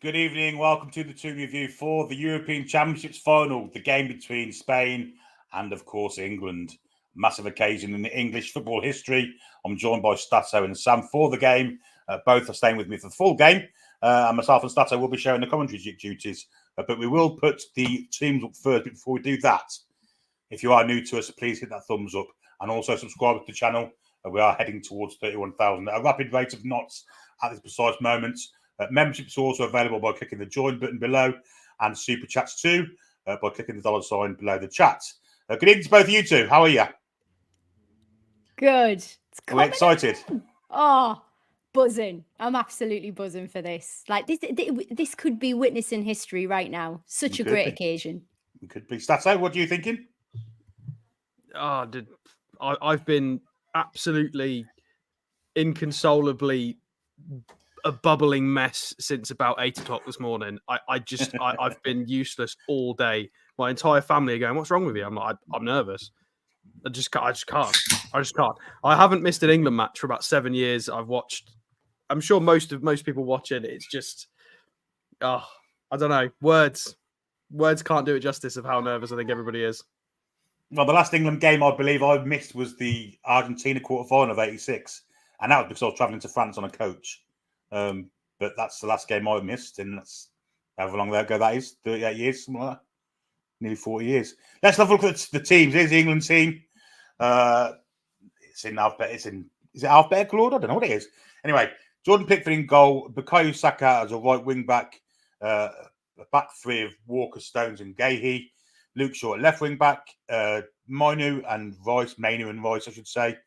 Good evening. Welcome to the Toon review for the European Championships final, the game between Spain and, of course, England. Massive occasion in the English football history. I'm joined by Stato and Sam for the game. Both are staying with me for the full game. And myself and Stato will be sharing the commentary duties. But we will put the teams up first. But before we do that, if you are new to us, please hit that thumbs up and also subscribe to the channel. We are heading towards 31,000 at a rapid rate of knots at this precise moment. Memberships are also available by clicking the join button below, and super chats too by clicking the $ below the chat. Good evening to both of you two. How are you? Good. We're excited. Oh, buzzing! I'm absolutely buzzing for this. Like this could be witnessing history right now. Such a great occasion. It could be. Stato, what are you thinking? I've been absolutely inconsolably a bubbling mess since about 8 o'clock this morning. I've been useless all day. My entire family are going, "What's wrong with you?" I'm like, I'm nervous. I just can't. I haven't missed an England match for about 7 years. I've watched. I'm sure most people watch it. It's just, I don't know. Words can't do it justice of how nervous I think everybody is. Well, the last England game I believe I missed was the Argentina quarter-final of '86, and that was because I was travelling to France on a coach. But that's the last game I missed, and that's however long ago that is, 38 years, something like that. Nearly 40 years. Let's have a look at the teams. Here's the England team. It's in is it alphabetical order? I don't know what it is. Anyway, Jordan Pickford in goal, Bukayo Saka as a right wing back, a back three of Walker, Stones and Gahey, Luke Shaw at left wing back, Manu and Rice, I should say,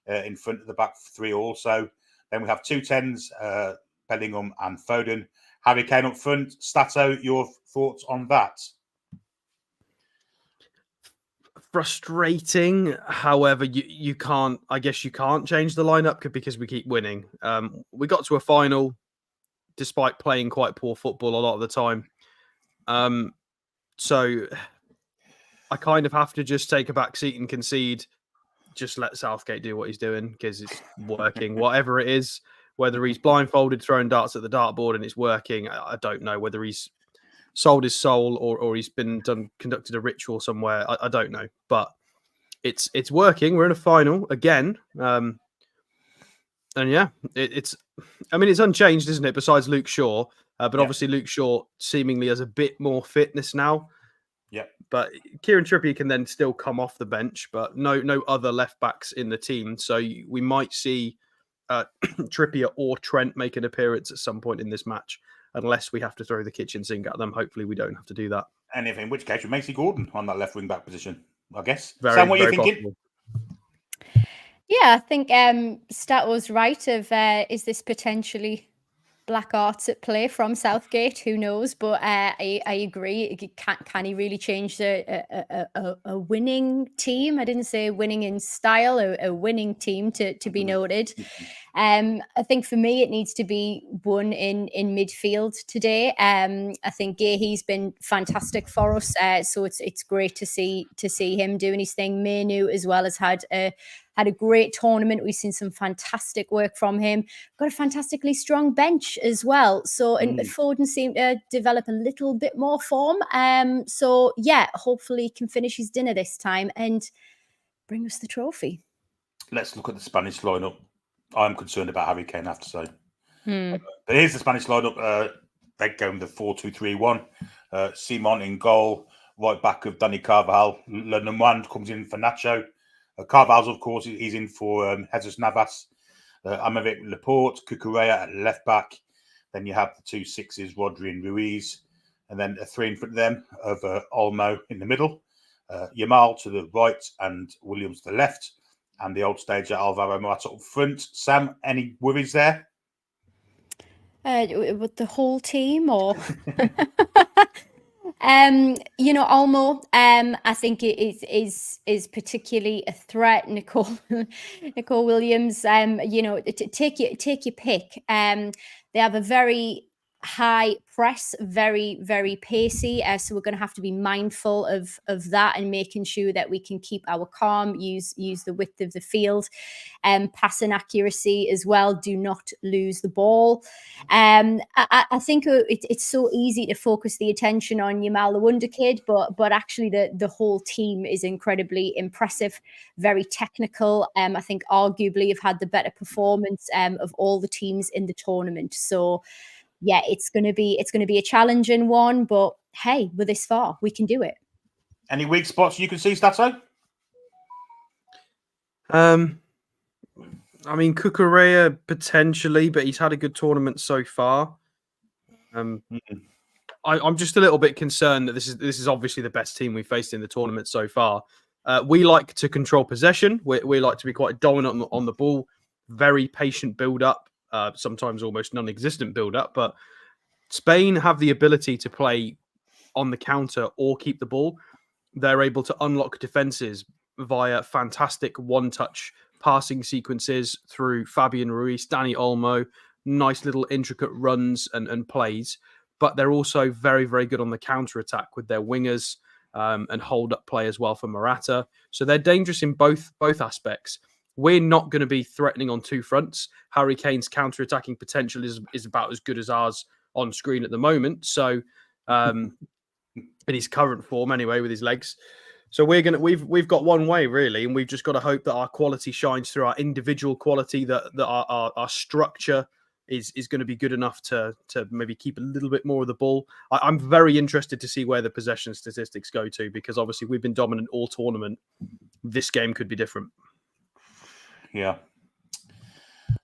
in front of the back three also. Then we have 2 10s, Bellingham and Foden. Harry Kane up front. Stato, your thoughts on that? Frustrating. However, you can't. I guess you can't change the lineup because we keep winning. We got to a final despite playing quite poor football a lot of the time. So I kind of have to just take a back seat and concede. Just let Southgate do what he's doing because it's working. Whatever it is, whether he's blindfolded, throwing darts at the dartboard and it's working, I don't know. Whether he's sold his soul or he's conducted a ritual somewhere, I don't know. But it's working. We're in a final again, and yeah, it's unchanged, isn't it? Besides Luke Shaw, but obviously Luke Shaw seemingly has a bit more fitness now. Yeah, but Kieran Trippier can then still come off the bench, but no other left backs in the team. So we might see Trippier or Trent make an appearance at some point in this match, unless we have to throw the kitchen sink at them. Hopefully, we don't have to do that. And in which case, we may see Gordon on that left wing back position, I guess. Sam, what are you thinking? Possible. Yeah, I think Stato's right. Is this potentially black arts at play from Southgate? Who knows? But I agree. Can he really change a winning team? I didn't say winning in style, a winning team to be noted. I think for me, it needs to be one in midfield today. I think Gahey's been fantastic for us, so it's great to see him doing his thing. Manu as well has had a great tournament. We've seen some fantastic work from him. Got a fantastically strong bench as well. So and Foden seemed to develop a little bit more form. So yeah, hopefully he can finish his dinner this time and bring us the trophy. Let's look at the Spanish lineup. I'm concerned about Harry Kane, I have to say. But here's the Spanish lineup. They go with the 4-2-3-1. Simon in goal. Right back of Dani Carvajal. Lenormand comes in for Nacho. Carvalho's, of course, he's in for Jesus Navas. Aymeric Laporte, Cucurella at left back. Then you have the 2 6s, Rodri and Ruiz. And then a 3 in front of them of Olmo in the middle. Yamal to the right and Williams to the left. And the old stager Alvaro Morata up front. Sam, any worries there? With the whole team or... Olmo, I think it is particularly a threat. Nicole Williams, take your pick. They have a very high press, very, very pacey. So we're going to have to be mindful of that and making sure that we can keep our calm, use the width of the field, passing accuracy as well. Do not lose the ball. I think it's so easy to focus the attention on Yamal, the wonder kid, but actually the whole team is incredibly impressive, very technical. I think arguably have had the better performance of all the teams in the tournament. So yeah, it's going to be a challenging one, but hey, we're this far, we can do it. Any weak spots you can see, Stato? I mean, Cucurella potentially, but he's had a good tournament so far. I'm just a little bit concerned that this is obviously the best team we've faced in the tournament so far. We like to control possession. We like to be quite dominant on the ball. Very patient build-up, sometimes almost non-existent build-up. But Spain have the ability to play on the counter or keep the ball. They're able to unlock defenses via fantastic one-touch passing sequences through Fabian Ruiz, Dani Olmo, nice little intricate runs and plays. But they're also very, very good on the counter-attack with their wingers and hold-up play as well for Morata. So they're dangerous in both aspects. We're not going to be threatening on two fronts. Harry Kane's counter-attacking potential is about as good as ours on screen at the moment. So in his current form anyway, with his legs. So we've got one way really, and we've just got to hope that our quality shines through, our individual quality, that our structure is going to be good enough to maybe keep a little bit more of the ball. I'm very interested to see where the possession statistics go to, because obviously we've been dominant all tournament. This game could be different. Yeah.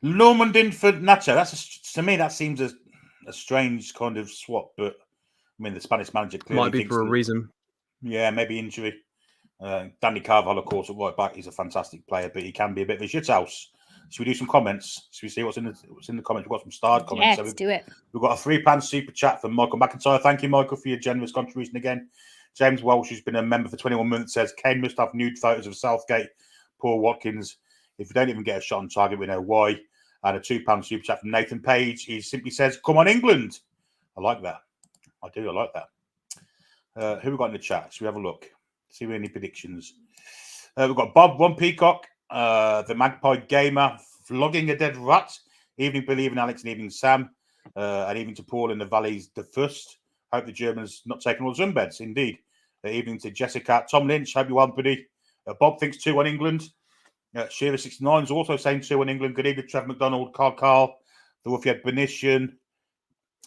Normandin for Nacho. To me, that seems a strange kind of swap, but I mean, the Spanish manager clearly might be for a reason. Yeah, maybe injury. Danny Carvajal, of course, at right back, he's a fantastic player, but he can be a bit of a shithouse. Should we do some comments? Should we see what's in the comments? We've got some starred comments. Yeah, so let's do it. We've got a £3 super chat from Michael McIntyre. Thank you, Michael, for your generous contribution again. James Walsh, who's been a member for 21 months, says Kane must have nude photos of Southgate. Poor Watkins. If we don't even get a shot on target, we know why. And a £2 super chat from Nathan Page. He simply says, "Come on, England." I like that. I do. I like that. Who we got in the chat? Should we have a look? See if we have any predictions. We've got Bob, One Peacock, the Magpie Gamer, Vlogging a Dead Rat, Evening Bill, Evening Alex, and Evening Sam, and evening to Paul in the Valleys the First. Hope the Germans not taking all the sunbeds. Indeed. Evening to Jessica, Tom Lynch. Hope you well, buddy. Bob thinks 2-1 England. Shearer69 is also saying 2-1 England. Good evening, Trevor McDonald, Carl, the Wolfhead Benitian.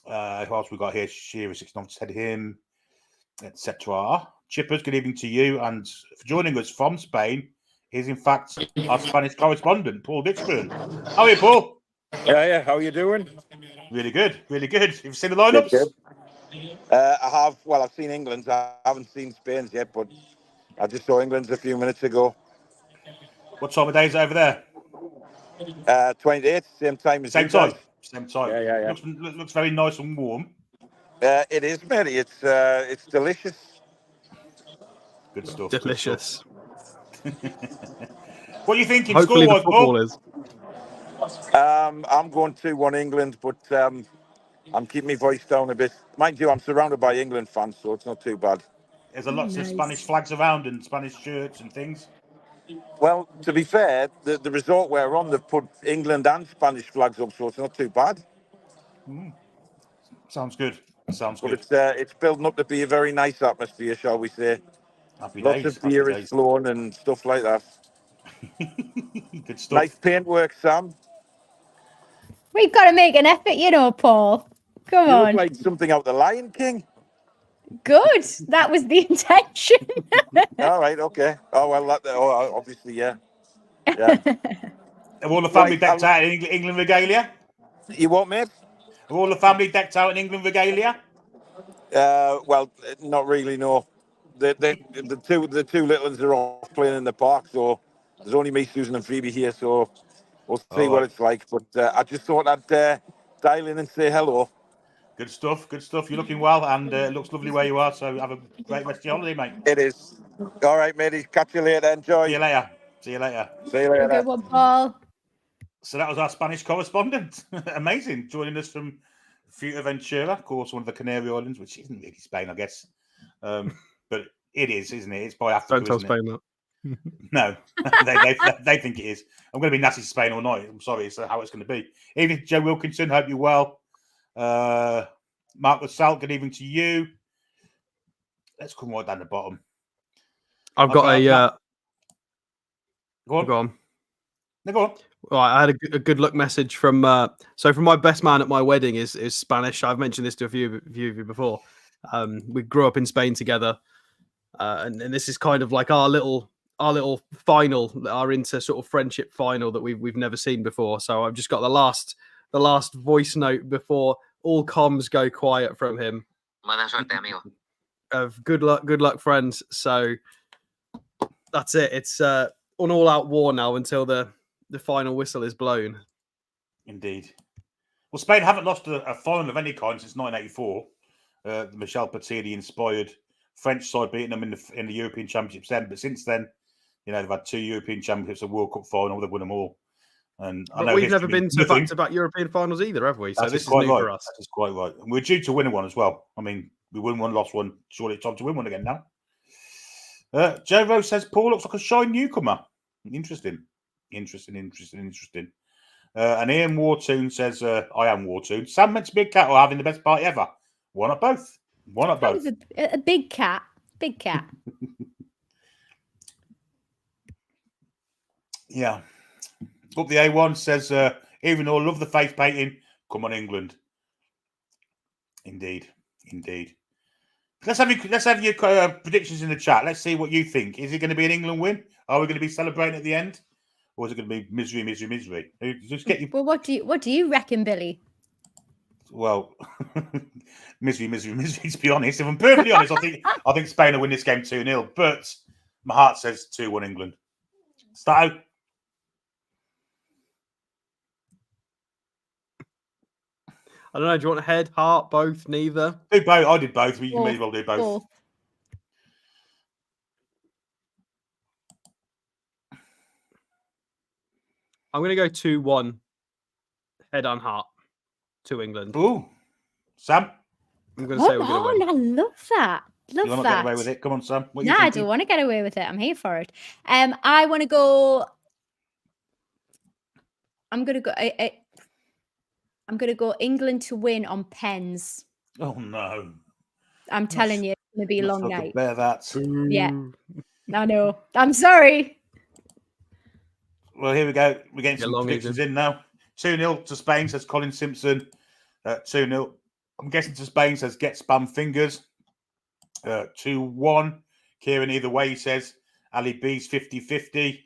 Who else we got here? Shearer69 said him, etc. Chippers, good evening to you. And for joining us from Spain is, in fact, our Spanish correspondent, Paul Ditchburn. How are you, Paul? Yeah. How are you doing? Really good, really good. You've seen the lineups? Good. I have. Well, I've seen England's. I haven't seen Spain's yet, but I just saw England's a few minutes ago. What time of day is it over there? 28th, same time as Same you guys. time. Same time. Yeah. Looks very nice and warm. It is, mate. It's delicious. Good stuff. Delicious. Good stuff. What are you thinking? Hopefully the score-wise, football is. I'm going 2-1 England, but I'm keeping my voice down a bit. Mind you, I'm surrounded by England fans, so it's not too bad. There's lots of Spanish flags around and Spanish shirts and things. Well, to be fair, the resort we're on, they've put England and Spanish flags up, so it's not too bad. Sounds good. But it's building up to be a very nice atmosphere, shall we say. Lots of beer is flowing and stuff like that. Good stuff. Nice paintwork, Sam. We've got to make an effort, Paul. Come You on. look like something out the Lion King. Good. That was the intention. All right, okay. Oh, well, obviously, yeah. Are all the family decked out in England regalia? You what, mate? Are all the family decked out in England regalia? Well, not really, no. The two little ones are off playing in the park, so there's only me, Susan, and Phoebe here, so we'll see what it's like. But I just thought I'd dial in and say hello. Good stuff. Good stuff. You're looking well, and it looks lovely where you are. So have a great rest of your holiday, mate. It is. All right, matey. Catch you later. Enjoy. See you later. See you later. See you later. Good one, Paul. So that was our Spanish correspondent. Amazing. Joining us from Fuerteventura, of course, one of the Canary Islands, which isn't really Spain, I guess. But it is, isn't it? It's by Africa. Don't tell isn't Spain it? that. No, they think it is. I'm going to be nasty to Spain all night. I'm sorry, it's how it's going to be. Evening, Joe Wilkinson. Hope you're well. Mark Lassalle, good evening to you. Let's come right down the bottom. I've got a. Go on. Go on. No, go on. Right, I had a good luck message from. So from my best man at my wedding is Spanish. I've mentioned this to a few of you before. We grew up in Spain together, and this is kind of like our little final, our inter sort of friendship final that we've never seen before. So I've just got the last voice note before all comms go quiet from him. Mala suerte, amigo. Of good luck, friends. So that's it. It's an all-out war now until the final whistle is blown. Indeed. Well, Spain haven't lost a final of any kind since 1984. The Michel Platini-inspired French side beating them in the European Championships then. But since then, they've had 2 European Championships, a World Cup final. They've won them all. And I know we've never been to back-to-back European finals either, have we? So this is new for us. That is quite right. And we're due to win one as well. I mean, we won one, lost one. Surely it's time to win one again now. Joe Rose says Paul looks like a shy newcomer. Interesting. And Ian Wartoon says, I am Wartoon. Sam meant to be a cat or having the best party ever. Why not both? A big cat. Big cat. Yeah. Up the A1 says, even though I love the face painting, come on, England. Indeed. Let's have your predictions in the chat. Let's see what you think. Is it going to be an England win? Are we going to be celebrating at the end? Or is it going to be misery? Just get you. Well, what do you reckon, Billy? Well, misery. To be honest, if I'm perfectly honest, I think Spain will win this game 2-0. But my heart says 2-1 England. Stato. I don't know. Do you want head, heart, both, neither? Do both. I did both. You may as well do both. Both. I'm going to go 2-1. Head on heart to England. Ooh, Sam. I'm going to say we're going to win. I love that. You want to get away with it? Come on, Sam. No, I don't want to get away with it. I'm here for it. I want to go. I'm going to go. I'm going to go England to win on pens. Oh no! I'm telling you, it's going to be a long night. Bear that. Yeah, I know. I'm sorry. Well, here we go. We're getting some predictions in now. 2-0 to Spain, says Colin Simpson. 2-0. I'm guessing to Spain, says get spam fingers. 2-1. Kieran, either way, he says. Ali B's 50-50.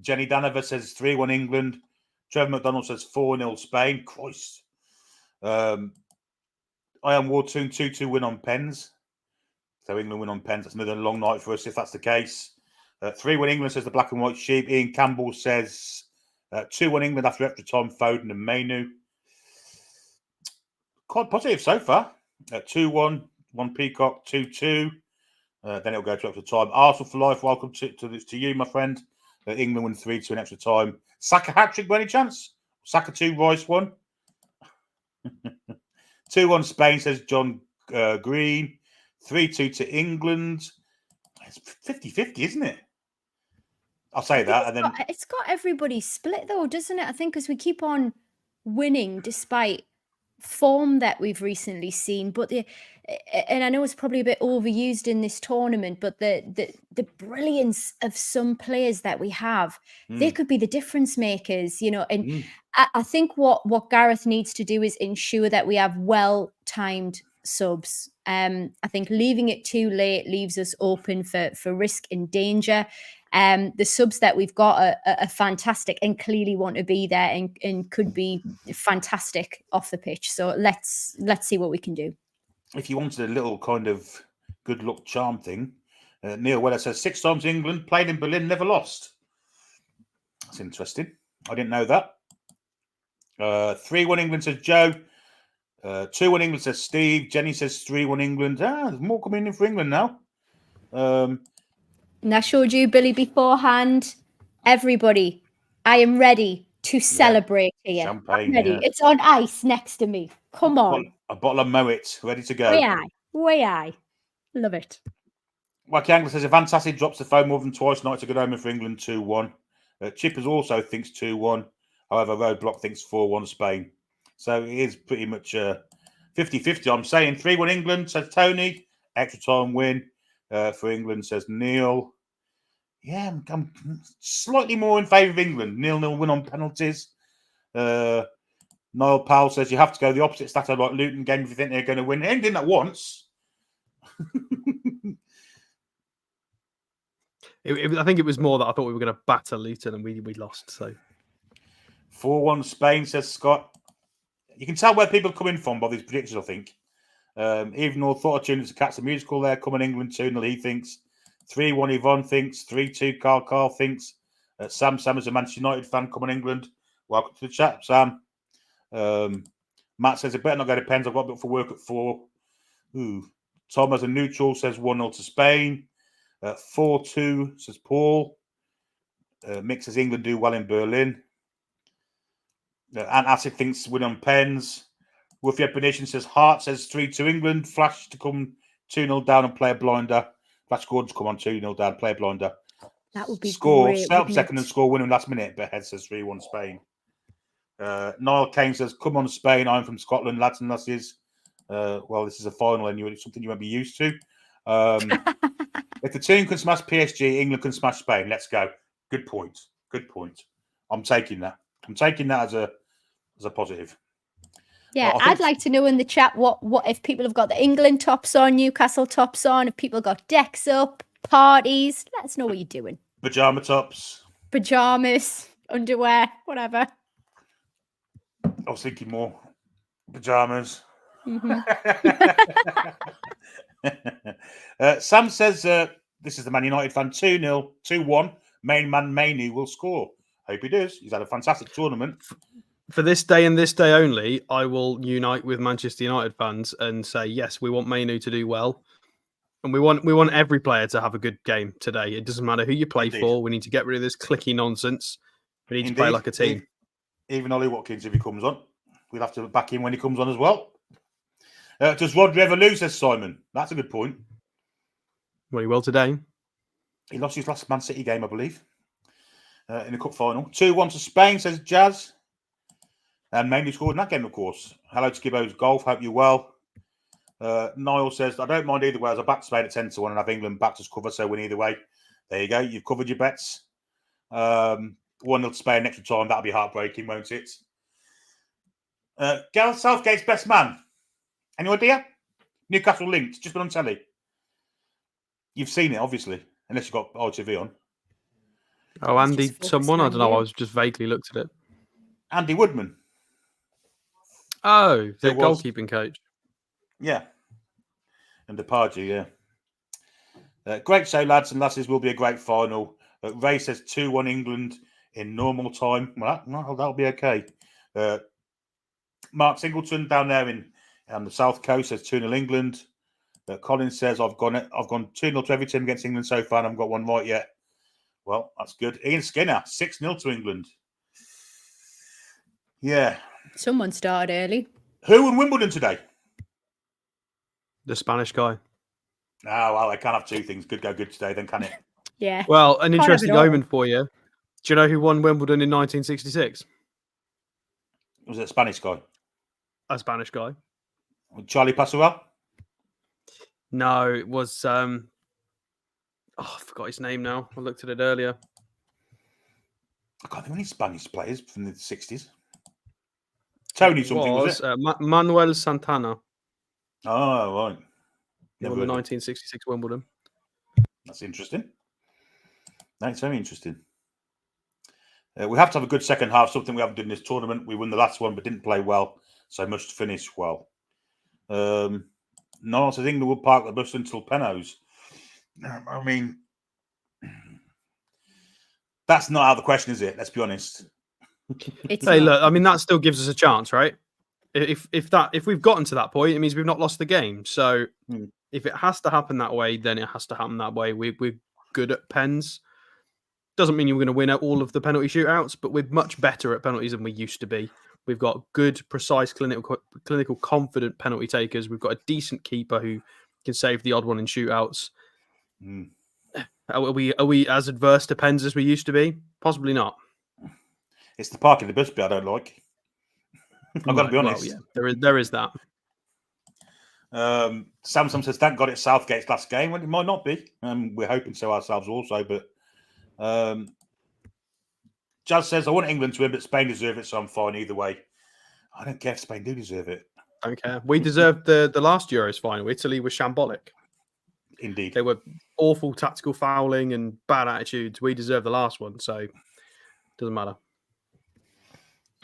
Jenny Danover says 3-1 England. Trevor McDonald says 4-0 Spain. Christ. I am Wartoon 2-2 win on pens. So England win on pens. That's another long night for us if that's the case. 3-1 England, says the black and white sheep. Ian Campbell says 2-1 England after extra time. Foden and Mainu. Quite positive so far. 2-1, 1 Peacock, 2-2. Then it'll go to extra time. Arsenal for life. Welcome to you, my friend. England win 3-2 in extra time. Saka hat-trick by any chance? Saka 2, Rice 1. 2-1 Spain, says John Green. 3-2 to England. It's 50-50, isn't it? I'll say that. And then it's got everybody split, though, doesn't it? I think because we keep on winning despite form that we've recently seen. But and I know it's probably a bit overused in this tournament, but the brilliance of some players that we have, they could be the difference makers, And I think what Gareth needs to do is ensure that we have well-timed subs. I think leaving it too late leaves us open for risk and danger. The subs that we've got are fantastic and clearly want to be there and could be fantastic off the pitch. So let's see what we can do. If you wanted a little kind of good luck charm thing, Neil Weller says 6 times England, played in Berlin, never lost. That's interesting. I didn't know that. 3-1 England, says Joe. 2-1 England, says Steve. Jenny says 3-1 England. There's more coming in for England now. And I showed you, Billy, beforehand. Everybody, I am ready to celebrate here. Champagne, I'm ready. yeah. It's on ice next to me. Come on. A bottle of Moet, ready to go. Way I. Love it. Wacky Angler says, if Fantastic drops the phone more than twice, night to go home for England 2-1. Chippers also thinks 2-1. However, Roadblock thinks 4-1 Spain. So it is pretty much 50-50. I'm saying 3-1 England, says Tony. Extra time win for England, says Neil. Yeah, I'm slightly more in favour of England. 0-0 win on penalties. Niall Powell says you have to go the opposite stat like Luton game if you think they're going to win. They ain't done that once. I think it was more that I thought we were going to batter Luton and we lost. So 4-1 Spain, says Scott. You can tell where people are coming from by these predictions, I think. Even though thought I tuned into Cats the Musical there, coming England 2-0, he thinks. 3-1 Yvonne thinks. 3-2 Carl thinks. Sam is a Manchester United fan, coming England. Welcome to the chat, Sam. Matt says it better not go to pens. I've got a bit for work at 4. Tom as a neutral says 1-0 to Spain. 4-2 says Paul. Mick says England do well in Berlin. Ant Acid thinks win on pens. Wolfie Ebonition says Hart says 3-2 England. Flash to come 2-0 down and play a blinder. Flash Gordon to come on 2-0 down, play a blinder. That would be score great, set up wouldn't second it? and score winning last minute. But Head says 3-1 Spain. Niall Kane says, come on Spain. I'm from Scotland, lads and lasses. Well, this is a final and it's something you won't be used to. If the team can smash PSG, England can smash Spain. Let's go. Good point. Good point. I'm taking that. I'm taking that as a positive. Yeah, I'd like to know in the chat what if people have got the England tops on, Newcastle tops on, if people got decks up, parties. Let us know what you're doing. Pajama tops. Pajamas, underwear, whatever. I was thinking more pajamas. Sam says this is the Man United fan 2-0, 2-1. Main man Mainoo will score. Hope he does. He's had a fantastic tournament. For this day and this day only, I will unite with Manchester United fans and say yes, we want Mainoo to do well, and we want every player to have a good game today. It doesn't matter who you play for. We need to get rid of this clicky nonsense. We need to play like a team. Even Ollie Watkins, if he comes on, we'll have to back him when he comes on as well. Does Rodri ever lose, says Simon? That's a good point. Well, he will today. He lost his last Man City game, I believe, in the cup final. 2-1 to Spain, says Jazz. And mainly scored in that game, of course. Hello to Gibbo's Golf. Hope you're well. Niall says, I don't mind either way. As I back Spain at 10-1 and have England back to cover, so win either way. There you go. You've covered your bets. 1-0 to Spain extra time. That'll be heartbreaking, won't it? Gareth Southgate's best man. Any idea? Newcastle linked. Just been on telly. You've seen it, obviously, unless you've got RTV on. Oh, Andy, someone? I don't know. I was just vaguely looked at it. Andy Woodman. Oh, the goalkeeping coach. Yeah. And Depardieu, yeah. Great show, lads and lasses. Will be a great final. Ray says 2-1 England in normal time. Well, that'll be okay. Mark Singleton down there on the south coast says 2-0 England. Colin says I've gone 2-0 to every team against England so far and I haven't got one right yet. Well, that's good. Ian Skinner 6-0 to England. Yeah. Someone started early. Who won Wimbledon today? The Spanish guy. Oh, well, they can't have two things. Good go good today, then can it? Yeah. Well, an Can't interesting have it all. omen for you. Do you know who won Wimbledon in 1966? Was it a Spanish guy? A Spanish guy. Charlie Pascual? No, it was. I forgot his name now. I looked at it earlier. I can't think of any Spanish players from the 60s. Tony something, was it? Manuel Santana. Oh, right. He won the 1966 Wimbledon. That's interesting. That's very interesting. We have to have a good second half, something we haven't done in this tournament. We won the last one, but didn't play well, so must finish well. No, says England will park the bus until Pennos. I mean, that's not out of the question, is it? Let's be honest. It's Hey, not. look, I mean, that still gives us a chance, right? If we've gotten to that point, it means we've not lost the game. So if it has to happen that way, then it has to happen that way. We're good at pens. Doesn't mean you're going to win at all of the penalty shootouts, but we're much better at penalties than we used to be. We've got good, precise, clinical, confident penalty takers. We've got a decent keeper who can save the odd one in shootouts. Are we as adverse to pens as we used to be? Possibly not. It's the park in the bus bit I don't like. I've got to be honest. Well, yeah, there is that. Samsung says, thank God it's Southgate's last game. Well, it might not be. We're hoping so ourselves also. But Jazz says, I want England to win, but Spain deserve it, so I'm fine either way. I don't care if Spain do deserve it. Don't care. We deserved the last Euros final. Italy was shambolic. Indeed. They were awful tactical fouling and bad attitudes. We deserve the last one, so it doesn't matter.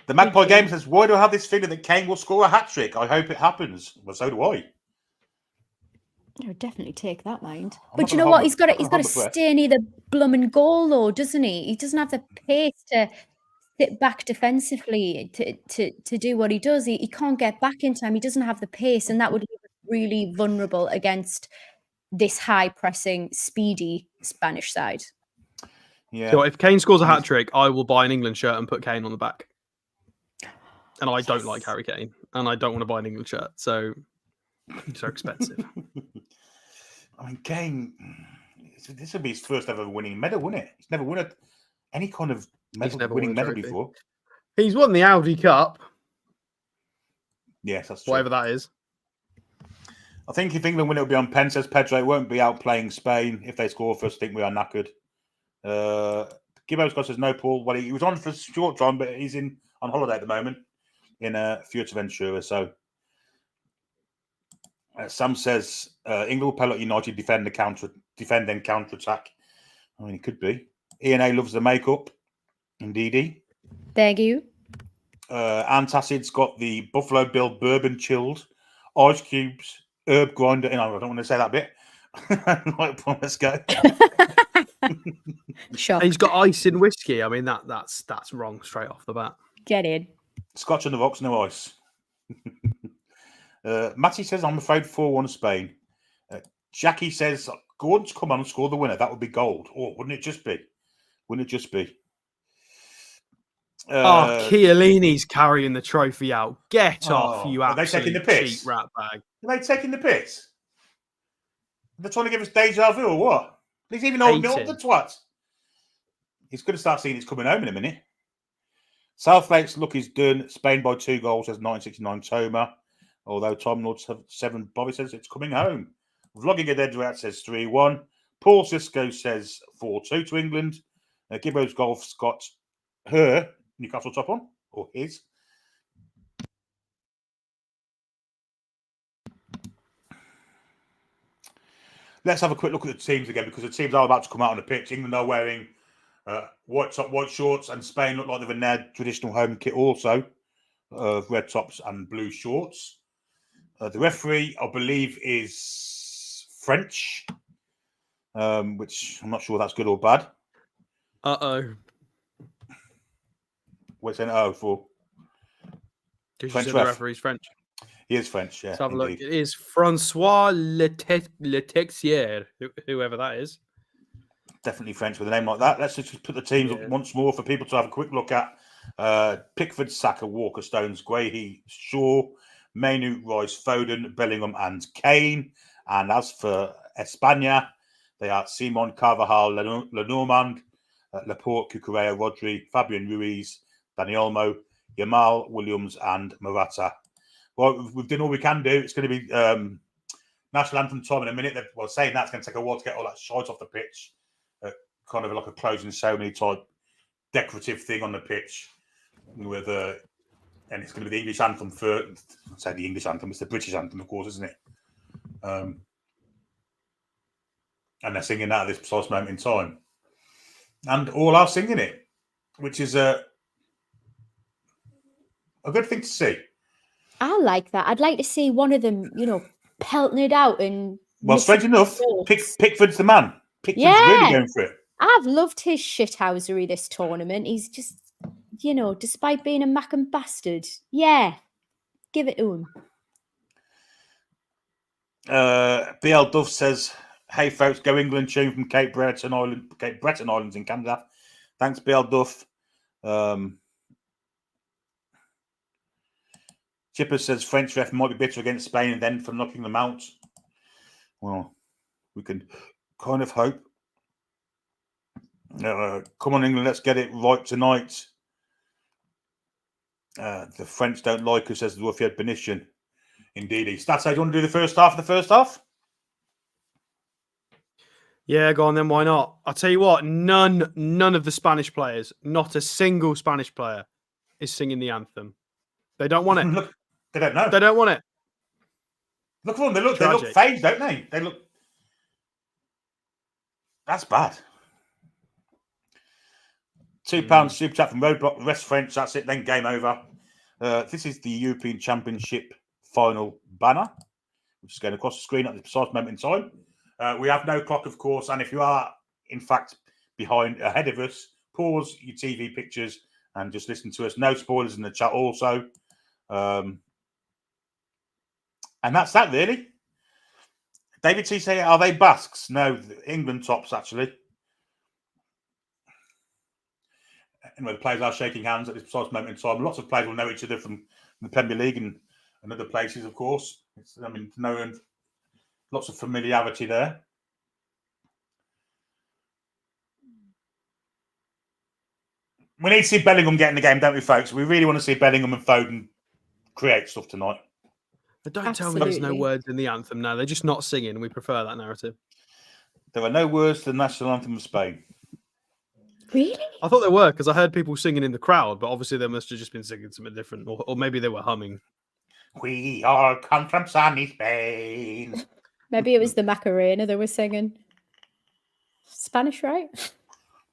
The Magpie Game says, why do I have this feeling that Kane will score a hat-trick? I hope it happens. Well, so do I. I would definitely take that, mind. But you know what? He's got to stay near the blooming goal, though, doesn't he? He doesn't have the pace to sit back defensively to do what he does. He can't get back in time. He doesn't have the pace, and that would leave us really vulnerable against this high-pressing, speedy Spanish side. Yeah. So if Kane scores a hat-trick, I will buy an England shirt and put Kane on the back. And I don't like Harry Kane, and I don't want to buy an England shirt, so it's so expensive. I mean, Kane, this would be his first ever winning medal, wouldn't it? He's never won any kind of winning medal before. He's won the Audi Cup. Yes, that's true. Whatever that is. I think if England win, it'll be on pen, says Pedro. It won't be outplaying Spain. If they score first, I think we are knackered. Gibbo Scott says, no, Paul. Well, he was on for a short time, but he's on holiday at the moment in Fuerteventura. So Sam says, England will pellet United, defend and counter-attack. I mean, it could be. E&A loves the makeup. Indeedy. Thank you. Antacid's got the Buffalo Bill bourbon chilled, ice cubes, herb grinder. I don't want to say that bit. Right, let's go. Sure. He's got ice in whiskey. I mean, that's wrong straight off the bat. Get in. Scotch on the rocks, no ice. Matty says, I'm afraid 4-1 Spain. Jackie says, go on, come on and score the winner. That would be gold. Or wouldn't it just be? Wouldn't it just be? Chiellini's carrying the trophy out. Get off, you are they taking the absolute piss? cheap rat bag. Are they taking the piss? They're trying to give us deja vu or what? He's even holding up the twat. He's going to start seeing it's coming home in a minute. Southlake's look is done. Spain by 2 goals, says 969 Toma. Although Tom Lord 7 Bobby says it's coming home. Vlogging a dead rat says 3-1. Paul Cisco says 4-2 to England. Gibbo's Golf's got her Newcastle top on, or his. Let's have a quick look at the teams again, because the teams are about to come out on the pitch. England are wearing white top, white shorts, and Spain look like they're in their traditional home kit also, red tops and blue shorts. The referee, I believe, is French, which I'm not sure that's good or bad. Uh-oh. What's an O for? French the referee's French. He is French, yeah. Let's have a look. It is Francois Letexier, whoever that is. Definitely French with a name like that. Let's just put the teams up once more for people to have a quick look at. Pickford, Saka, Walker, Stones, Guehi, Shaw, Mainu, Rice, Foden, Bellingham and Kane. And as for España, they are Simon, Carvajal, Lenormand, Laporte, Cucurella, Rodri, Fabian Ruiz, Dani Olmo, Yamal, Williams and Morata. Well, we've done all we can do. It's going to be national anthem time in a minute. Well, saying that's going to take a while to get all that shite off the pitch. Kind of like a closing ceremony type decorative thing on the pitch. With and it's going to be the English anthem for, I'd say the English anthem, it's the British anthem, of course, isn't it? And they're singing that at this precise moment in time. And all are singing it, which is a good thing to see. I like that. I'd like to see one of them, pelting it out and. Well, strange enough, Pickford's the man. Pickford's really going for it. I've loved his shithousery this tournament. He's just, despite being a mackin' bastard, get Give it to him. BL Duff says, "Hey folks, go England tune from Cape Breton Islands in Canada." Thanks, BL Duff. Chipper says French ref might be bitter against Spain and then for knocking them out. Well, we can kind of hope. Come on, England, let's get it right tonight. The French don't like us, says the Ruffiad Benitian. Indeed. Stats, do you want to do the first half of the first half? Yeah, go on then. Why not? I'll tell you what. None of the Spanish players, not a single Spanish player, is singing the anthem. They don't want it. Look, they don't know. They don't want it. Look for them. They look phased, don't they? They look. That's bad. £2 super chat from Roadblock. The rest French. That's it. Then game over. This is the European Championship final banner, which is going across the screen at the precise moment in time. We have no clock, of course, and if you are, in fact, ahead of us, pause your TV pictures and just listen to us. No spoilers in the chat also. And that's that, really. David T say, are they Basques? No, England tops, actually. Anyway, the players are shaking hands at this precise moment in time. Lots of players will know each other from the Premier League and other places, of course. Lots of familiarity there. We need to see Bellingham get in the game, don't we, folks? We really want to see Bellingham and Foden create stuff tonight. But don't tell me there's no words in the anthem now. They're just not singing. We prefer that narrative. There are no words to the national anthem of Spain. Really? I thought there were, because I heard people singing in the crowd, but obviously they must have just been singing something different, or maybe they were humming. We all come from sunny Spain. Maybe it was the Macarena they were singing. Spanish, right?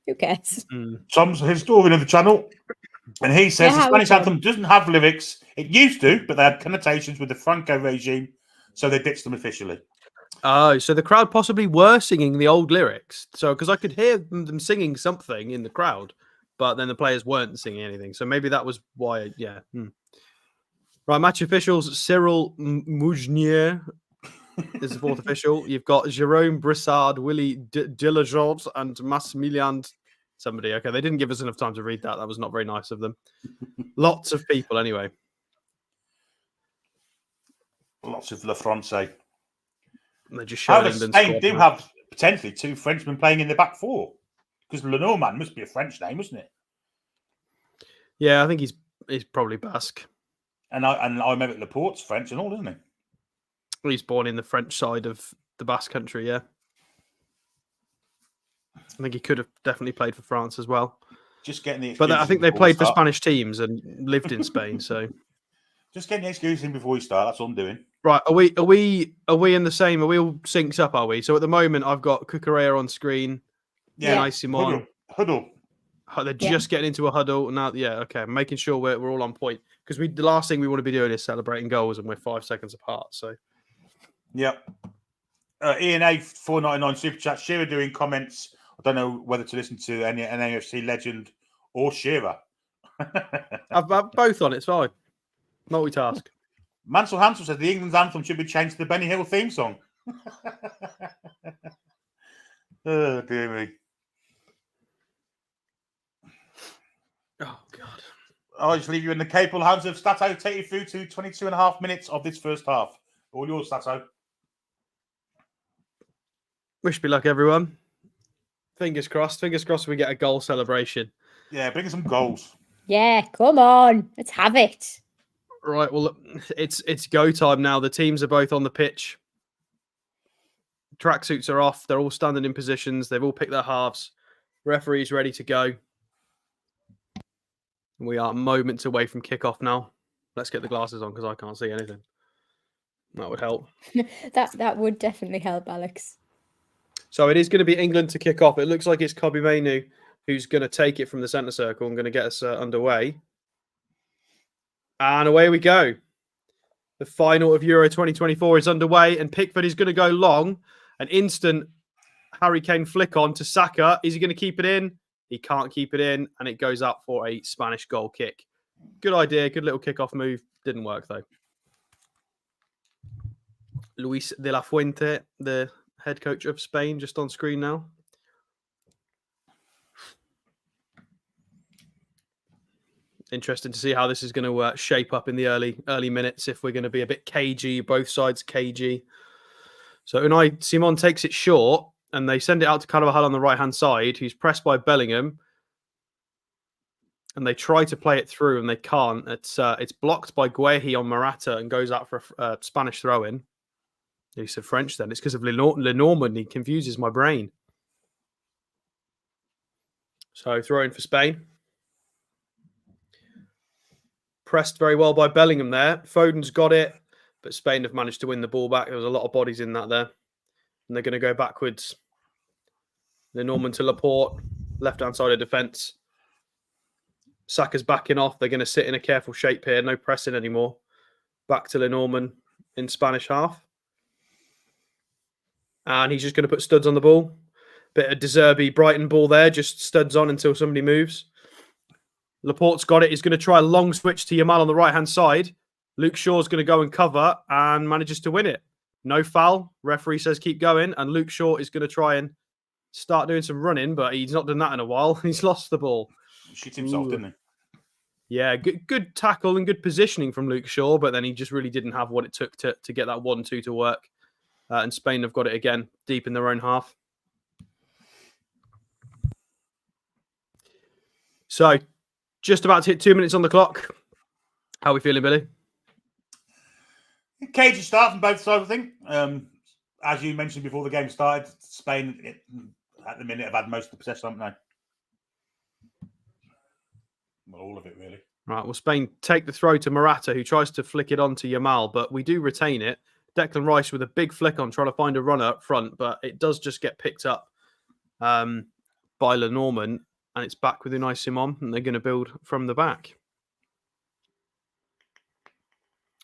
Who cares? Tom's a historian of the channel, and he says the Spanish anthem doesn't have lyrics. It used to, but they had connotations with the Franco regime, so they ditched them officially. Oh, so the crowd possibly were singing the old lyrics. So, because I could hear them singing something in the crowd, but then the players weren't singing anything. So maybe that was why, yeah. Right, match officials, Cyril Mougnier is the fourth official. You've got Jerome Brissard, Willie Diligent, and Massimilian somebody. Okay, they didn't give us enough time to read that. That was not very nice of them. Lots of people, anyway. Lots of La France. They just showed England. Spain do have potentially two Frenchmen playing in the back four, because Lenormand must be a French name, isn't it? Yeah, I think he's probably Basque. And I remember Laporte's French and all, isn't he? He's born in the French side of the Basque country, yeah. I think he could have definitely played for France as well. Just getting the but I think they played for Spanish teams and lived in Spain, so just getting the excuse in before we start. That's all I'm doing. Right, are we in the same? Are we all synced up? Are we? So at the moment, I've got Cucurella on screen. Yeah, Simon. Huddle. They're just getting into a huddle now. Yeah, okay. I'm making sure we're all on point, because the last thing we want to be doing is celebrating goals, and we're 5 seconds apart. So, yep. Ian A 499 super chat. Shearer doing comments. I don't know whether to listen to an AFC legend or Shearer. I've both on. It's fine. Multitask. Mansell Hansel says the England's anthem should be changed to the Benny Hill theme song. Oh, dear me. Oh, God. I'll just leave you in the capable hands of Stato. Take you through to 22 and a half minutes of this first half. All yours, Stato. Wish me luck, everyone. Fingers crossed. Fingers crossed we get a goal celebration. Yeah, bring some goals. Yeah, come on. Let's have it. Right, well, look, it's go time now. The teams are both on the pitch. Tracksuits are off. They're all standing in positions. They've all picked their halves. Referee's ready to go. We are moments away from kickoff now. Let's get the glasses on, because I can't see anything. That would help. that would definitely help, Alex. So it is going to be England to kick off. It looks like it's Kobe Mainu who's going to take it from the centre circle and going to get us underway. And away we go. The final of Euro 2024 is underway, and Pickford is going to go long. An instant Harry Kane flick on to Saka. Is he going to keep it in? He can't keep it in, and it goes up for a Spanish goal kick. Good idea. Good little kickoff move. Didn't work, though. Luis de la Fuente, the head coach of Spain, just on screen now. Interesting to see how this is going to shape up in the early minutes, if we're going to be a bit cagey, both sides cagey. So Unai Simon takes it short, and they send it out to Carvajal on the right-hand side, who's pressed by Bellingham. And they try to play it through, and they can't. It's blocked by Guehi on Morata and goes out for a Spanish throw-in. He said French then. It's because of Lenormand. He confuses my brain. So throw in for Spain. Pressed very well by Bellingham there. Foden's got it, but Spain have managed to win the ball back. There was a lot of bodies in that there. And they're going to go backwards. Lenormand to Laporte. Left-hand side of defence. Saka's backing off. They're going to sit in a careful shape here. No pressing anymore. Back to Lenormand in Spanish half. And he's just going to put studs on the ball. Bit of De Zerbi Brighton ball there. Just studs on until somebody moves. Laporte's got it. He's going to try a long switch to Yamal on the right-hand side. Luke Shaw's going to go and cover and manages to win it. No foul. Referee says keep going. And Luke Shaw is going to try and start doing some running, but he's not done that in a while. He's lost the ball. Shit himself, didn't he? Yeah, good tackle and good positioning from Luke Shaw, but then he just really didn't have what it took to get that 1-2 to work. And Spain have got it again, deep in their own half. So, just about to hit 2 minutes on the clock. How are we feeling, Billy? Cagey start from both sides, I think. As you mentioned before the game started, Spain, at the minute, have had most of the possession, haven't they? Well, all of it, really. Right, well, Spain take the throw to Morata, who tries to flick it on to Yamal, but we do retain it. Declan Rice with a big flick on, trying to find a runner up front, but it does just get picked up by Lenormand, and it's back with Unai Simon, and they're going to build from the back.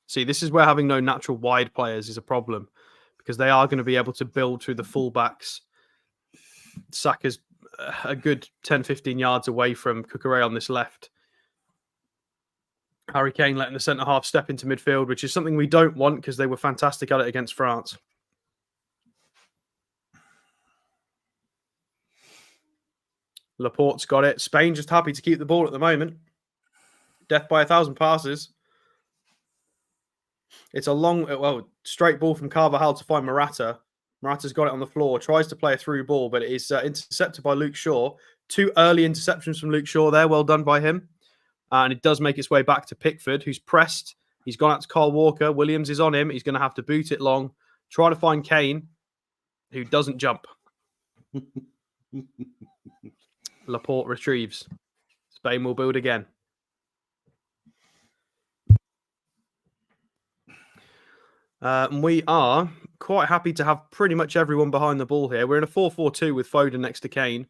See, this is where having no natural wide players is a problem, because they are going to be able to build through the fullbacks. Saka's a good 10-15 yards away from Cucurella on this left. Harry Kane letting the centre-half step into midfield, which is something we don't want because they were fantastic at it against France. Laporte's got it. Spain just happy to keep the ball at the moment. Death by 1,000 passes. It's a long, straight ball from Carvajal to find Morata. Morata's got it on the floor, tries to play a through ball, but it is intercepted by Luke Shaw. 2 early interceptions from Luke Shaw there. Well done by him. And it does make its way back to Pickford, who's pressed. He's gone out to Kyle Walker. Williams is on him. He's going to have to boot it long. Try to find Kane, who doesn't jump. Laporte retrieves. Spain will build again. We are quite happy to have pretty much everyone behind the ball here. We're in a 4-4-2 with Foden next to Kane.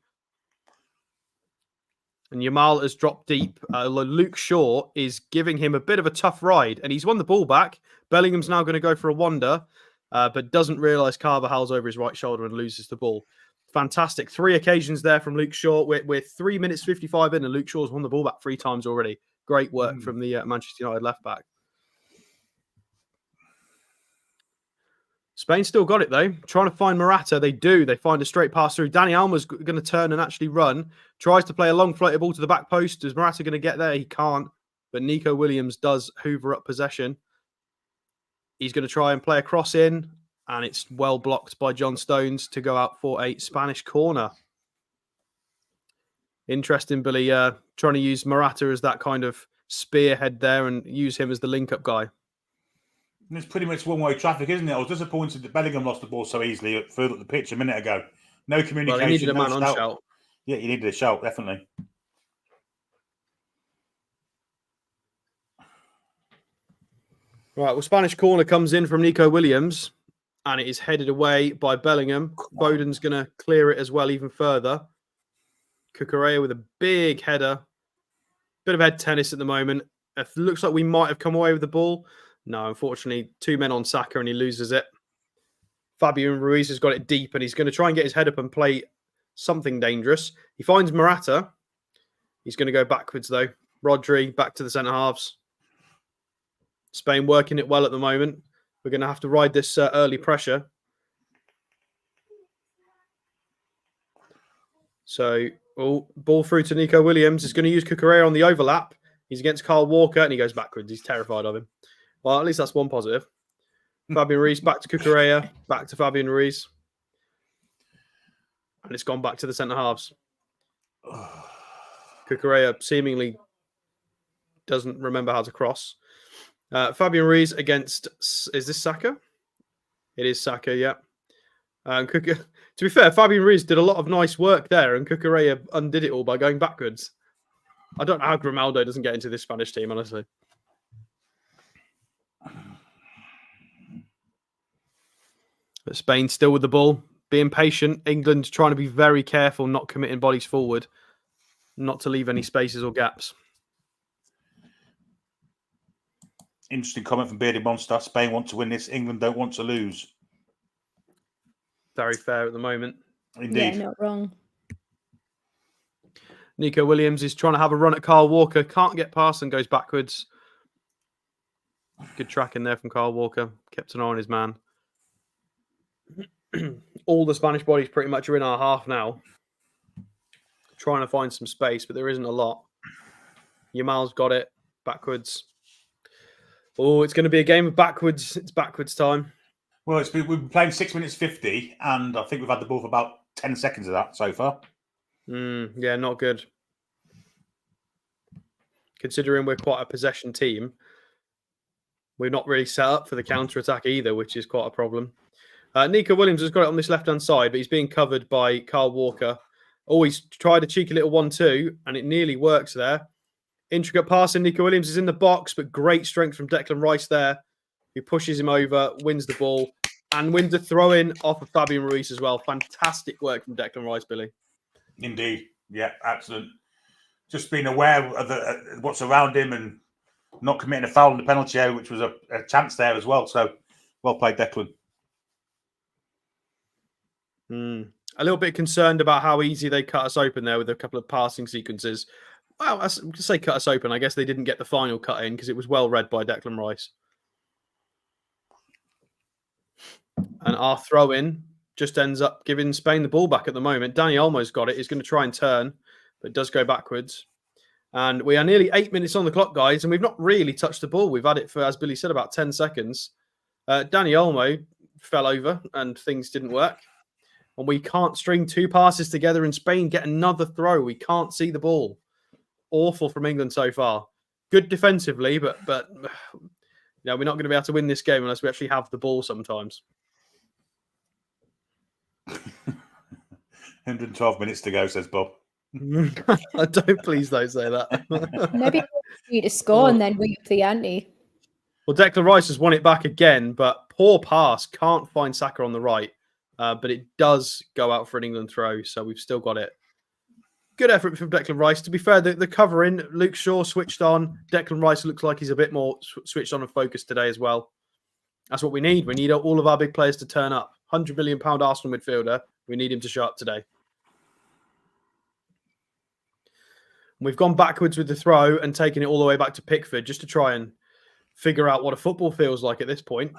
And Yamal has dropped deep. Luke Shaw is giving him a bit of a tough ride, and he's won the ball back. Bellingham's now going to go for a wander, but doesn't realise Carvajal's over his right shoulder and loses the ball. Fantastic. 3 occasions there from Luke Shaw. We're 3 minutes 55 in, and Luke Shaw's won the ball back 3 times already. Great work from the Manchester United left back. Spain still got it, though. Trying to find Morata. They do. They find a straight pass through. Dani Alma's going to turn and actually run. Tries to play a long floated ball to the back post. Is Morata going to get there? He can't. But Nico Williams does hoover up possession. He's going to try and play a cross in. And it's well blocked by John Stones to go out for a Spanish corner. Interesting, Billy. Trying to use Morata as that kind of spearhead there and use him as the link-up guy. And it's pretty much one-way traffic, isn't it? I was disappointed that Bellingham lost the ball so easily further up the pitch a minute ago. No communication. Well, he needed a man on shout. shout. Yeah, he needed a shout, definitely. Right, well, Spanish corner comes in from Nico Williams, and it is headed away by Bellingham. Foden's going to clear it as well, even further. Cucurella with a big header. Bit of head tennis at the moment. It looks like we might have come away with the ball. No, unfortunately, 2 men on Saka and he loses it. Fabian Ruiz has got it deep and he's going to try and get his head up and play something dangerous. He finds Morata. He's going to go backwards, though. Rodri back to the centre halves. Spain working it well at the moment. We're going to have to ride this early pressure. So, ball through to Nico Williams. He's going to use Cucurella on the overlap. He's against Kyle Walker, and he goes backwards. He's terrified of him. Well, at least that's one positive. Fabian Ruiz back to Cucurella, back to Fabian Ruiz. And it's gone back to the centre halves. Cucurella seemingly doesn't remember how to cross. Fabian Ruiz against... Is this Saka? It is Saka, yeah. To be fair, Fabian Ruiz did a lot of nice work there, and Cucurella undid it all by going backwards. I don't know how Grimaldo doesn't get into this Spanish team, honestly. But Spain still with the ball, being patient. England trying to be very careful, not committing bodies forward, not to leave any spaces or gaps. Interesting comment from Bearded Monster. Spain want to win this. England don't want to lose. Very fair at the moment. Indeed. Yeah, not wrong. Nico Williams is trying to have a run at Kyle Walker. Can't get past and goes backwards. Good tracking there from Kyle Walker. Kept an eye on his man. All the Spanish bodies pretty much are in our half now. Trying to find some space, but there isn't a lot. Yamal's got it. Backwards. Oh, it's going to be a game of backwards. It's backwards time. Well, we've been playing 6 minutes 50, and I think we've had the ball for about 10 seconds of that so far. Yeah, not good. Considering we're quite a possession team, we're not really set up for the counter-attack either, which is quite a problem. Nico Williams has got it on this left-hand side, but he's being covered by Kyle Walker. Oh, he's tried a cheeky little 1-2, and it nearly works there. Intricate passing. Nico Williams is in the box, but great strength from Declan Rice there, who pushes him over, wins the ball, and wins the throw-in off of Fabian Ruiz as well. Fantastic work from Declan Rice, Billy. Indeed. Yeah, excellent. Just being aware of what's around him and not committing a foul in the penalty area, which was a chance there as well. So, well played, Declan. A little bit concerned about how easy they cut us open there with a couple of passing sequences. Well, I say cut us open. I guess they didn't get the final cut in because it was well read by Declan Rice. And our throw-in just ends up giving Spain the ball back at the moment. Dani Olmo's got it. He's going to try and turn, but does go backwards. And we are nearly 8 minutes on the clock, guys, and we've not really touched the ball. We've had it for, as Billy said, about 10 seconds. Dani Olmo fell over and things didn't work. And we can't string two passes together in Spain, get another throw. We can't see the ball. Awful from England so far. Good defensively, but you know, we're not going to be able to win this game unless we actually have the ball sometimes. 112 minutes to go, says Bob. Please don't say that. Maybe we need to score and then we up the ante. Well, Declan Rice has won it back again, but poor pass. Can't find Saka on the right. But it does go out for an England throw, so we've still got it. Good effort from Declan Rice. To be fair, the covering, Luke Shaw switched on. Declan Rice looks like he's a bit more switched on and focused today as well. That's what we need. We need all of our big players to turn up. £100 million Arsenal midfielder. We need him to show up today. We've gone backwards with the throw and taken it all the way back to Pickford just to try and figure out what a football feels like at this point.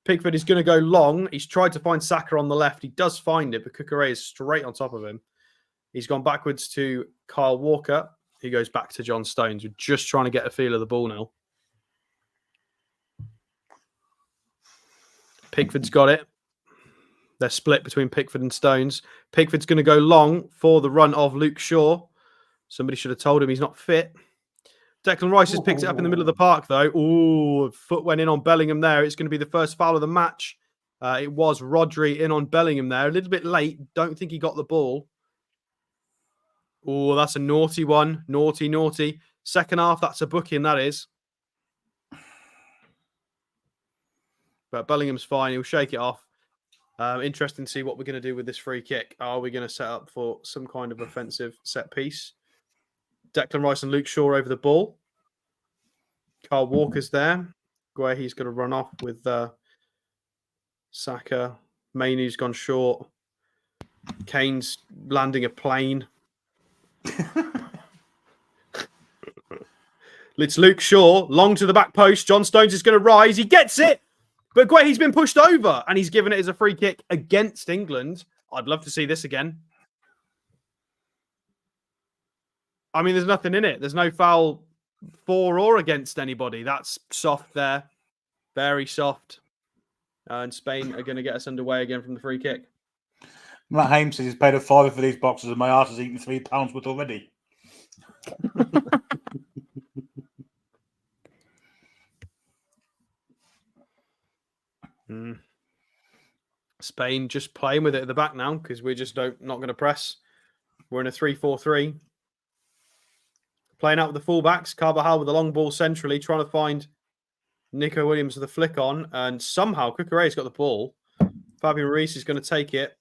Pickford is going to go long. He's tried to find Saka on the left. He does find it, but Cucurella is straight on top of him. He's gone backwards to Kyle Walker. He goes back to John Stones. We're just trying to get a feel of the ball now. Pickford's got it. They're split between Pickford and Stones. Pickford's going to go long for the run of Luke Shaw. Somebody should have told him he's not fit. Declan Rice has picked it up in the middle of the park, though. Ooh, foot went in on Bellingham there. It's going to be the first foul of the match. It was Rodri in on Bellingham there. A little bit late. Don't think he got the ball. Oh, that's a naughty one. Naughty, naughty. Second half, that's a booking, that is. But Bellingham's fine. He'll shake it off. Interesting to see what we're going to do with this free kick. Are we going to set up for some kind of offensive set piece? Declan Rice and Luke Shaw over the ball. Kyle Walker's there. Where he's going to run off with Saka. Mainu's gone short. Kane's landing a plane. It's Luke Shaw. Long to the back post. John Stones is going to rise. He gets it. But great, he's been pushed over and he's given it as a free kick against England. I'd love to see this again. I mean, there's nothing in it. There's no foul for or against anybody. That's soft there. Very soft. And Spain are going to get us underway again from the free kick. Matt Hames says he's paid a fiver for these boxes and my arse has eaten £3 worth already. Spain just playing with it at the back now because we're just not going to press. We're in a 3-4-3. Playing out with the fullbacks. Carvajal with the long ball centrally, trying to find Nico Williams with a flick on. And somehow Cucurella's got the ball. Fabio Ruiz is going to take it.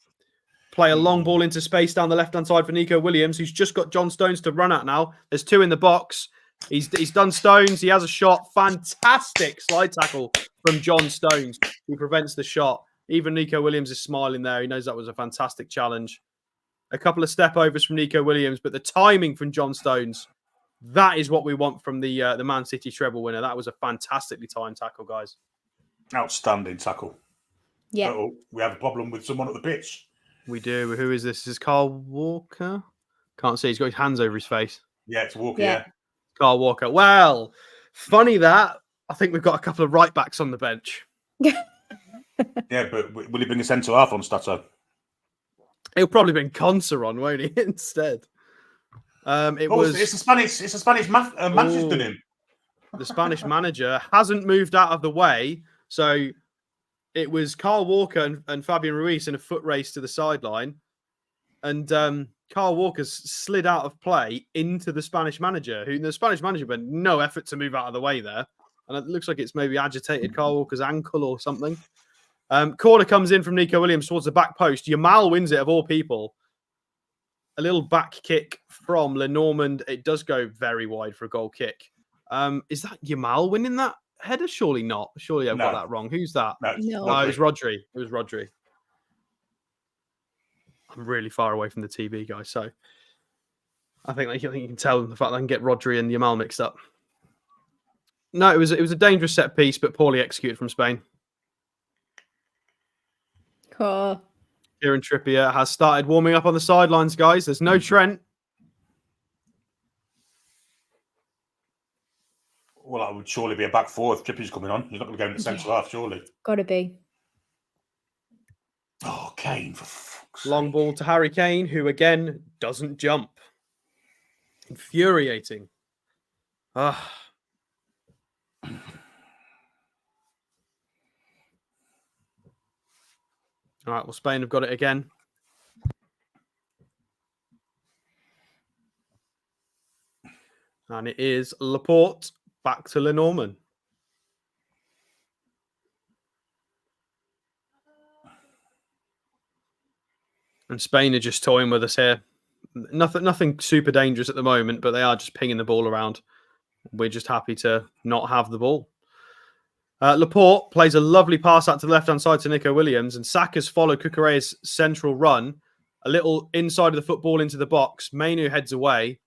Play a long ball into space down the left-hand side for Nico Williams, who's just got John Stones to run at now. There's two in the box. He's done Stones. He has a shot. Fantastic slide tackle from John Stones, who prevents the shot. Even Nico Williams is smiling there. He knows that was a fantastic challenge. A couple of step overs from Nico Williams, but the timing from John Stones, that is what we want from the Man City treble winner. That was a fantastically timed tackle, guys. Outstanding tackle. Yeah. Uh-oh, we have a problem with someone at the pitch. We do. Who is this? This is Carl Walker. Can't see. He's got his hands over his face. Yeah, it's Walker, yeah. Carl Walker. Well, funny that. I think we've got a couple of right backs on the bench. Yeah, but will he bring a centre half on Stato? He'll probably bring Conser on, won't he? Instead, It's a Spanish manager's done him. The Spanish manager hasn't moved out of the way, so it was Carl Walker and Fabian Ruiz in a foot race to the sideline, and Carl Walker's slid out of play into the Spanish manager, who the Spanish manager had no effort to move out of the way there, and it looks like it's maybe agitated Carl Walker's ankle or something. Corner comes in from Nico Williams towards the back post. Yamal wins it, of all people. A little back kick from Lenormand. It does go very wide for a goal kick. Is that Yamal winning that header? Surely not. Surely I've got that wrong. Who's that? No, it was Rodri. It was Rodri. I'm really far away from the TV, guys. So I think you can tell the fact that I can get Rodri and Yamal mixed up. No, it was a dangerous set piece, but poorly executed from Spain. Cool. Kieran Trippier has started warming up on the sidelines, guys. There's no Trent. Well, that would surely be a back four if Trippier's coming on. He's not going to go in the centre half, surely. Gotta be. Oh, Kane, for fuck's Long sake. ball to Harry Kane, who again doesn't jump. Infuriating. All right, well, Spain have got it again. And it is Laporte back to Lenormand. And Spain are just toying with us here. Nothing super dangerous at the moment, but they are just pinging the ball around. We're just happy to not have the ball. Laporte plays a lovely pass out to the left-hand side to Nico Williams, and Saka's followed Cucurella's central run. A little inside of the football into the box. Mainu heads away,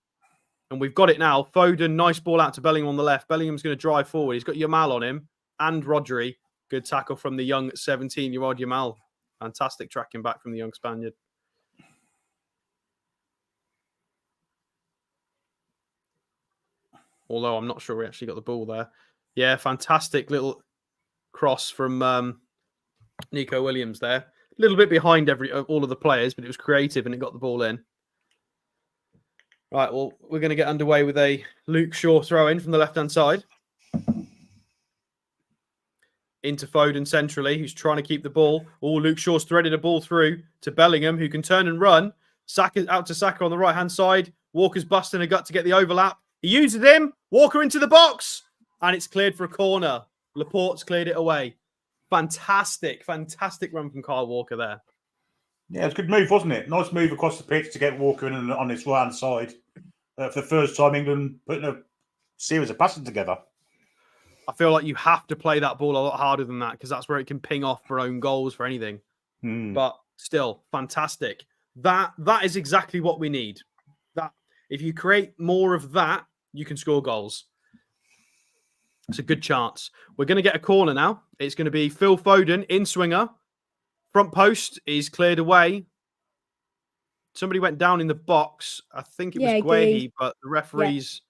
and we've got it now. Foden, nice ball out to Bellingham on the left. Bellingham's going to drive forward. He's got Yamal on him and Rodri. Good tackle from the young 17-year-old Yamal. Fantastic tracking back from the young Spaniard. Although I'm not sure we actually got the ball there. Yeah, fantastic little cross from Nico Williams there. A little bit behind all of the players, but it was creative and it got the ball in. Right, well, we're going to get underway with a Luke Shaw throw-in from the left-hand side. Into Foden centrally, who's trying to keep the ball. Luke Shaw's threaded a ball through to Bellingham, who can turn and run. Saka out to Saka on the right-hand side. Walker's busting a gut to get the overlap. He uses him. Walker into the box. And it's cleared for a corner. Laporte's cleared it away. Fantastic run from Kyle Walker there. Yeah, it's a good move, wasn't it? Nice move across the pitch to get Walker in on his right-hand side. For the first time, England putting a series of passes together. I feel like you have to play that ball a lot harder than that because that's where it can ping off for own goals for anything. But still, fantastic. That is exactly what we need. That if you create more of that, you can score goals. It's a good chance. We're going to get a corner now. It's going to be Phil Foden in swinger. Front post is cleared away. Somebody went down in the box. I think it was Guehi, but the referees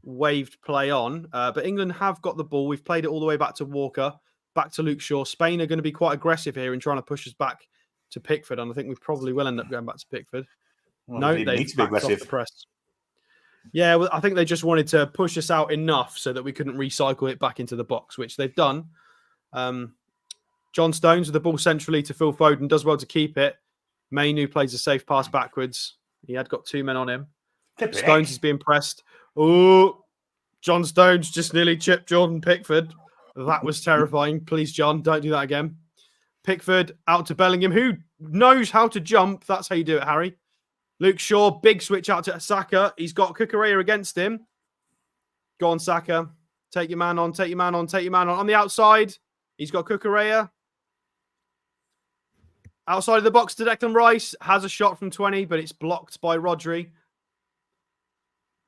waved play on. But England have got the ball. We've played it all the way back to Walker, back to Luke Shaw. Spain are going to be quite aggressive here in trying to push us back to Pickford, and I think we probably will end up going back to Pickford. Well, No, they they need to be aggressive. the press. Yeah, well, I think they just wanted to push us out enough so that we couldn't recycle it back into the box, which they've done. John Stones with the ball centrally to Phil Foden, does well to keep it. Mainu plays a safe pass backwards. He had got 2 men on him. Stones is being pressed. Oh, John Stones just nearly chipped Jordan Pickford. That was terrifying. Please, John, don't do that again. Pickford out to Bellingham, who knows how to jump. That's how you do it, Harry. Luke Shaw, big switch out to Saka. He's got Cucurella against him. Go on, Saka. Take your man on, take your man on, take your man on. On the outside, he's got Cucurella. Outside of the box to Declan Rice. Has a shot from 20, but it's blocked by Rodri.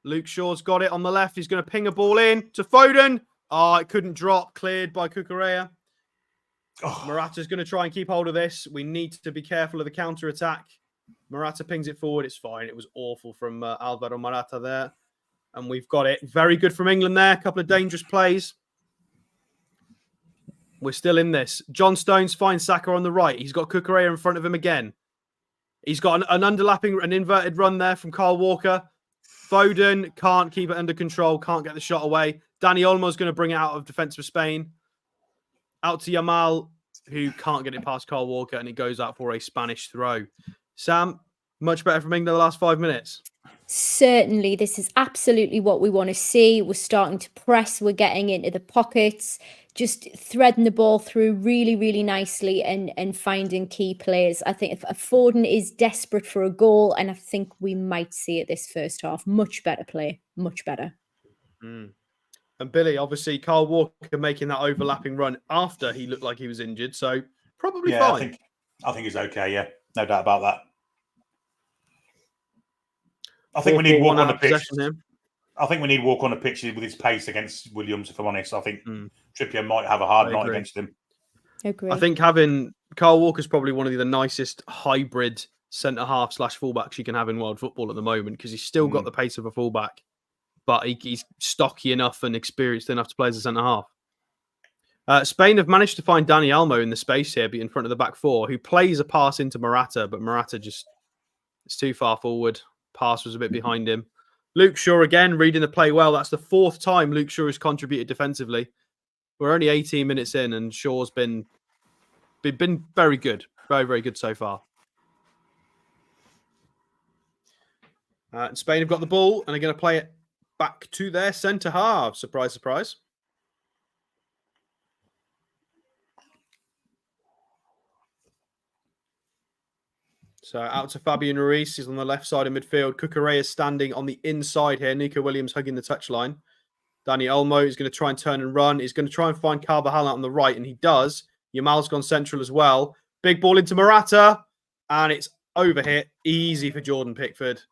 Luke Shaw's got it on the left. He's going to ping a ball in to Foden. Oh, it couldn't drop. Cleared by Cucurella. Morata's going to try and keep hold of this. We need to be careful of the counter-attack. Morata pings it forward. It's fine. It was awful from Alvaro Morata there. And we've got it. Very good from England there. A couple of dangerous plays. We're still in this. John Stones finds Saka on the right. He's got Cucurella in front of him again. He's got an underlapping, an inverted run there from Kyle Walker. Foden can't keep it under control. Can't get the shot away. Dani Olmo's going to bring it out of defence for Spain. Out to Yamal, who can't get it past Kyle Walker, and it goes out for a Spanish throw. Sam, much better from England the last 5 minutes. Certainly, this is absolutely what we want to see. We're starting to press. We're getting into the pockets, just threading the ball through really, really nicely and finding key players. I think if Foden is desperate for a goal, and I think we might see it this first half. Much better play. Much better. And Billy, obviously, Kyle Walker making that overlapping run after he looked like he was injured. So probably fine. I think he's okay. Yeah, no doubt about that. I think we need Walk on the pitch. I think we need Walk on the pitch with his pace against Williams, if I'm honest. I think Trippier might have a hard night against him. Agree. I think having Kyle Walker's probably one of the nicest hybrid centre-half / fullbacks you can have in world football at the moment, because he's still got the pace of a fullback, but he's stocky enough and experienced enough to play as a centre-half. Spain have managed to find Dani Olmo in the space here, in front of the back four, who plays a pass into Morata, but Morata just is too far forward. Pass was a bit behind him. Luke Shaw again, reading the play well. That's the 4th time Luke Shaw has contributed defensively. We're only 18 minutes in, and Shaw's been very good. Very, very good so far. Spain have got the ball, and they're going to play it back to their centre-half. Surprise, surprise. So out to Fabian Ruiz. He's on the left side of midfield. Cucurella is standing on the inside here. Nico Williams hugging the touchline. Dani Olmo is going to try and turn and run. He's going to try and find Carvajal out on the right, and he does. Yamal's gone central as well. Big ball into Morata, and it's overhit. Easy for Jordan Pickford.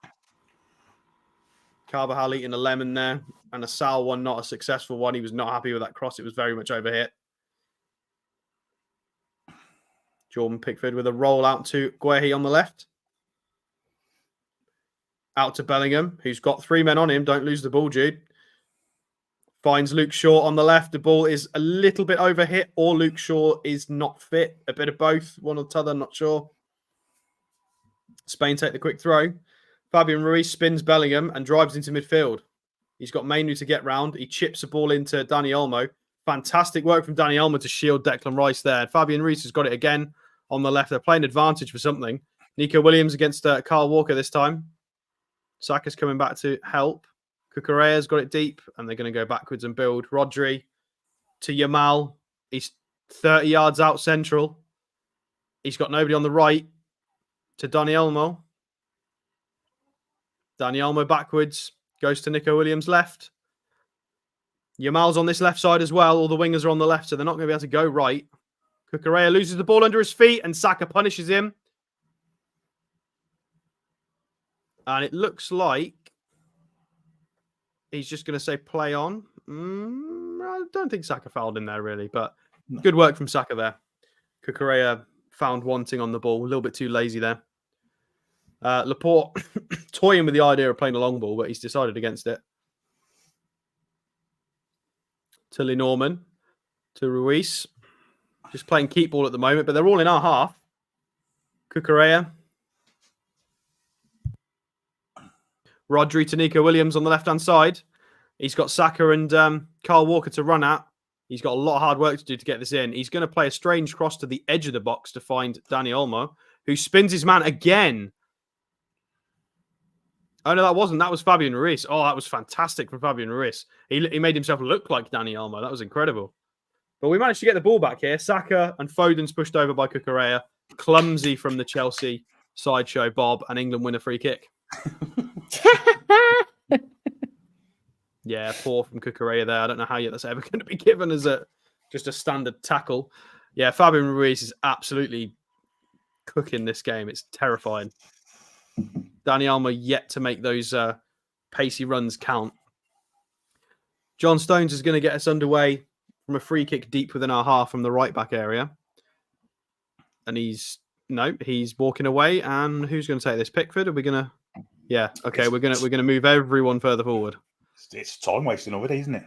Carvajal eating a lemon there, and a Sal one, not a successful one. He was not happy with that cross. It was very much overhit. Jordan Pickford with a roll out to Guehi on the left. Out to Bellingham, who's got 3 men on him. Don't lose the ball, Jude. Finds Luke Shaw on the left. The ball is a little bit overhit, or Luke Shaw is not fit. A bit of both, one or the other, not sure. Spain take the quick throw. Fabian Ruiz spins Bellingham and drives into midfield. He's got Mainu to get round. He chips the ball into Dani Olmo. Fantastic work from Dani Olmo to shield Declan Rice there. Fabian Ruiz has got it again on the left. They're playing advantage for something. Nico Williams against Kyle Walker this time. Saka's coming back to help. Cucurella's got it deep, and they're going to go backwards and build. Rodri to Yamal. He's 30 yards out central. He's got nobody on the right. To Dani Olmo. Dani Olmo backwards. Goes to Nico Williams left. Yamal's on this left side as well. All the wingers are on the left, so they're not going to be able to go right. Cucurella loses the ball under his feet, and Saka punishes him. And it looks like he's just going to say play on. I I don't think Saka fouled in there really, but good work from Saka there. Cucurella found wanting on the ball, a little bit too lazy there. Laporte toying with the idea of playing a long ball, but he's decided against it. To Lenormand, to Ruiz, just playing keep ball at the moment, but they're all in our half. Cucurella. Rodri to Nico Williams on the left-hand side. He's got Saka and Kyle Walker to run at. He's got a lot of hard work to do to get this in. He's going to play a strange cross to the edge of the box to find Dani Olmo, who spins his man again. Oh, no, that wasn't. That was Fabian Ruiz. Oh, that was fantastic from Fabian Ruiz. He made himself look like Dani Olmo. That was incredible. But we managed to get the ball back here. Saka and Foden's pushed over by Cucurella. Clumsy from the Chelsea sideshow Bob, and England win a free kick. Yeah, poor from Cucurella there. I don't know how yet that's ever going to be given as just a standard tackle. Yeah, Fabian Ruiz is absolutely cooking this game. It's terrifying. Dani Olmo yet to make those pacey runs count. John Stones is going to get us underway from a free kick deep within our half from the right back area. And he's walking away. And who's going to take this? Pickford? Are we going to? Yeah. Okay. We're gonna move everyone further forward. It's time wasting already, isn't it?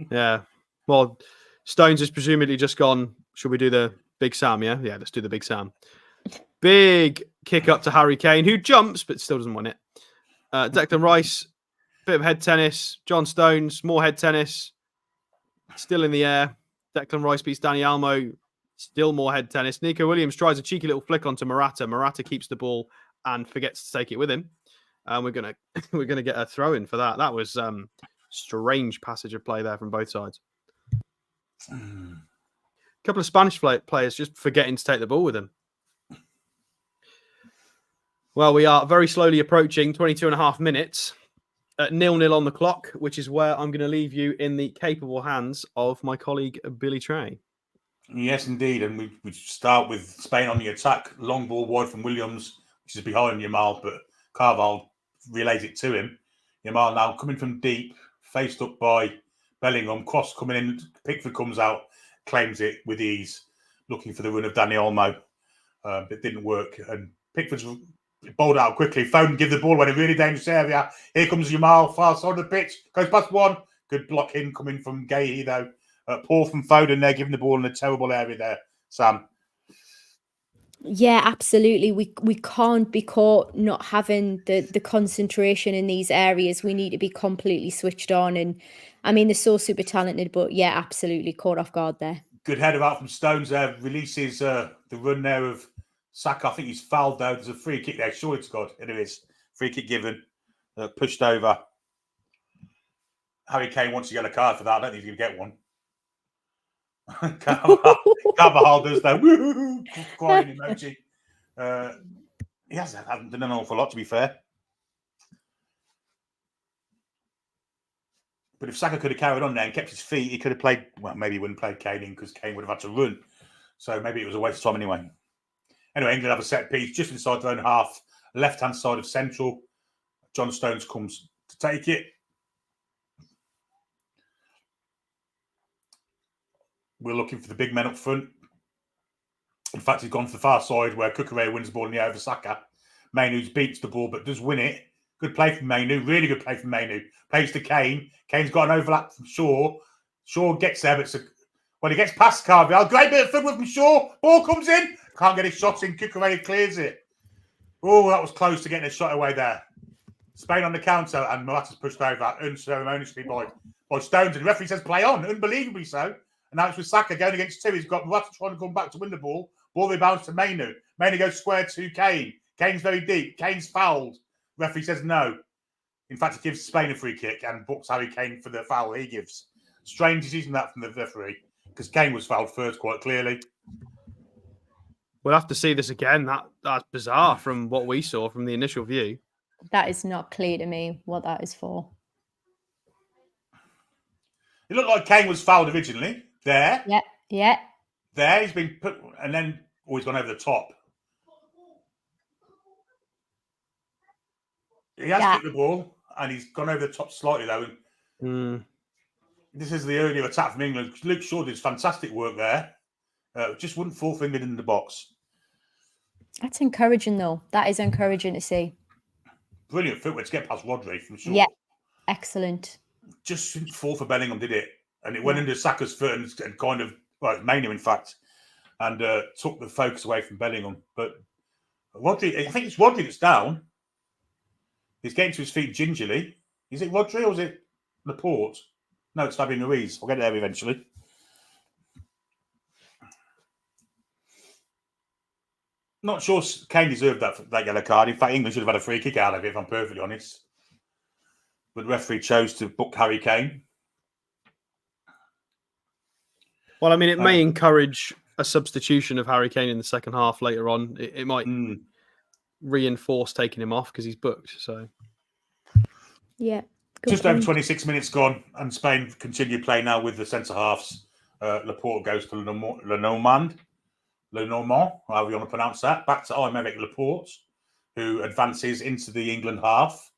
Yeah. Well, Stones has presumably just gone. Should we do the Big Sam? Yeah. Yeah. Let's do the Big Sam. Big kick up to Harry Kane, who jumps but still doesn't win it. Declan Rice, bit of head tennis. John Stones, more head tennis. Still in the air. Declan Rice beats Dani Olmo. Still more head tennis. Nico Williams tries a cheeky little flick onto Morata. Morata keeps the ball and forgets to take it with him. And we're gonna get a throw in for that. That was strange passage of play there from both sides. A couple of Spanish players just forgetting to take the ball with them. Well, we are very slowly approaching 22 and a half minutes at 0-0 on the clock, which is where I'm going to leave you in the capable hands of my colleague Billy Trey. Yes, indeed. And we start with Spain on the attack. Long ball wide from Williams, which is behind Yamal, but Carvalho relays it to him. Yamal now coming from deep, faced up by Bellingham. Cross coming in. Pickford comes out, claims it with ease, looking for the run of Dani Olmo. It didn't work. And Pickford's bowled out quickly. Foden give the ball away in a really dangerous area. Here comes Yamal, far side of the pitch. Goes past one. Good block in coming from Guehi, though. Poor from Foden there, giving the ball in a terrible area there, Sam. Yeah, absolutely. We can't be caught not having the concentration in these areas. We need to be completely switched on. And I mean, they're so super talented, but yeah, absolutely caught off guard there. Good header out from Stones there. Releases the run there of Saka. I think he's fouled though. There's a free kick there. Sure, it's got. It is. Free kick given. Pushed over. Harry Kane wants to get a card for that. I don't think he's going to get one. Carvajal does that. Woo! Crying emoji. He hasn't done an awful lot, to be fair. But if Saka could have carried on there and kept his feet, he could have played. Well, maybe he wouldn't have played Kane in because Kane would have had to run. So maybe it was a waste of time anyway. Anyway, England have a set piece just inside their own half, left-hand side of central. John Stones comes to take it. We're looking for the big men up front. In fact, he's gone to the far side where Cucurella wins the ball in the air over Saka. Mainoo beats the ball but does win it. Good play from Mainoo. Really good play from Mainoo. Plays to Kane. Kane's got an overlap from Shaw. Shaw gets there, but when he gets past Carvalho, great bit of footwork from Shaw. Ball comes in. Can't get his shot in. Cucurella clears it. Oh, that was close to getting a shot away there. Spain on the counter, and Morata's pushed over unceremoniously by Stones. And the referee says play on. Unbelievably so. And now it's with Saka going against two. He's got Morata trying to come back to win the ball. Ball rebounds to Mainoo. Mainoo goes square to Kane. Kane's very deep. Kane's fouled. Referee says no. In fact, he gives Spain a free kick and books Harry Kane for the foul he gives. Strange decision that from the referee because Kane was fouled first quite clearly. We'll have to see this again. That's bizarre from what we saw from the initial view. That is not clear to me what that is for. It looked like Kane was fouled originally. There. Yeah. There. He's been put, and then he's gone over the top. He has kicked the ball, and he's gone over the top slightly, though. This is the earlier attack from England. Luke Shaw did fantastic work there. Just wouldn't fall for England in the box. That's encouraging, though. That is encouraging to see. Brilliant footwork to get past Rodri from Shaw. Yeah, excellent. Just didn't fall for Bellingham, did it? And it went into Saka's foot and kind of, well, Manu, in fact, and took the focus away from Bellingham. But Rodri, I think it's Rodri that's down. He's getting to his feet gingerly. Is it Rodri or is it Laporte? No, it's Fabian Ruiz. I'll get there eventually. Not sure Kane deserved that yellow card. In fact, England should have had a free kick out of it, if I'm perfectly honest. But the referee chose to book Harry Kane. Well, I mean, it may encourage a substitution of Harry Kane in the second half later on. It might reinforce taking him off because he's booked. So, yeah. Just over 26 minutes gone, and Spain continue playing now with the centre halves. Laporte goes to Lenormand, however you want to pronounce that. Back to Aymeric Laporte, who advances into the England half.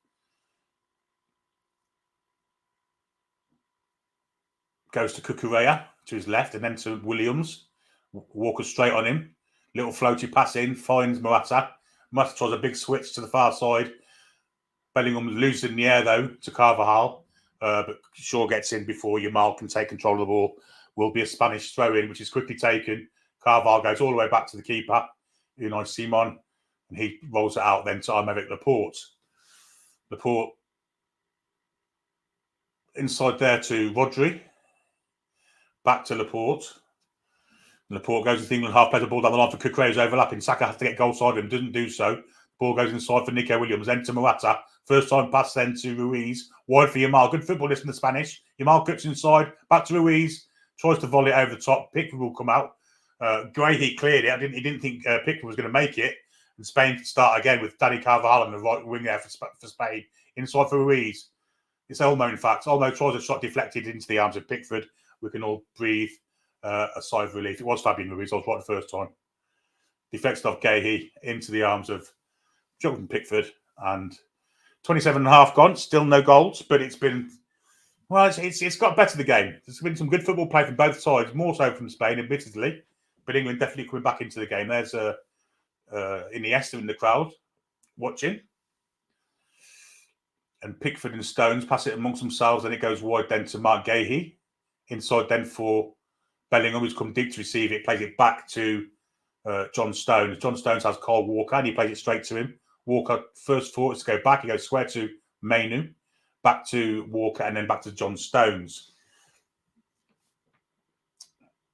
Goes to Cucurella to his left, and then to Williams. Walker straight on him. Little floaty pass in, finds Morata. Morata tries a big switch to the far side. Bellingham loses in the air, though, to Carvajal. But Shaw gets in before Yamal can take control of the ball. Will be a Spanish throw-in, which is quickly taken. Carvajal goes all the way back to the keeper, Unai Simon, and he rolls it out then to Aymeric Laporte. Laporte inside there to Rodri. Back to Laporte. Laporte goes to the England half, plays the ball down the line for Cucurella's overlapping. Saka has to get goal side of him, doesn't do so. Ball goes inside for Nico Williams, then to Morata. First time pass then to Ruiz. Wide for Yamal. Good footballist in the Spanish. Yamal cuts inside, back to Ruiz. Tries to volley it over the top. Pickford will come out. Guehi cleared it. He didn't think Pickford was going to make it. And Spain start again with Dani Carvajal on the right wing there for Spain. Inside for Ruiz. It's Olmo, in fact. Olmo tries a shot deflected into the arms of Pickford. We can all breathe a sigh of relief. It was Fabian Ruiz. I was right the first time. Deflected off Guehi into the arms of Jordan Pickford. And 27 and a half gone. Still no goals, but it's been... Well, it's got better, the game. There's been some good football play from both sides, more so from Spain, admittedly. But England definitely coming back into the game. There's Iniesta in the crowd watching. And Pickford and Stones pass it amongst themselves, and it goes wide then to Mark Guehi. Inside then for Bellingham, who's come deep to receive it, plays it back to John Stones. John Stones has Kyle Walker, and he plays it straight to him. Walker first thought to go back. He goes square to Manu. Back to Walker, and then back to John Stones.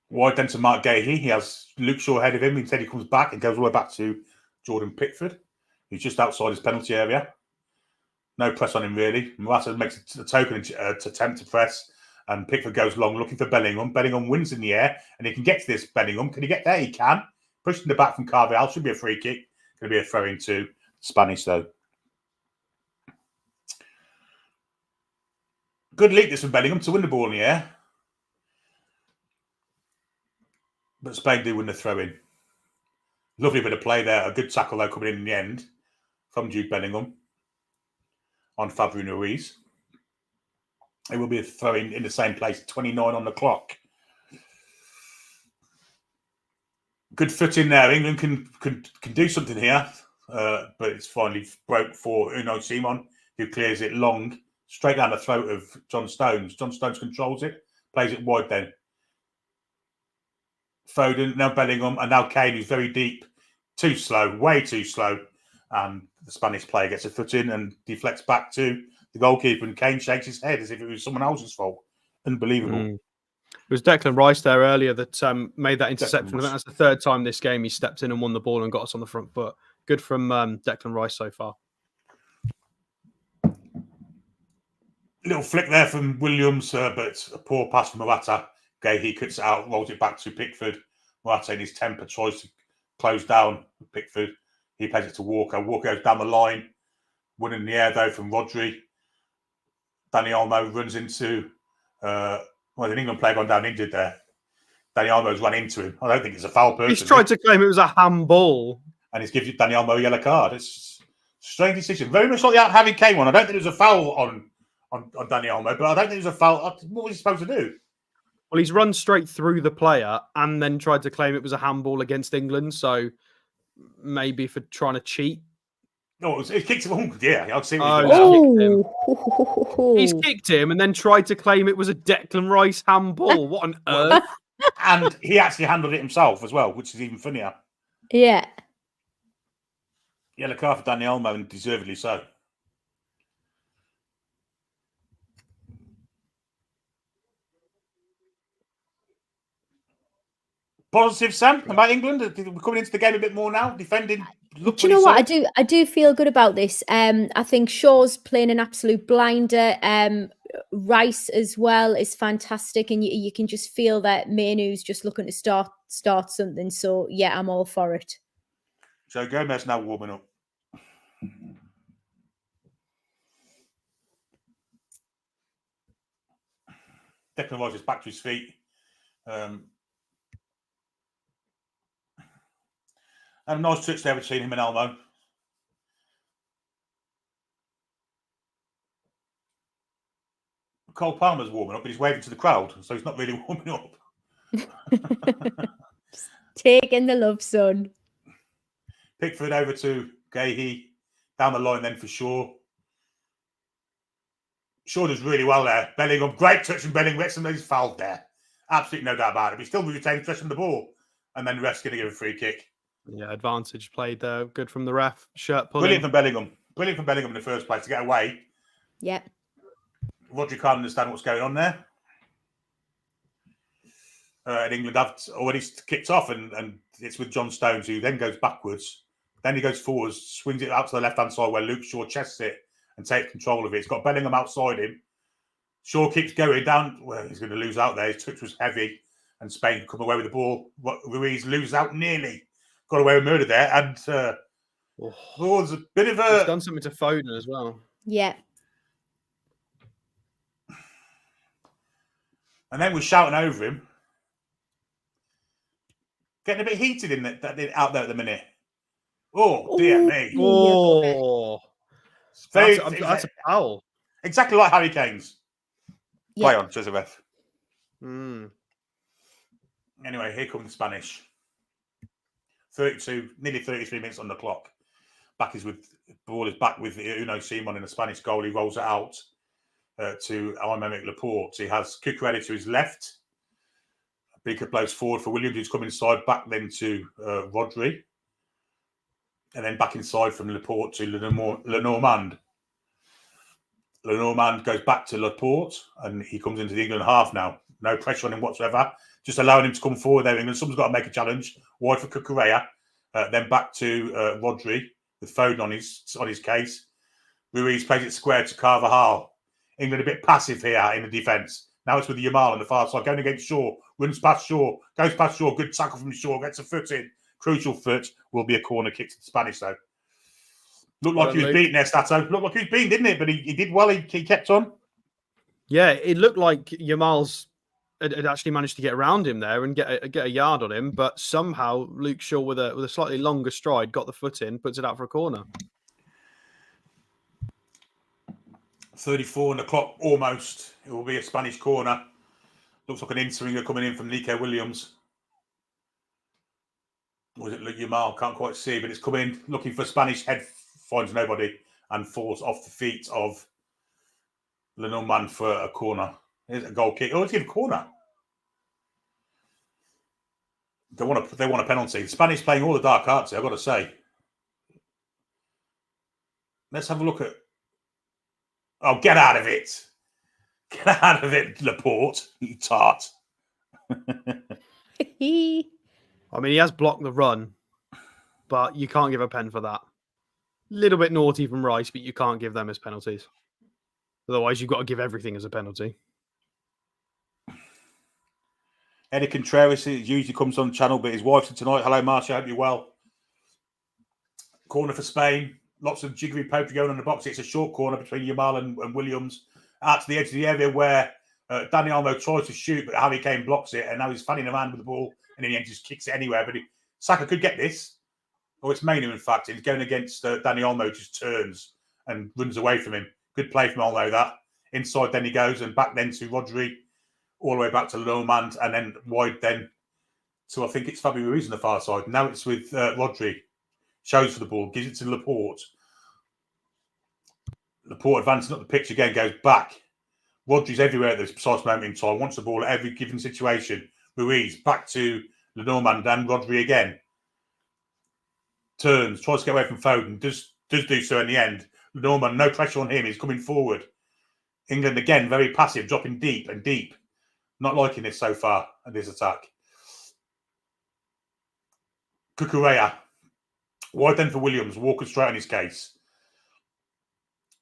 Wide then to Mark Guehi. He has Luke Shaw ahead of him. Instead, he comes back and goes all the way back to Jordan Pickford, who's just outside his penalty area. No press on him, really. Morata makes a token attempt to press, and Pickford goes long, looking for Bellingham. Bellingham wins in the air, and he can get to this Bellingham. Can he get there? He can. Pushed in the back from Carvajal. Should be a free kick. Going to be a throw-in to Spanish, though. Good leap this from Bellingham to win the ball in the air. But Spain do win the throw-in. Lovely bit of play there. A good tackle, though, coming in the end from Jude Bellingham on Fabian Ruiz. It will be a throw-in in the same place, 29 on the clock. Good foot in there. England can do something here. But it's finally broke for Unai Simon, who clears it long. Straight down the throat of John Stones. John Stones controls it, plays it wide then. Foden, now Bellingham, and now Kane, who's very deep. Too slow, way too slow. And the Spanish player gets a foot in and deflects back to the goalkeeper, and Kane shakes his head as if it was someone else's fault. Unbelievable. It was Declan Rice there earlier that made that interception. I think that's the third time this game he stepped in and won the ball and got us on the front foot. Good from Declan Rice so far. Little flick there from Williams, but a poor pass from Morata. He cuts it out, rolls it back to Pickford. Morata in his temper tries to close down Pickford. He plays it to Walker. Walker goes down the line. One in the air, though, from Rodri. Dani Olmo runs into... an England player gone down injured there. Dani Olmo's run into him. I don't think it's a foul person. He's tried to claim it was a handball. And he's given Dani Olmo a yellow card. It's a strange decision. Very much like the Harry Kane one. I don't think there was a foul on Dani Olmo, but I don't think it was a foul. What was he supposed to do? Well, he's run straight through the player and then tried to claim it was a handball against England. So maybe for trying to cheat. No, it kicked him. Oh, yeah, I'll see what He's kicked him and then tried to claim it was a Declan Rice handball. What on earth? And he actually handled it himself as well, which is even funnier. Yeah. Yellow card for Dani Olmo, and deservedly so. Positive, Sam, about England. We're coming into the game a bit more now, defending. Do you know what? I do feel good about this. I think Shaw's playing an absolute blinder. Rice as well is fantastic, and you can just feel that Mainoo's just looking to start something. So yeah, I'm all for it. So Gomez now warming up. Declan Rice is back to his feet. And a nice touch there between him and Elmo. Cole Palmer's warming up, but he's waving to the crowd, so he's not really warming up. Just taking the love, son. Pickford over to Gahey. Down the line then for Shaw. Shaw does really well there. Bellingham, great touch from Bellingham. He's fouled there. Absolutely no doubt about it. But he still retains possession of the ball. And then the ref's going to give a free kick. Yeah, advantage played there. Good from the ref. Shirt pulling. Brilliant from Bellingham. Brilliant from Bellingham in the first place to get away. Yep. Rodri can't understand what's going on there. And England have already kicked off, and it's with John Stones, who then goes backwards. Then he goes forwards, swings it out to the left-hand side where Luke Shaw chests it and takes control of it. It's got Bellingham outside him. Shaw keeps going down. Well, he's going to lose out there. His touch was heavy, and Spain come away with the ball. Ruiz loses out nearly. Got away with murder there, and there's a bit of a... He's done something to Foden as well. Yeah. And then we're shouting over him. Getting a bit heated out there at the minute. Oh, dear me. Oh. That's a foul. Exactly like Harry Kane's. Yeah. Play on, Joseph. Mm. Anyway, here comes the Spanish. 32, nearly 33 minutes on the clock. Ball is back with Uno Simon in the Spanish goal. He rolls it out to Aymeric Laporte. He has Cucurella to his left. Beaker blows forward for Williams, who's come inside, back then to Rodri. And then back inside from Laporte to Lenormand. Lenormand goes back to Laporte, and he comes into the England half now. No pressure on him whatsoever. Just allowing him to come forward there. England, someone's got to make a challenge. Wide for Cucurella. Then back to Rodri with Foden on his case. Ruiz plays it square to Carvajal. England a bit passive here in the defence. Now it's with Yamal on the far side, going against Shaw. Runs past Shaw, goes past Shaw. Good tackle from Shaw, gets a foot in. Crucial foot. Will be a corner kick to the Spanish, though. Looked like he was beaten there, Stato. Looked like he was beaten, didn't it? But he did well. He kept on. Yeah, it looked like Yamal's had actually managed to get around him there and get a yard on him, but somehow Luke Shaw with a slightly longer stride got the foot in, puts it out for a corner. 34 on the clock, almost. It will be a Spanish corner. Looks like an in-swinger coming in from Nico Williams. Or is it Luke Yamal? Can't quite see, but it's coming looking for Spanish head, finds nobody, and falls off the feet of Lenormand for a corner. Here's a goal kick. Oh, it's a corner. They want a penalty. The Spanish playing all the dark arts here, I've got to say. Let's have a look at... Oh, get out of it. Get out of it, Laporte, you tart. I mean, he has blocked the run, but you can't give a pen for that. Little bit naughty from Rice, but you can't give them as penalties. Otherwise, you've got to give everything as a penalty. Eddie Contreras usually comes on the channel, but his wife's in tonight. Hello, Marcia. I hope you're well. Corner for Spain. Lots of jiggery pokery going on in the box. It's a short corner between Yamal and Williams. Out to the edge of the area where Dani Olmo tries to shoot, but Harry Kane blocks it. And now he's fanning around with the ball. And in the end, just kicks it anywhere. But Saka could get this. Or it's Mainoo, in fact. He's going against Dani Olmo, just turns and runs away from him. Good play from Olmo, that. Inside then he goes and back then to Rodri, all the way back to Lenormand, and then wide then to, I think it's Fabio Ruiz on the far side. Now it's with Rodri. Shows for the ball, gives it to Laporte. Laporte advancing up the pitch again, goes back. Rodri's everywhere at this precise moment in time, wants the ball at every given situation. Ruiz back to Lenormand and Rodri again. Turns, tries to get away from Foden, does do so in the end. Lenormand, no pressure on him, he's coming forward. England again, very passive, dropping deep and deep. Not liking this so far at this attack. Cucurella. Wide then for Williams, Walker straight on his case.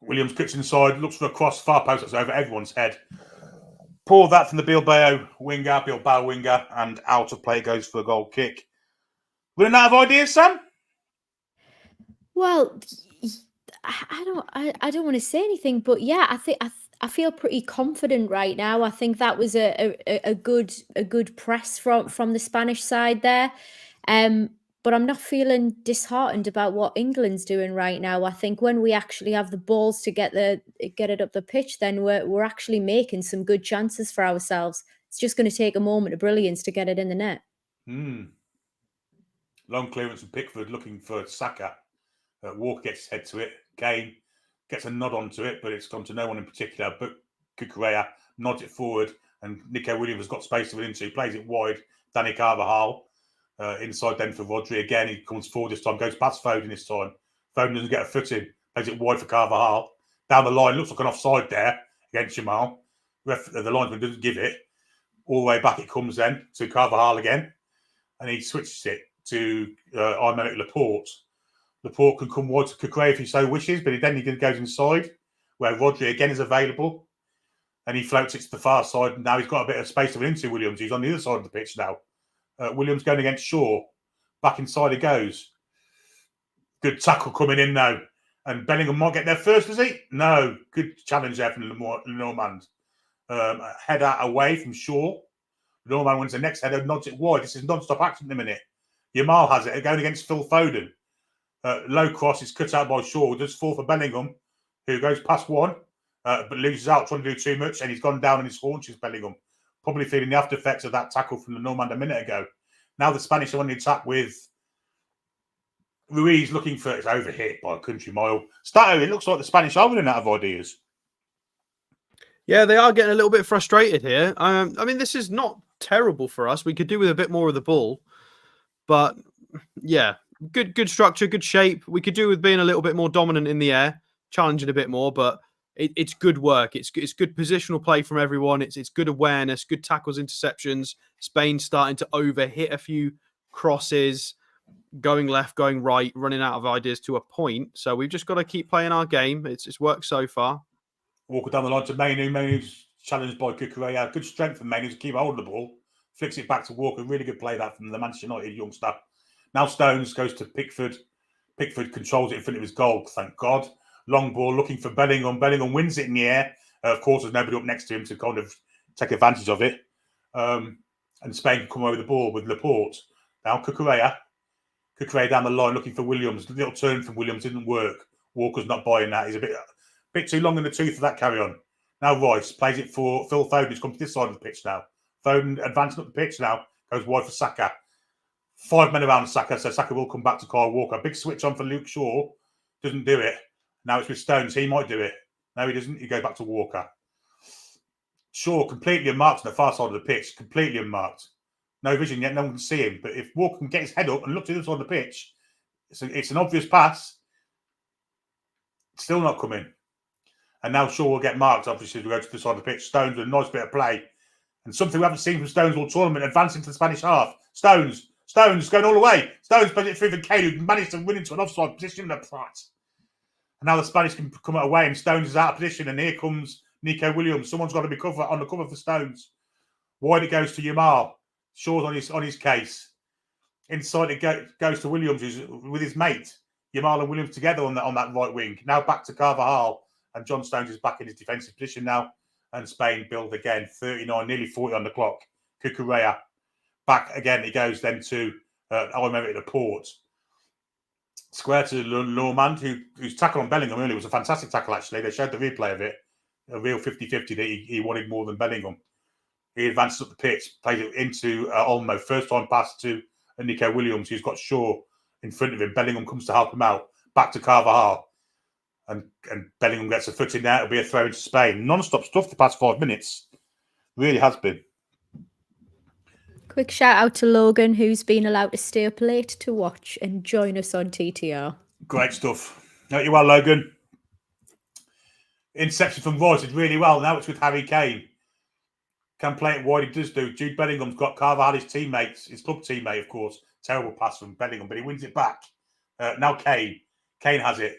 Williams cuts inside, looks for a cross, far post that's over everyone's head. Pour that from the Bilbao winger, and out of play goes for a goal kick. Running out of ideas, Sam? Well, I don't want to say anything, but yeah, I feel pretty confident right now. I think that was a good press from the Spanish side there. But I'm not feeling disheartened about what England's doing right now. I think when we actually have the balls to get it up the pitch, then we're actually making some good chances for ourselves. It's just going to take a moment of brilliance to get it in the net. Long clearance from Pickford looking for Saka. Walker gets his head to it. Kane gets a nod onto it, but it's gone to no one in particular. But Cucurella nods it forward, and Nico Williams has got space to run into. He plays it wide. Danny Carvajal. Inside then for Rodri again. He comes forward this time, goes past Foden this time. Foden doesn't get a foot in, plays it wide for Carvajal. Down the line, looks like an offside there against Jamal. The linesman doesn't give it. All the way back it comes then to Carvajal again. And he switches it to Aymeric Laporte. Laporte can come wide to Cucurella if he so wishes, but then he goes inside, where Rodri again is available. And he floats it to the far side. And now he's got a bit of space to run into Williams. He's on the other side of the pitch now. Williams going against Shaw. Back inside he goes. Good tackle coming in now. And Bellingham might get there first, does he? No. Good challenge there from Lenormand. Header away from Shaw. Lenormand wins the next header, nods it wide. This is non-stop action in a minute. Yamal has it going against Phil Foden. Low cross is cut out by Shaw. Does fall for Bellingham, who goes past one, but loses out trying to do too much. And he's gone down on his haunches, Bellingham. Probably feeling the after effects of that tackle from the Lenormand a minute ago. Now the Spanish are on the attack with Ruiz looking for it's overhit by a country mile. Stato, it looks like the Spanish are running out of ideas. Yeah, they are getting a little bit frustrated here. I mean, this is not terrible for us. We could do with a bit more of the ball. But yeah, good structure, good shape. We could do with being a little bit more dominant in the air, challenging a bit more, but it's good work. It's good positional play from everyone. It's good awareness, good tackles, interceptions. Spain starting to overhit a few crosses, going left, going right, running out of ideas to a point. So we've just got to keep playing our game. It's worked so far. Walker down the line to Mainu. Mainu's challenged by Cucurella. Good strength from Mainu to keep hold of the ball. Flicks it back to Walker. Really good play that from the Manchester United youngster. Now Stones goes to Pickford. Pickford controls it in front of his goal, thank God. Long ball looking for Bellingham. Bellingham wins it in the air. Of course, there's nobody up next to him to kind of take advantage of it. And Spain can come over the ball with Laporte. Now Cucurella. Cucurella down the line looking for Williams. The little turn from Williams didn't work. Walker's not buying that. He's a bit too long in the tooth for that carry on. Now Rice plays it for Phil Foden, who's come to this side of the pitch now. Foden advancing up the pitch now. Goes wide for Saka. 5 men around Saka, so Saka will come back to Kyle Walker. Big switch on for Luke Shaw. Doesn't do it. Now it's with Stones. He might do it. No, he doesn't. He goes back to Walker. Shaw completely unmarked on the far side of the pitch. Completely unmarked. No vision yet. No one can see him. But if Walker can get his head up and look to the other side of the pitch, it's an obvious pass. Still not coming. And now Shaw will get marked, obviously, as we go to the side of the pitch. Stones with a nice bit of play. And something we haven't seen from Stones all tournament, advancing to the Spanish half. Stones going all the way. Stones plays it through for Kane, who managed to win into an offside position. And now the Spanish can come away, and Stones is out of position. And here comes Nico Williams. Someone's got to be on the cover for Stones. Wide it goes to Yamal. Shaw's on his case. Inside it goes to Williams, who's with his mate. Yamal and Williams together on that right wing. Now back to Carvajal. And John Stones is back in his defensive position now. And Spain build again. 39, nearly 40 on the clock. Cucurella. Back again. He goes then to Aymeric Laporte. Square to Lenormand, whose tackle on Bellingham earlier was a fantastic tackle, actually. They showed the replay of it. a real 50-50 that he wanted more than Bellingham. He advances up the pitch, plays it into Olmo. First time pass to Nico Williams, who's got Shaw in front of him. Bellingham comes to help him out. Back to Carvajal. And Bellingham gets a foot in there. It'll be a throw into Spain. Non-stop stuff the past 5 minutes. Really has been. Quick shout out to Logan, who's been allowed to stay up late to watch and join us on TTR. Great stuff. Hope you well, Logan. Interception from Royce did really well. Now it's with Harry Kane. Can play it wide. He does do. Jude Bellingham's got Carvajal, his teammates, his club teammate, of course. Terrible pass from Bellingham, but he wins it back. Now Kane. Kane has it.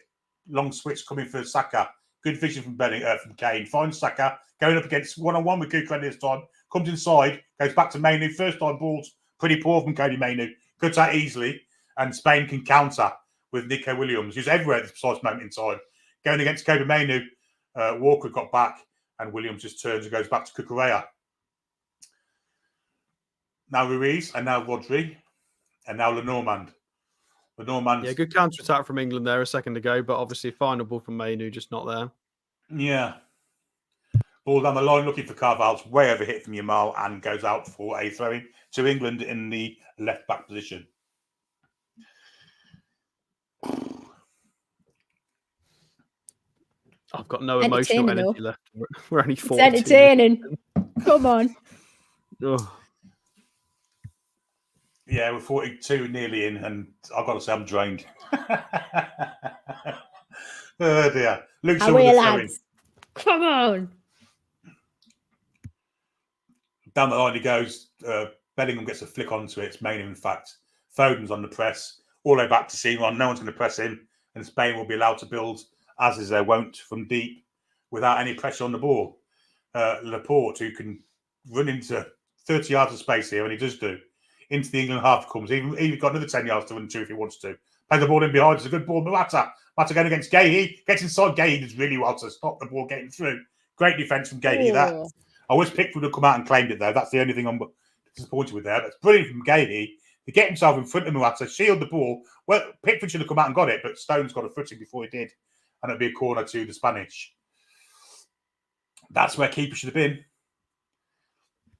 Long switch coming for Saka. Good vision from from Kane. Finds Saka. Going up against one-on-one with Kukureya this time. Comes inside. Goes back to Mainu. First time balls. Pretty poor from Cody Mainu. Cuts out easily. And Spain can counter with Nico Williams, who's everywhere at this precise moment in time. Going against Cody Mainu. Walker got back. And Williams just turns and goes back to Kukureya. Now Ruiz. And now Rodri. And now Lenormand. Yeah, good counter-attack from England there a second ago, but obviously final ball from Mainu, just not there. Yeah. Ball down the line, looking for Carvalho's way over hit from Yamal and goes out for a throw-in to England in the left-back position. I've got no emotional energy left. We're only 40. It's entertaining. Come on. Oh. Yeah, we're 42 nearly in, and I've got to say I'm drained. Oh dear. Luke's How are you, lads? Come on. Down the line he goes. Bellingham gets a flick onto it. It's Mainu, in fact. Foden's on the press. All the way back to Seaman. No one's going to press him. And Spain will be allowed to build, as is their wont, from deep without any pressure on the ball. Laporte, who can run into 30 yards of space here, and he does do. Into the England half comes. Even got another 10 yards to run to if he wants to. Play the ball in behind. It's a good ball. Mata going against Gahey. Gets inside. Gahey does really well to stop the ball getting through. Great defence from Gahey. That I wish Pickford would come out and claimed it, though. That's the only thing I'm disappointed with there. That's brilliant from Gahey to get himself in front of Mata, shield the ball. Well, Pickford should have come out and got it, but Stone's got a footing before he did. And it'll be a corner to the Spanish. That's where keeper should have been.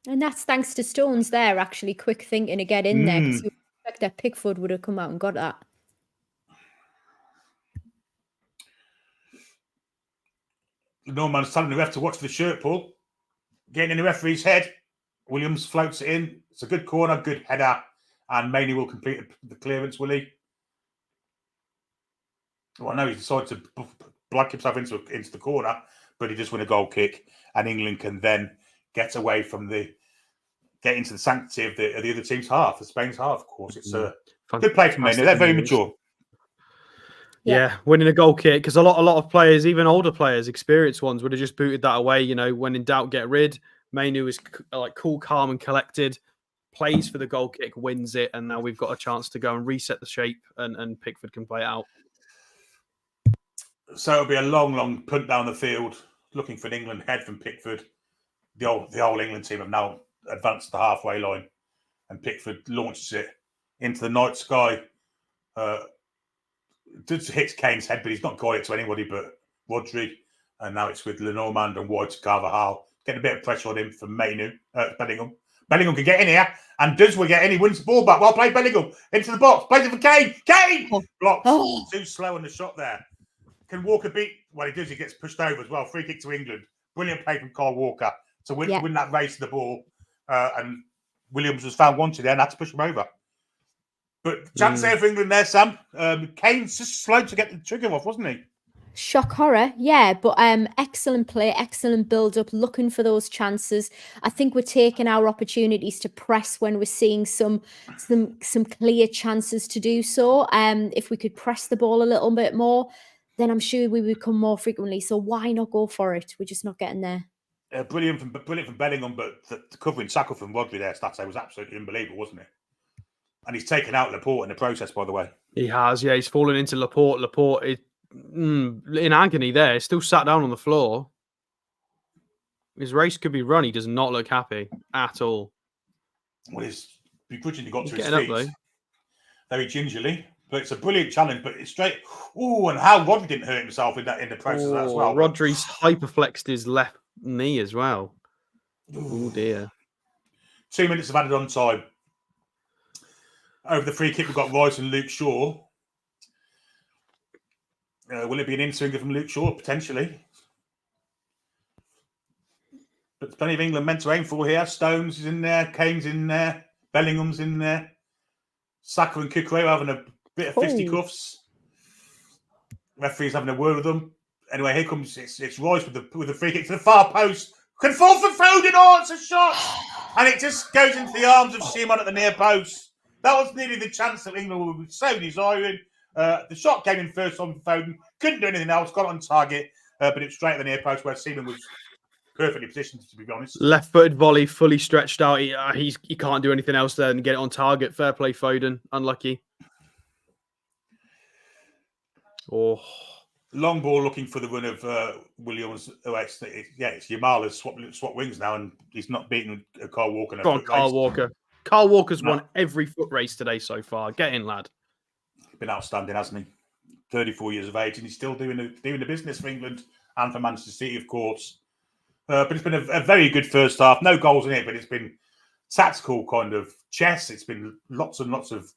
And that's thanks to Stones there, actually, quick thinking to get in there, because you expect that Pickford would have come out and got that. Norman's telling the ref to watch the shirt pull. Getting in the referee's head. Williams floats it in. It's a good corner, good header. And Mainu will complete the clearance, will he? Well, no, he's decided to black himself into the corner, but he just win a goal kick. And England can then get away from get into the sanctity of the other team's half, the Spain's half, of course. It's a good play from Mainu. They're very mature. Yeah, winning a goal kick, because a lot of players, even older players, experienced ones, would have just booted that away. You know, when in doubt, get rid. Mainu is like cool, calm, and collected. Plays for the goal kick, wins it, and now we've got a chance to go and reset the shape, and Pickford can play it out. So it'll be a long punt down the field, looking for an England head from Pickford. The whole England team have now advanced to the halfway line, and Pickford launches it into the night sky. Just hits Kane's head, but he's not got it to anybody but Rodri. And now it's with Lenormand and wide to Carvajal. Getting a bit of pressure on him from Bellingham. Bellingham can get in here, and does we get in? He wins the ball back. Well played, Bellingham. Into the box. Plays it for Kane. Kane! Blocks. Too slow on the shot there. Can Walker beat? Well, he does. He gets pushed over as well. Free kick to England. Brilliant play from Kyle Walker to win that race to the ball. And Williams was found wanted there and had to push him over. But chance there for England there, Sam. Kane's just slow to get the trigger off, wasn't he? Shock horror, yeah, but excellent play, excellent build-up, looking for those chances. I think we're taking our opportunities to press when we're seeing some clear chances to do so. If we could press the ball a little bit more, then I'm sure we would come more frequently. So why not go for it? We're just not getting there. Brilliant from Bellingham, but the covering tackle from Rodri there, State, was absolutely unbelievable, wasn't it? And he's taken out Laporte in the process, by the way. He has, yeah. He's fallen into Laporte. Laporte is in agony there. He's still sat down on the floor. His race could be run. He does not look happy at all. Well, he's begrudgingly got to his feet. Very gingerly, But it's a brilliant challenge. But it's straight. Oh, and how Rodri didn't hurt himself in the process of that as well. Rodri's hyperflexed his left knee as well. Oh dear. 2 minutes of added on time. Over the free kick, we've got Rice and Luke Shaw. Will it be an in-swinger from Luke Shaw? Potentially. But there's plenty of England meant to aim for here. Stones is in there. Kane's in there. Bellingham's in there. Saka and Kukureya having a bit of fisticuffs. Referee's having a word with them. Anyway, here comes it's Rice with the free kick to the far post. Can fall for Foden. Oh, it's a shot. And it just goes into the arms of Simon at the near post. That was nearly the chance that England were so desiring. The shot came in first on Foden. Couldn't do anything else. Got on target. But it's straight at the near post where Seaman was perfectly positioned, to be honest. Left-footed volley, fully stretched out. He can't do anything else there than get it on target. Fair play, Foden. Unlucky. Oh. Long ball looking for the run of Williams. Oh, it's Yamala's swap wings now, and he's not beating Carl Walker. Go on, Carl Walker. Carl Walker's won every foot race today so far. Get in, lad. Been outstanding, hasn't he? 34 years of age, and he's still doing the business for England and for Manchester City, of course. But it's been a very good first half. No goals in it, but it's been tactical kind of chess. It's been lots and lots of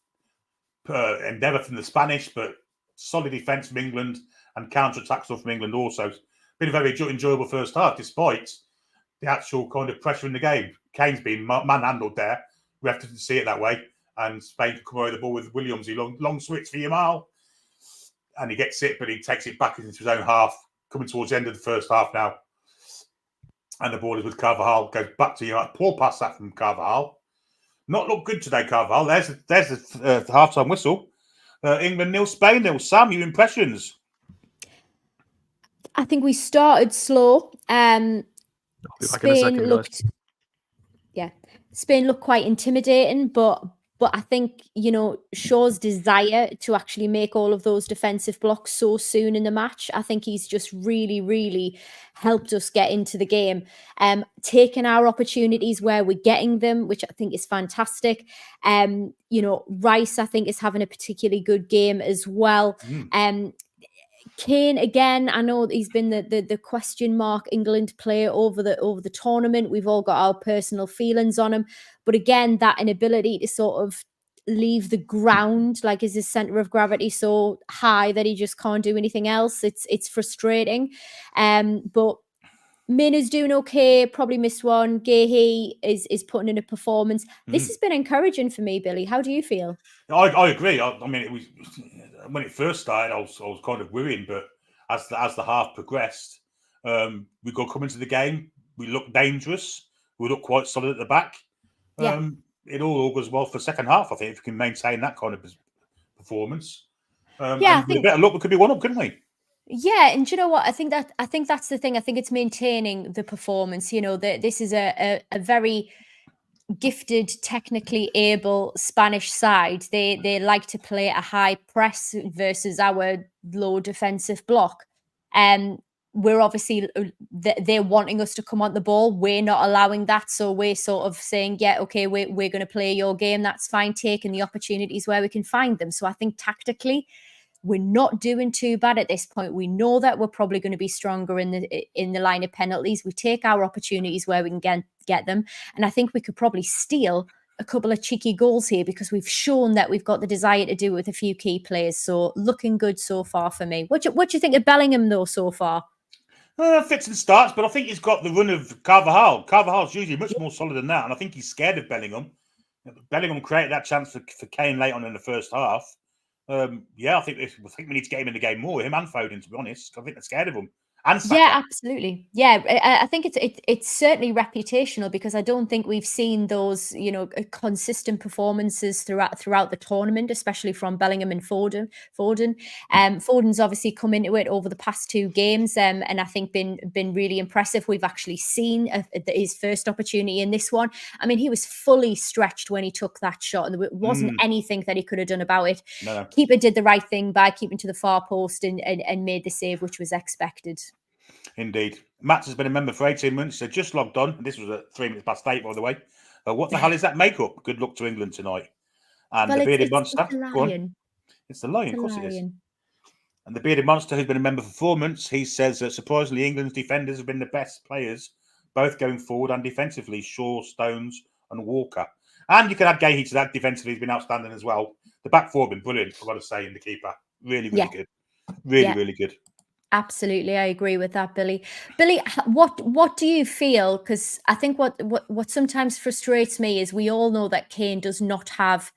endeavour from the Spanish, but solid defence from England and counter-attacks from England also. It's been a very enjoyable first half, despite the actual kind of pressure in the game. Kane's been manhandled there. We have to see it that way. And Spain could come away with the ball with Williams. He long switch for Yamal. And he gets it, but he takes it back into his own half, coming towards the end of the first half now. And the ball is with Carvajal. Goes back to Yamal. Poor pass that from Carvajal. Not looked good today, Carvajal. There's the half-time whistle. England 0, Spain 0. Sam, your impressions? I think we started slow. Spain looked quite intimidating, but I think, Shaw's desire to actually make all of those defensive blocks so soon in the match, I think he's just really, really helped us get into the game. Taking our opportunities where we're getting them, which I think is fantastic. Rice, I think, is having a particularly good game as well. Kane, again, I know he's been the question mark England player over the tournament. We've all got our personal feelings on him. But again, that inability to sort of leave the ground, like is his center of gravity so high that he just can't do anything else. It's frustrating. But Min is doing okay, probably missed one. Gahey is putting in a performance. This has been encouraging for me, Billy. How do you feel? I agree. I mean, it was when it first started, I was kind of worrying, but as the half progressed, we got come into the game. We looked dangerous. We looked quite solid at the back. It all augurs well for the second half. I think if we can maintain that kind of performance, I think with a bit of luck, we could be 1-up, couldn't we? Yeah, and do you know what? I think that's the thing. I think it's maintaining the performance. This is a very gifted, technically able Spanish side. They like to play a high press versus our low defensive block. We're obviously they're wanting us to come on the ball. We're not allowing that, so we're sort of saying, yeah, okay, we're going to play your game. That's fine. Taking the opportunities where we can find them. So I think tactically, we're not doing too bad at this point. We know that we're probably going to be stronger in the line of penalties. We take our opportunities where we can get them. And I think we could probably steal a couple of cheeky goals here because we've shown that we've got the desire to do it with a few key players. So looking good so far for me. What do you think of Bellingham though so far? Fits and starts, but I think he's got the run of Carvajal. Carvajal's usually much more solid than that. And I think he's scared of Bellingham. Bellingham created that chance for Kane late on in the first half. I think we need to get him in the game more. Him and Foden, to be honest. I think they're scared of him. And Saka. Yeah, absolutely. Yeah, I think it's certainly reputational because I don't think we've seen those consistent performances throughout the tournament, especially from Bellingham and Foden. Foden's obviously come into it over the past 2 games, and I think been really impressive. We've actually seen his first opportunity in this one. I mean, he was fully stretched when he took that shot, and there wasn't anything that he could have done about it. No. Keeper did the right thing by keeping to the far post and made the save, which was expected. Indeed. Matt has been a member for 18 months, so just logged on. This was at 3 minutes past 8, by the way. What the hell is that makeup? Good luck to England tonight. And the bearded monster. Go on. It's the Lion, It's of a course it is. lion. And the bearded monster, who's been a member for 4 months, he says that surprisingly England's defenders have been the best players, both going forward and defensively. Shaw, Stones, and Walker. And you can add Gahey to that. Defensively, he's been outstanding as well. The back four have been brilliant, I've got to say, in the keeper. Really, really good. Really, really good. Absolutely, I agree with that, Billy. Billy, what do you feel? Because I think what sometimes frustrates me is we all know that Kane doesn't have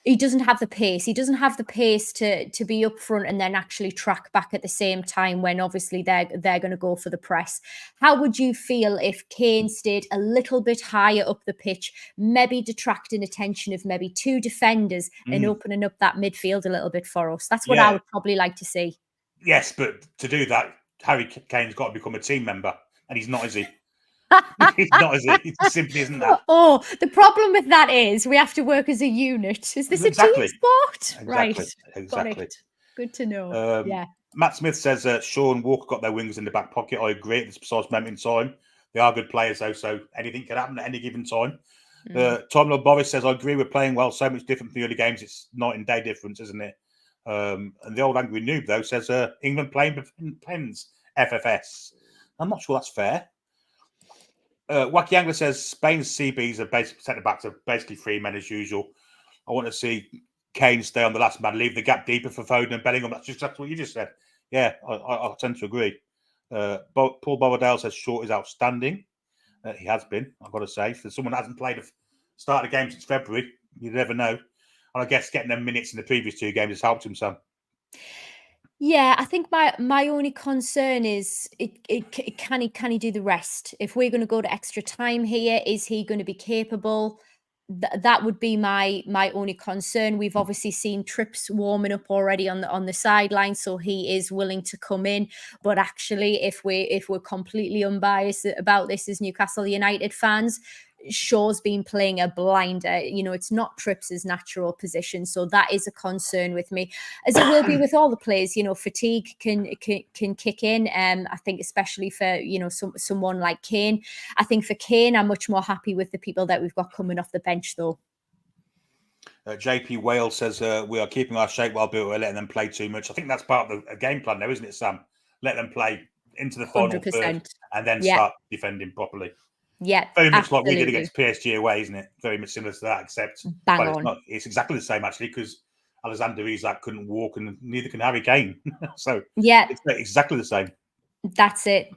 the pace. He doesn't have the pace to be up front and then actually track back at the same time when obviously they're going to go for the press. How would you feel if Kane stayed a little bit higher up the pitch, maybe detracting attention of maybe 2 defenders and opening up that midfield a little bit for us? That's what I would probably like to see. Yes, but to do that, Harry Kane's got to become a team member, and he's not, is he? He's not, is he? It simply isn't that. Oh, the problem with that is we have to work as a unit. Is this a team sport? Right. Exactly. Got it. Good to know. Matt Smith says Shaw and Walker got their wings in the back pocket. I agree at this precise moment in time. They are good players, though, so anything can happen at any given time. Tom Lord Boris says, I agree, we're playing well, so much different from the early games. It's night and day difference, isn't it? And the old angry noob, though, says England playing pens, FFS. I'm not sure that's fair. Wacky Angler says Spain's CBs are basically centre-backs are basically 3 men as usual. I want to see Kane stay on the last man, leave the gap deeper for Foden and Bellingham. That's exactly what you just said. Yeah, I tend to agree. Paul Bobadale says Short is outstanding. He has been, I've got to say. For someone that hasn't played a start of the game since February, you never know. And I guess getting them minutes in the previous 2 games has helped him some. Yeah, I think my only concern is can he do the rest? If we're going to go to extra time here, is he going to be capable? That would be my only concern. We've obviously seen Trips warming up already on the sideline, so he is willing to come in. But actually, if we're completely unbiased about this as Newcastle United fans, Shaw's been playing a blinder. It's not Trips' natural position, so that is a concern with me, as it will be with all the players. Fatigue can kick in. I think especially for someone like Kane. I think for Kane, I'm much more happy with the people that we've got coming off the bench, though. JP Wales says we are keeping our shape while we're letting them play too much. I think that's part of the game plan, though, isn't it, Sam? Let them play into the final 100%. third and then start defending properly. Yeah, very much absolutely. like we did against PSG away, isn't it? Very much similar to that, except it's exactly the same actually, because Alexander Isak couldn't walk, and neither can Harry Kane. So it's exactly the same. That's it.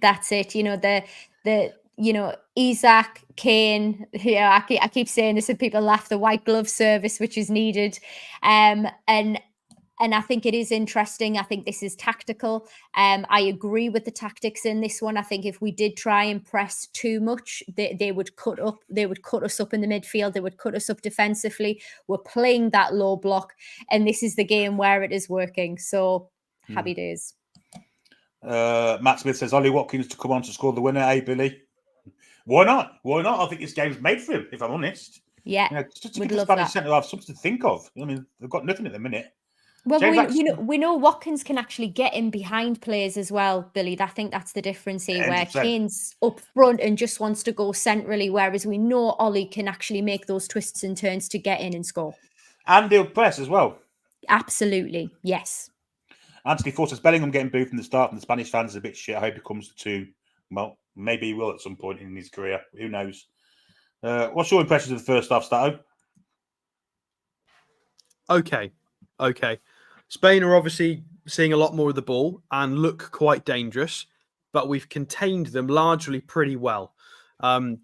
Isak, Kane. I keep saying this, and people laugh. The white glove service, which is needed, and I think it is interesting. I think this is tactical. I agree with the tactics in this one. I think if we did try and press too much, they would cut up. They would cut us up in the midfield. They would cut us up defensively. We're playing that low block, and this is the game where it is working. So happy days. Matt Smith says Ollie Watkins to come on to score the winner. Hey, Billy, why not? Why not? I think this game's made for him, if I'm honest. Yeah, just to give the Spanish centre half something to think of. I mean, they've got nothing at the minute. Well, we know Watkins can actually get in behind players as well, Billy. I think that's the difference here, 100%. Where Kane's up front and just wants to go centrally, whereas we know Ollie can actually make those twists and turns to get in and score. And he'll press as well. Absolutely, yes. Anthony Ford says Bellingham getting booed from the start, and the Spanish fans is a bit shit. I hope he comes to Toon. Well, maybe he will at some point in his career. Who knows? What's your impressions of the first half, Stato? Okay. Spain are obviously seeing a lot more of the ball and look quite dangerous, but we've contained them largely pretty well.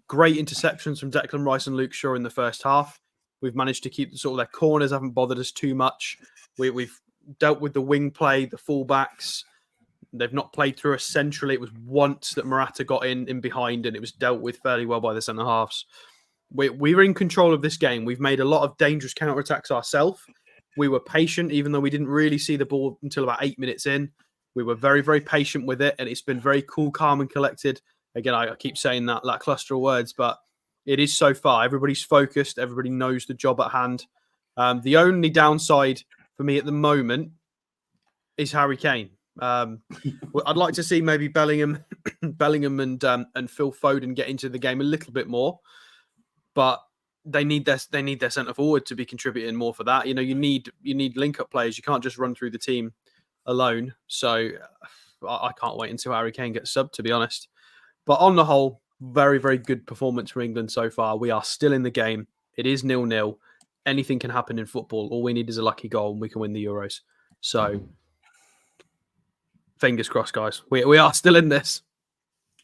Great interceptions from Declan Rice and Luke Shaw in the first half. We've managed to keep their corners haven't bothered us too much. We've dealt with the wing play, the fullbacks. They've not played through us centrally. It was once that Morata got in behind, and it was dealt with fairly well by the centre halves. We're in control of this game. We've made a lot of dangerous counter-attacks ourselves. We were patient, even though we didn't really see the ball until about 8 minutes in. We were very, very patient with it, and it's been very cool, calm, and collected. Again, I keep saying that cluster of words, but it is so far. Everybody's focused. Everybody knows the job at hand. The only downside for me at the moment is Harry Kane. I'd like to see maybe Bellingham and Phil Foden get into the game a little bit more. But they need their centre forward to be contributing more for that. You know, you need link up players. You can't just run through the team alone. So I can't wait until Harry Kane gets subbed, to be honest. But on the whole, very, very good performance for England so far. We are still in the game. It is 0-0. Anything can happen in football. All we need is a lucky goal and we can win the Euros. So fingers crossed, guys. We are still in this.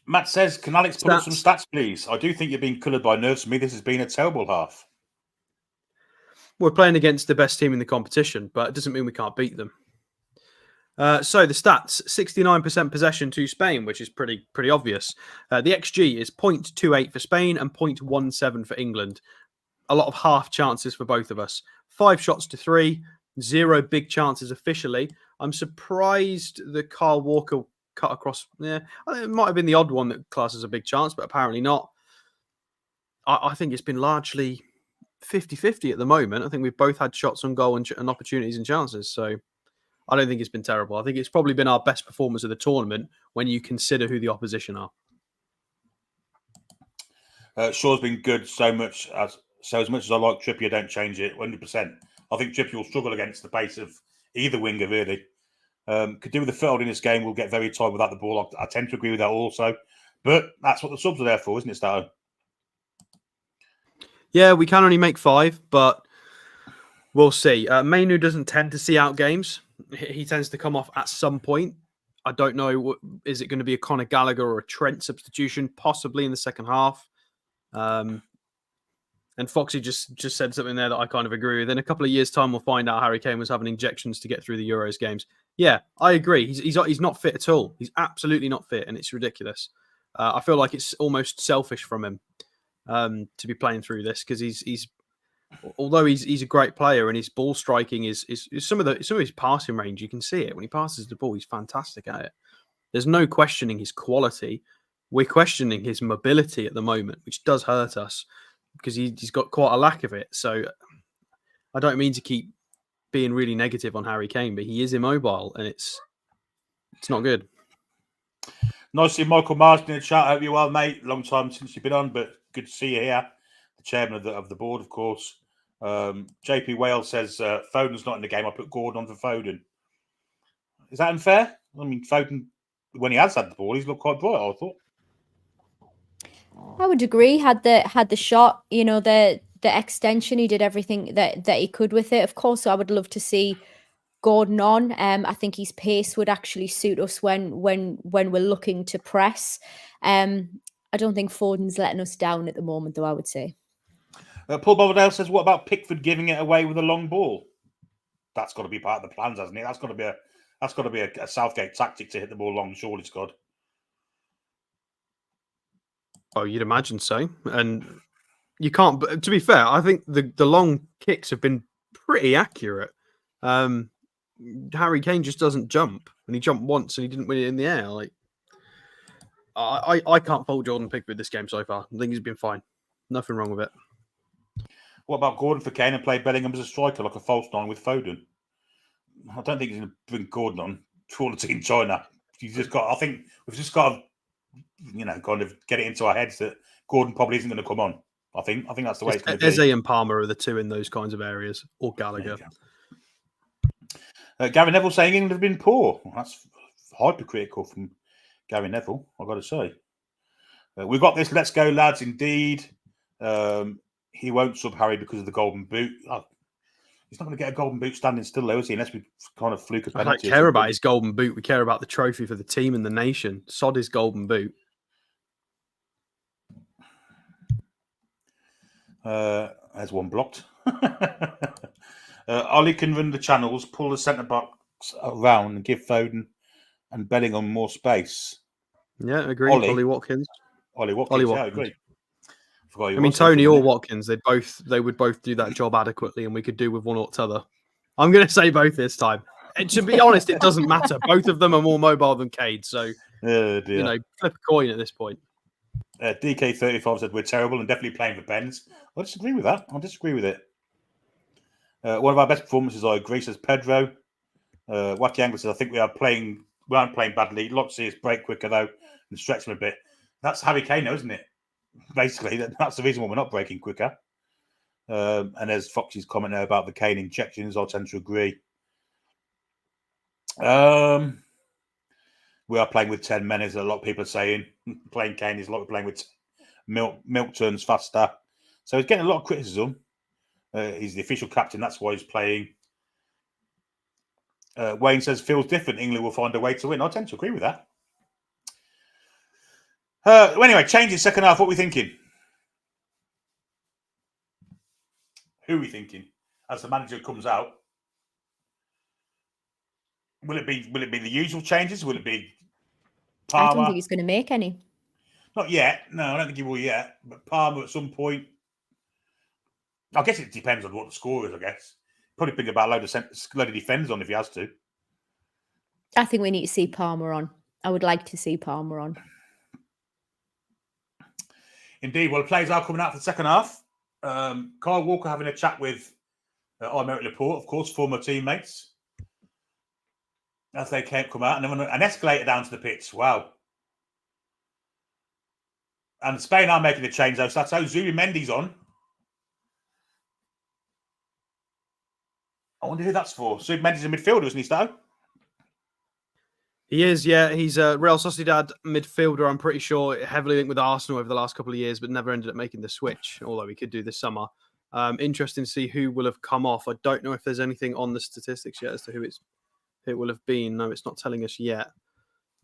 Matt says, can Alex put up some stats, please? I do think you're being coloured by nerves. For me, this has been a terrible half. We're playing against the best team in the competition, but it doesn't mean we can't beat them. So the stats, 69% possession to Spain, which is pretty obvious. The XG is 0.28 for Spain and 0.17 for England. A lot of half chances for both of us. 5 shots to 3, 0 big chances officially. I'm surprised that Kyle Walker cut across. Yeah, it might have been the odd one that classes a big chance, but apparently not. I think it's been largely 50-50 at the moment. I think we've both had shots on goal and opportunities and chances. So I don't think it's been terrible. I think it's probably been our best performance of the tournament when you consider who the opposition are. Shaw's been good as much as I like Trippier, don't change it 100%. I think Trippier will struggle against the pace of either winger, really. Could do with the field in this game. We'll get very tired without the ball. I tend to agree with that also. But that's what the subs are there for, isn't it, Stato? Yeah, we can only make 5, but we'll see. Mainu doesn't tend to see out games. He tends to come off at some point. I don't know. Is it going to be a Conor Gallagher or a Trent substitution? Possibly in the second half. And Foxy just said something there that I kind of agree with. In a couple of years' time, we'll find out Harry Kane was having injections to get through the Euros games. Yeah, I agree. He's not fit at all. He's absolutely not fit, and it's ridiculous. I feel like it's almost selfish from him to be playing through this because he's although he's a great player and his ball striking is some of his passing range. You can see it when he passes the ball. He's fantastic at it. There's no questioning his quality. We're questioning his mobility at the moment, which does hurt us because he's got quite a lack of it. So I don't mean to keep being really negative on Harry Kane, but he is immobile and it's not good. Nice to see Michael Marsden in the chat. I hope you're well, mate. Long time since you've been on, but good to see you here. The chairman of the board, of course. JP Wales says Foden's not in the game. I put Gordon on for Foden. Is that unfair? I mean, Foden, when he has had the ball, he's looked quite bright, I thought. I would agree. Had the shot, the extension, he did everything that he could with it. Of course, I would love to see Gordon on. I think his pace would actually suit us when we're looking to press. I don't think Foden's letting us down at the moment, though, I would say. Paul Boverdale says, what about Pickford giving it away with a long ball? That's got to be part of the plans, hasn't it? That's got to be a Southgate tactic to hit the ball long, surely, Scott. Oh, you'd imagine so. And you can't, but to be fair, I think the long kicks have been pretty accurate. Harry Kane just doesn't jump, and he jumped once and he didn't win it in the air. Like, I can't fault Jordan Pickford this game so far. I think he's been fine. Nothing wrong with it. What about Gordon for Kane and play Bellingham as a striker, like a false nine with Foden? I don't think he's going to bring Gordon on for the team China. I think we've just got to, kind of get it into our heads that Gordon probably isn't going to come on. I think that's the way it's going to be. Eze and Palmer are the two in those kinds of areas, or Gallagher. Gary Neville saying England have been poor. That's hypercritical from Gary Neville, I've got to say. We've got this. Let's go, lads. Indeed. He won't sub Harry because of the golden boot. He's not going to get a golden boot standing still, though, is he? Unless we kind of fluke a penalty. I don't care about his golden boot. We care about the trophy for the team and the nation. Sod his golden boot. There's one blocked. Ollie can run the channels, pull the centre box around and give Foden and Bellingham more space. Yeah, agree. Ollie Watkins. Ollie Watkins. Yeah, I agree. I mean, Tony or Watkins, they would both do that job adequately, and we could do with one or t'other. I'm going to say both this time. And to be honest, it doesn't matter. Both of them are more mobile than Cade, so flip a coin at this point. DK35 said we're terrible and definitely playing for pens. I disagree with that. I disagree with it. One of our best performances, I agree, says Pedro. Wacky Angler says I think we aren't playing badly. Like to see us break quicker though and stretch them a bit. That's Harry Kane, though, isn't it? Basically, that's the reason why we're not breaking quicker. And there's Foxy's comment there about the Kane injections. I tend to agree. We are playing with 10 men, as a lot of people are saying. Playing Kane is a lot of playing with milk turns faster. So he's getting a lot of criticism. He's the official captain. That's why he's playing. Wayne says, feels different. England will find a way to win. I tend to agree with that. Anyway, changes second half. What are we thinking? Who are we thinking? As the manager comes out, will it be the usual changes? Will it be Palmer? I don't think he's going to make any. Not yet. No, I don't think he will yet. But Palmer at some point. I guess it depends on what the score is, I guess. Probably think about a load of defenders on if he has to. I think we need to see Palmer on. I would like to see Palmer on. Indeed. Well, the players are coming out for the second half. Kyle Walker having a chat with Aymeric Laporte, of course, former teammates. As they come out, and then an escalator down to the pitch. Wow. And Spain are making a change, though. So that's how Zubimendi's on. I wonder who that's for. Zubimendi's a midfielder, isn't he, Stowe? He is, yeah. He's a Real Sociedad midfielder, I'm pretty sure, heavily linked with Arsenal over the last couple of years, but never ended up making the switch, although he could do this summer. Interesting to see who will have come off. I don't know if there's anything on the statistics yet as to who it will have been. No, it's not telling us yet.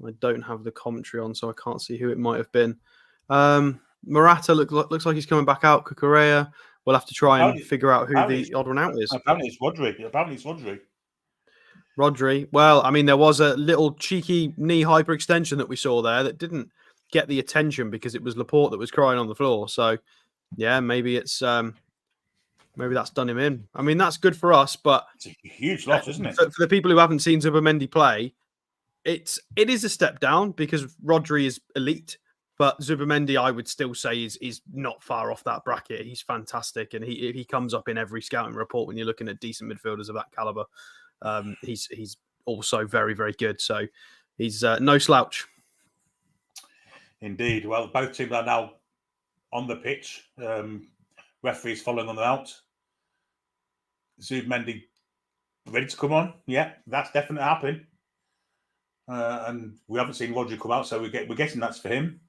I don't have the commentary on, so I can't see who it might have been. Morata looks like he's coming back out. Cucurella. We'll have to try and figure out who the odd one out is. Apparently it's Rodri. Rodri. Well, I mean, there was a little cheeky knee hyperextension that we saw there that didn't get the attention because it was Laporte that was crying on the floor. So, yeah, maybe it's maybe that's done him in. I mean, that's good for us, but it's a huge loss, isn't it? For the people who haven't seen Zubimendi play, it is a step down because Rodri is elite. But Zubimendi, I would still say, is not far off that bracket. He's fantastic, and he comes up in every scouting report when you're looking at decent midfielders of that caliber. He's also very, very good. So he's no slouch. Indeed. Well, both teams are now on the pitch. Referees following them out. Zubimendi ready to come on. Yeah, that's definitely happening. And we haven't seen Rodri come out, so we're guessing that's for him.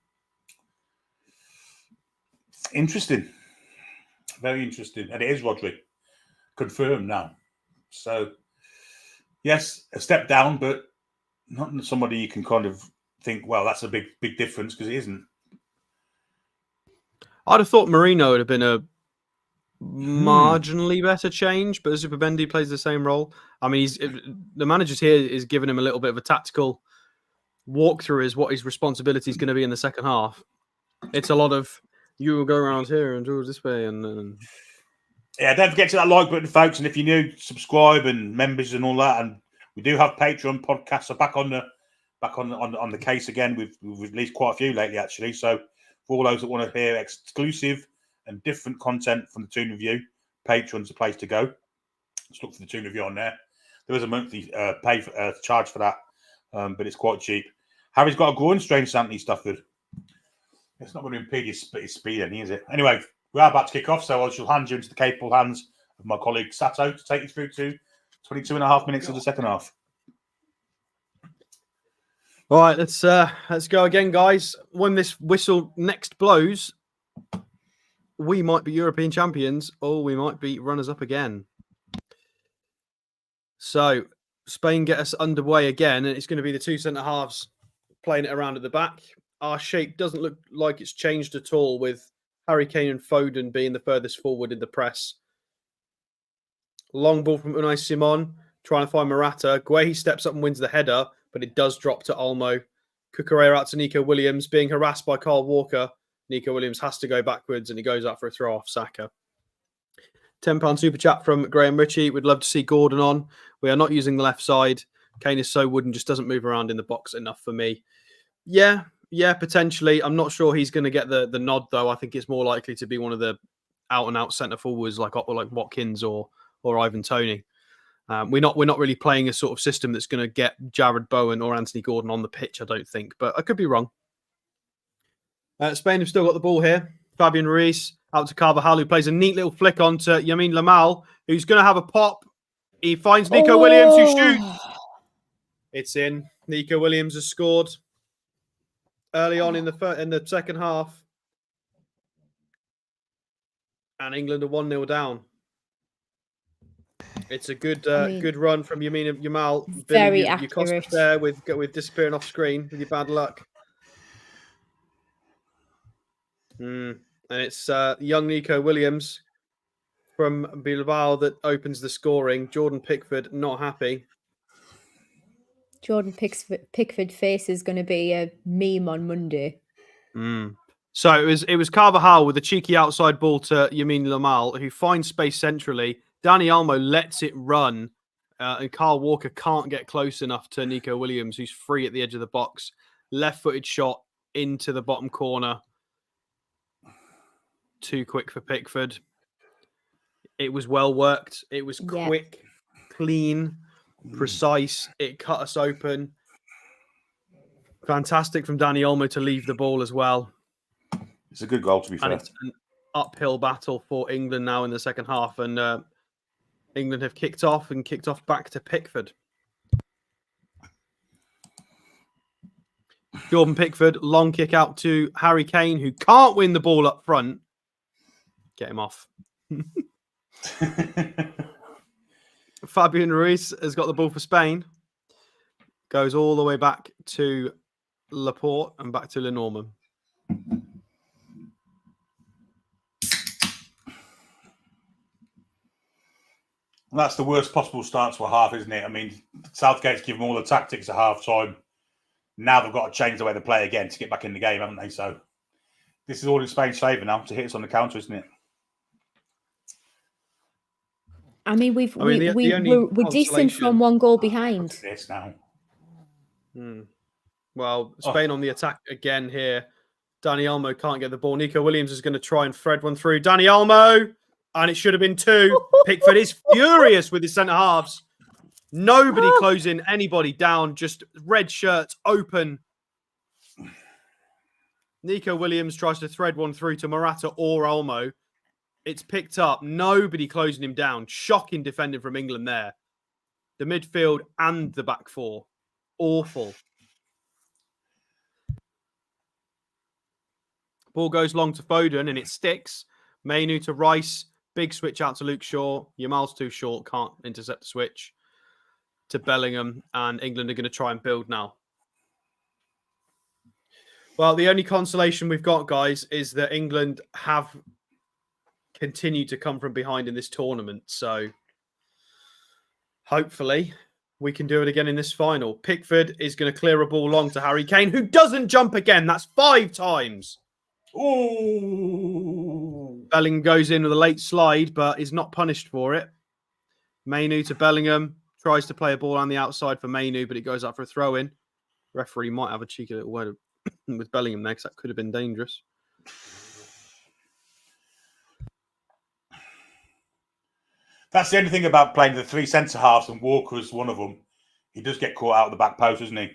Interesting. Very interesting. And it is Rodri. Confirmed now. So, yes, a step down, but not somebody you can kind of think, well, that's a big difference, because it isn't. I'd have thought Marino would have been a marginally better change, but Zubimendi plays the same role. I mean, the manager's here is giving him a little bit of a tactical walkthrough as what his responsibility is going to be in the second half. It's a lot of, you will go around here and do it this way. And yeah, don't forget to that like button, folks. And if you're new, subscribe and members and all that. And we do have Patreon podcasts. So back on the case again. We've released quite a few lately, actually. So for all those that want to hear exclusive and different content from the Toon Review, Patreon's the place to go. Just look for the Toon Review on there. There is a monthly charge for that, but it's quite cheap. Harry's got a groin strain, Anthony Stafford. It's not going to impede his speed, is it? Anyway, we are about to kick off, so I shall hand you into the capable hands of my colleague Sato to take you through to 22 and a half minutes of the second half. All right, let's go again, guys. When this whistle next blows, we might be European champions, or we might be runners-up again. So Spain get us underway again, and it's going to be the two centre-halves playing it around at the back. Our shape doesn't look like it's changed at all, with Harry Kane and Foden being the furthest forward in the press. Long ball from Unai Simon, trying to find Morata. Guehi steps up and wins the header, but it does drop to Olmo. Cucurella out to Nico Williams, being harassed by Kyle Walker. Nico Williams has to go backwards, and he goes out for a throw off Saka. £10 super chat from Graham Ritchie. We'd love to see Gordon on. We are not using the left side. Kane is so wooden, just doesn't move around in the box enough for me. Yeah, potentially. I'm not sure he's going to get the nod, though. I think it's more likely to be one of the out-and-out centre forwards like Watkins or Ivan Toney. We're not really playing a sort of system that's going to get Jared Bowen or Anthony Gordon on the pitch, I don't think. But I could be wrong. Spain have still got the ball here. Fabian Ruiz Out to Carvajal, who plays a neat little flick onto Yamin Lamal, who's going to have a pop. He finds Nico Williams, who shoots. It's in. Nico Williams has scored early on in the second half. And England are 1-0 down. It's a good good run from Yamin Yamal. Very Billy, you cost us there with disappearing off screen with your bad luck. And it's young Nico Williams from Bilbao that opens the scoring. Jordan Pickford not happy. Jordan Pickford face is going to be a meme on Monday. So it was Carvajal with a cheeky outside ball to Yamin Lamal, who finds space centrally. Dani Olmo lets it run, and Kyle Walker can't get close enough to Nico Williams, who's free at the edge of the box. Left-footed shot into the bottom corner. Too quick for Pickford. It was well worked. It was quick, clean, precise. It cut us open. Fantastic from Dani Olmo to leave the ball as well. It's a good goal, to be fair. And it's an uphill battle for England now in the second half. And England have kicked off back to Pickford. Jordan Pickford, long kick out to Harry Kane, who can't win the ball up front. Get him off. Fabian Ruiz has got the ball for Spain. Goes all the way back to Laporte and back to Lenormand. And that's the worst possible start to a half, isn't it? I mean, Southgate's given them all the tactics at half time. Now they've got to change the way they play again to get back in the game, haven't they? So this is all in Spain's favour now to hit us on the counter, isn't it? I mean, we're decent from 1 goal behind. This now. Well, Spain on the attack again here. Dani Olmo can't get the ball. Nico Williams is going to try and thread one through. Dani Olmo, and it should have been 2. Pickford is furious with his centre halves. Nobody closing anybody down. Just red shirts open. Nico Williams tries to thread one through to Morata or Olmo. It's picked up. Nobody closing him down. Shocking defending from England there. The midfield and the back four. Awful. Ball goes long to Foden and it sticks. Mainu to Rice. Big switch out to Luke Shaw. Yamal's too short. Can't intercept the switch. To Bellingham. And England are going to try and build now. Well, the only consolation we've got, guys, is that England have continued to come from behind in this tournament. So hopefully we can do it again in this final. Pickford is going to clear a ball long to Harry Kane, who doesn't jump again. That's 5 times. Ooh. Bellingham goes in with a late slide, but is not punished for it. Mainu to Bellingham. Tries to play a ball on the outside for Mainu, but it goes up for a throw-in. Referee might have a cheeky little word with Bellingham there, because that could have been dangerous. That's the only thing about playing the 3 centre-halves, and Walker's one of them. He does get caught out of the back post, doesn't he?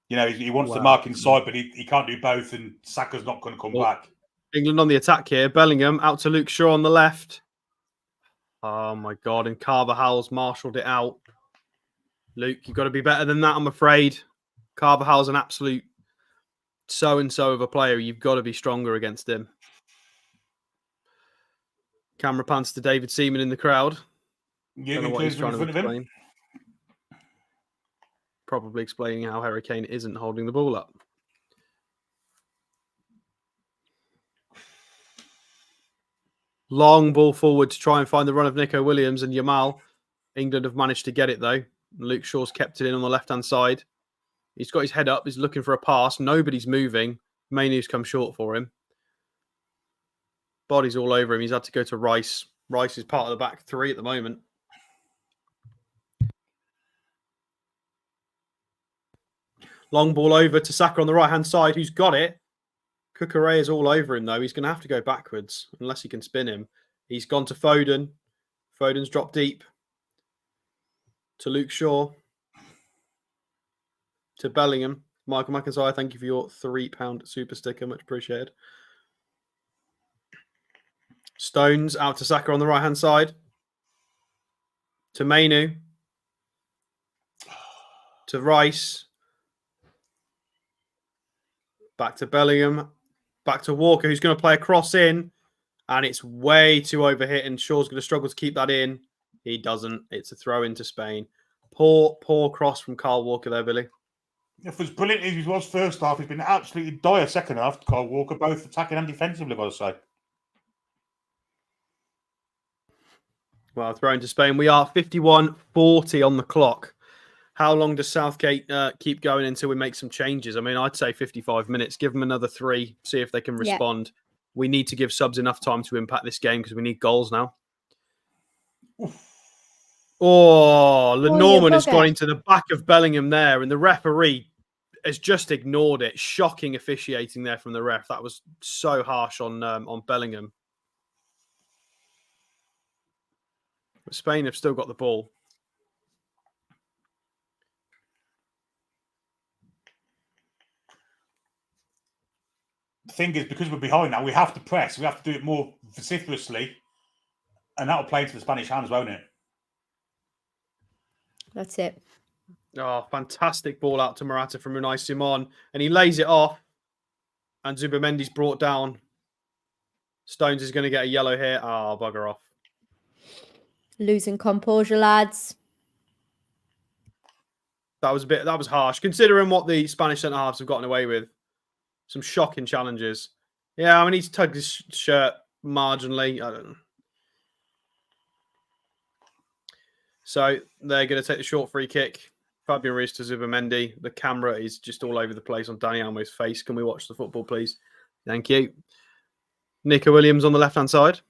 You know, he wants to mark inside, but he can't do both, and Saka's not going to come back. England on the attack here. Bellingham out to Luke Shaw on the left. Oh, my God. And Carvajal's marshalled it out. Luke, you've got to be better than that, I'm afraid. Carvajal's an absolute so-and-so of a player. You've got to be stronger against him. Camera pans to David Seaman in the crowd. You know what he's trying to explain. Probably explaining how Harry Kane isn't holding the ball up. Long ball forward to try and find the run of Nico Williams and Yamal. England have managed to get it, though. Luke Shaw's kept it in on the left-hand side. He's got his head up. He's looking for a pass. Nobody's moving. Mainu's come short for him. Body's all over him. He's had to go to Rice. Rice is part of the back 3 at the moment. Long ball over to Saka on the right-hand side, who's got it. Cucurella is all over him, though. He's going to have to go backwards, unless he can spin him. He's gone to Foden. Foden's dropped deep. To Luke Shaw. To Bellingham. Michael McIntyre, thank you for your £3 super sticker. Much appreciated. Stones out to Saka on the right-hand side. To Mainu. To Rice. Back to Bellingham. Back to Walker, who's going to play a cross in. And it's way too overhit, and Shaw's going to struggle to keep that in. He doesn't. It's a throw into Spain. Poor cross from Kyle Walker there, Billy. If as brilliant as he was first half, he's been absolutely dire second half to Kyle Walker, both attacking and defensively, by the side. Well, throw into Spain. We are 51-40 on the clock. How long does Southgate keep going until we make some changes? I mean, I'd say 55 minutes. Give them another 3. See if they can respond. Yeah. We need to give subs enough time to impact this game because we need goals now. Oh, Lenormand has gone into the back of Bellingham there, and the referee has just ignored it. Shocking officiating there from the ref. That was so harsh on Bellingham. But Spain have still got the ball. The thing is, because we're behind now, we have to press. We have to do it more vociferously, and that'll play into the Spanish hands, won't it? That's it. Oh, fantastic ball out to Morata from Unai Simon, and he lays it off, and Zubamendi's brought down. Stones is going to get a yellow here. Oh, bugger off. Losing composure, lads. That was harsh, considering what the Spanish centre-halves have gotten away with. Some shocking challenges. Yeah, I mean, he's tugged his shirt marginally. I don't know. So they're going to take the short free kick. Fabian Ruiz to Zubamendi. The camera is just all over the place on Dani Almo's face. Can we watch the football, please? Thank you. Nico Williams on the left-hand side.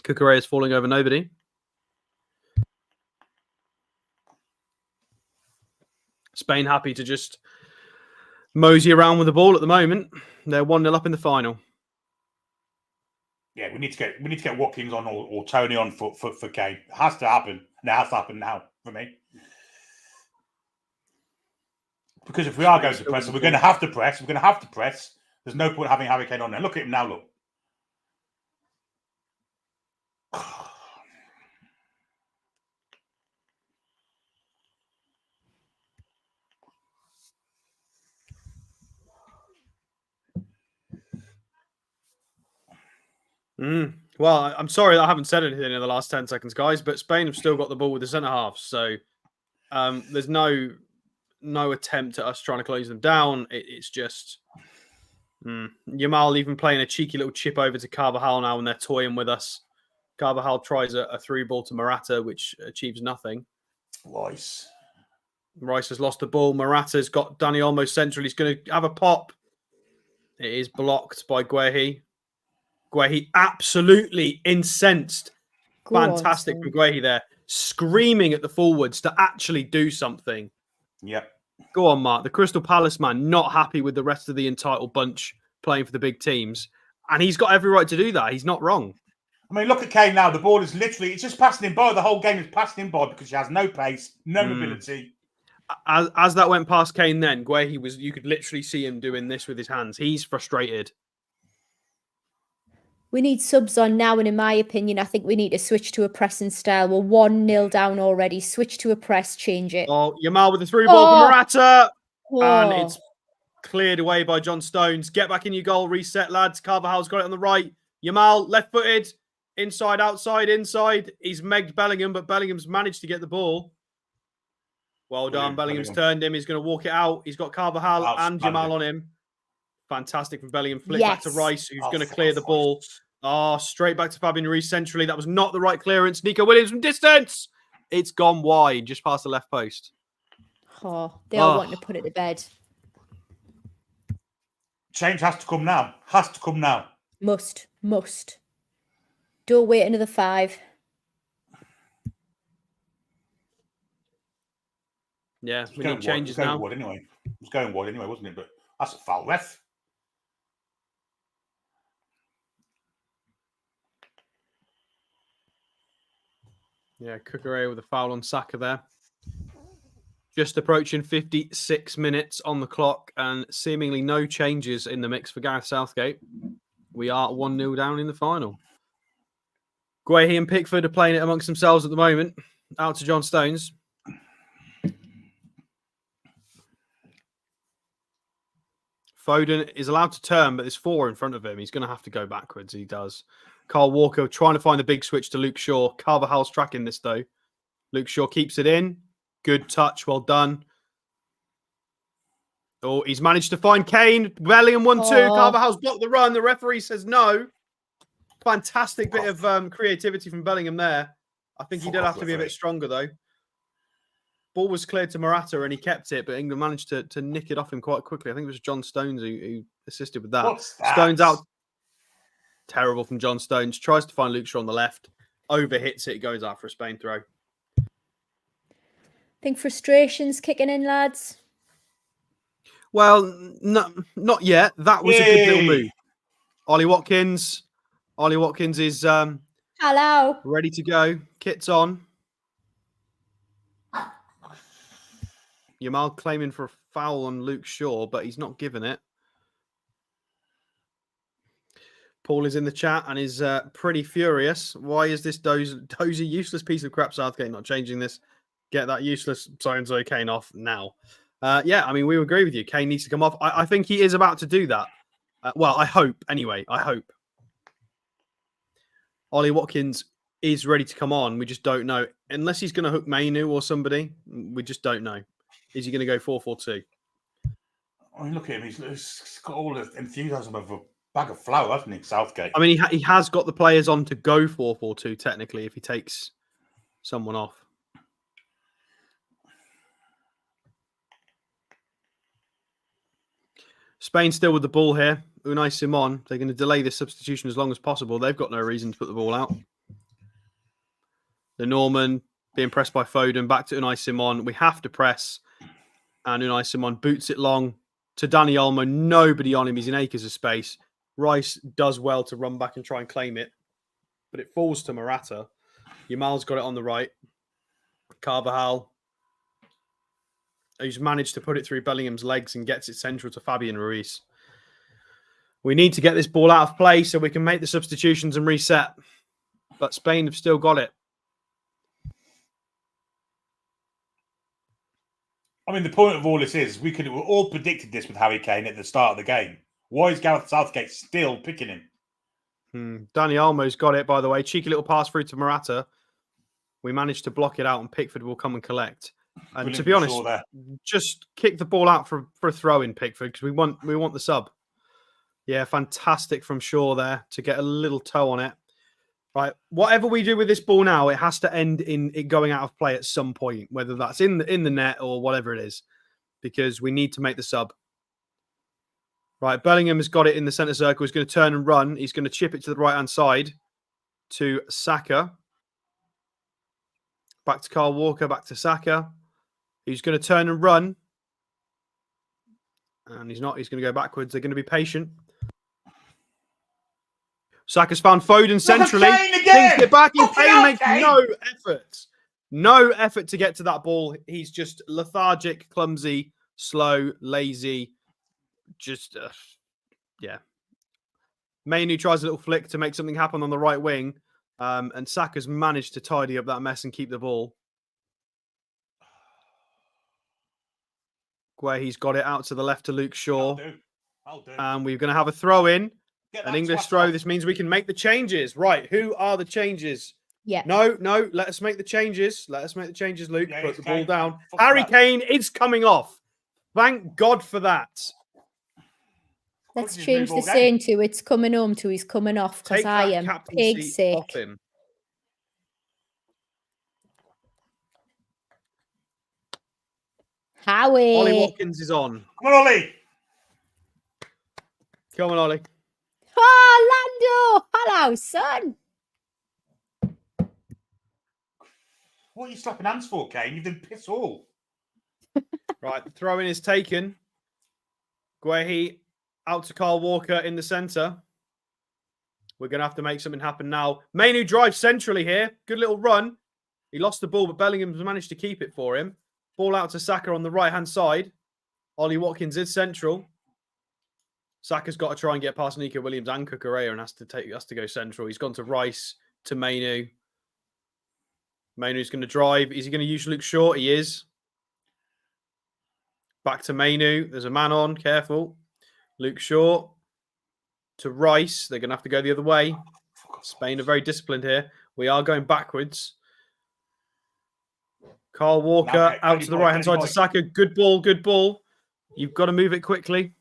Cucurella is falling over nobody. Spain happy to just mosey around with the ball at the moment. They're 1-0 up in the final. Yeah, we need to get Watkins on or Tony on for Kane. It has to happen. And it has to happen now for me. Because if we are going to press, we're going to have to press. We're going to have to press. There's no point having Harry Kane on there. Look at him now, look. Well, I'm sorry that I haven't said anything in the last 10 seconds, guys, but Spain have still got the ball with the centre-halves. So there's no attempt at us trying to close them down. It's just Yamal even playing a cheeky little chip over to Carvajal now when they're toying with us. Carvajal tries a through ball to Morata, which achieves nothing. Rice has lost the ball. Morata's got Dani almost central. He's going to have a pop. It is blocked by Guehi. Guehi absolutely incensed. Fantastic from Guehi there. Screaming at the forwards to actually do something. Yep. Go on, Mark. The Crystal Palace man not happy with the rest of the entitled bunch playing for the big teams. And he's got every right to do that. He's not wrong. I mean, look at Kane now. The ball is literally, it's just passing him by. The whole game is passing him by because she has no pace, no mobility. As that went past Kane then, Guehi you could literally see him doing this with his hands. He's frustrated. We need subs on now, and in my opinion, I think we need to switch to a pressing style. We're 1-0 down already. Switch to a press, change it. Oh, Yamal with the through ball for Morata. And it's cleared away by John Stones. Get back in your goal, reset, lads. Carvajal's got it on the right. Yamal, left-footed. Inside, outside, inside. He's megged Bellingham, but Bellingham's managed to get the ball. Well done. Bellingham's turned him. He's going to walk it out. He's got Carvajal and Yamal on him. Fantastic from Bellingham. Flick back to Rice, who's going to clear the ball. Oh, straight back to Fabian Ruiz centrally. That was not the right clearance. Nico Williams from distance. It's gone wide, just past the left post. Oh, they all want to put it to bed. Change has to come now. Has to come now. Must. Don't wait another 5. Yeah, we need changes now. It was going wide anyway, wasn't it? But that's a foul, ref. Yeah, Cucurella with a foul on Saka there. Just approaching 56 minutes on the clock and seemingly no changes in the mix for Gareth Southgate. We are 1-0 down in the final. Guehi and Pickford are playing it amongst themselves at the moment. Out to John Stones. Foden is allowed to turn, but there's 4 in front of him. He's going to have to go backwards. He does. Carl Walker trying to find the big switch to Luke Shaw. Carvajal's tracking this, though. Luke Shaw keeps it in. Good touch. Well done. Oh, he's managed to find Kane. Bellingham 1-2. Carvajal's blocked the run. The referee says no. Fantastic bit of creativity from Bellingham there. I think he did have to be a bit stronger, though. Ball was cleared to Morata and he kept it, but England managed to nick it off him quite quickly. I think it was John Stones who assisted with that. What's that? Stones out. Terrible from John Stones. Tries to find Luke Shaw on the left. Overhits it. Goes out for a Spain throw. I think frustration's kicking in, lads. Well, no, not yet. That was a good little move. Ollie Watkins. Ollie Watkins is Hello. ready to go. Kit's on. Yamal claiming for a foul on Luke Shaw, but he's not given it. Paul is in the chat and is pretty furious. Why is this dozy useless piece of crap Southgate not changing this? Get that useless so-and-so Kane off now. Yeah, I mean, we agree with you. Kane needs to come off. I think he is about to do that. Well, I hope. Anyway, I hope. Ollie Watkins is ready to come on. We just don't know. Unless he's going to hook Mainu or somebody, we just don't know. Is he going to go 4-4-2? I mean, look at him. He's got all the enthusiasm of a bag of flour, hasn't he, Southgate? I mean, he has got the players on to go 4-4-2, technically, if he takes someone off. Spain still with the ball here. Unai Simon. They're going to delay this substitution as long as possible. They've got no reason to put the ball out. The Norman being pressed by Foden. Back to Unai Simon. We have to press. And Unai Simon boots it long to Dani Olmo. Nobody on him. He's in acres of space. Rice does well to run back and try and claim it. But it falls to Morata. Yamal's got it on the right. Carvajal, who's managed to put it through Bellingham's legs and gets it central to Fabian Ruiz. We need to get this ball out of play so we can make the substitutions and reset. But Spain have still got it. I mean, the point of all this is we all predicted this with Harry Kane at the start of the game. Why is Gareth Southgate still picking him? Dani Olmo's got it, by the way. Cheeky little pass through to Morata. We managed to block it out and Pickford will come and collect. And Brilliant, to be honest, just kick the ball out for a throw in, Pickford, because we want the sub. Yeah, fantastic from Shaw there to get a little toe on it. Right, whatever we do with this ball now, it has to end in it going out of play at some point, whether that's in the net or whatever it is, because we need to make the sub. Right, Bellingham has got it in the centre circle. He's going to turn and run. He's going to chip it to the right-hand side to Saka. Back to Carl Walker, back to Saka. He's going to turn and run. And he's not. He's going to go backwards. They're going to be patient. Saka's found Foden centrally. Thinks it back. Kane makes no effort. No effort to get to that ball. He's just lethargic, clumsy, slow, lazy. Just, yeah. Mainu tries a little flick to make something happen on the right wing. And Saka's managed to tidy up that mess and keep the ball. Where he's got it out to the left to Luke Shaw. I'll do. And we're going to have a throw in. An English throw. This means we can make the changes. Right. Who are the changes? Yeah. No. Let us make the changes. Let us make the changes, Luke. Yeah, put the ball down. Fuck Harry that. Kane is coming off. Thank God for that. Let's change the saying to it's coming home to he's coming off because I am pig's sake. Off him. Howie. Ollie Watkins is on. Come on, Ollie. Come on, Ollie. Oh, Lando. Hello, son. What are you slapping hands for, Kane? You've done piss all. Right, the throw-in is taken. Guehi out to Carl Walker in the centre. We're going to have to make something happen now. Mainu drives centrally here. Good little run. He lost the ball, but Bellingham's managed to keep it for him. Ball out to Saka on the right-hand side. Ollie Watkins is central. Saka's got to try and get past Nico Williams and Cucurella and has to go central. He's gone to Rice. to Mainu. Mainu's going to drive. Is he going to use Luke Shaw? He is. Back to Mainu. There's a man on. Careful. Luke Shaw to Rice. They're going to have to go the other way. Spain are very disciplined here. We are going backwards. Carl Walker out to the right-hand side to Saka. Good ball, good ball. You've got to move it quickly.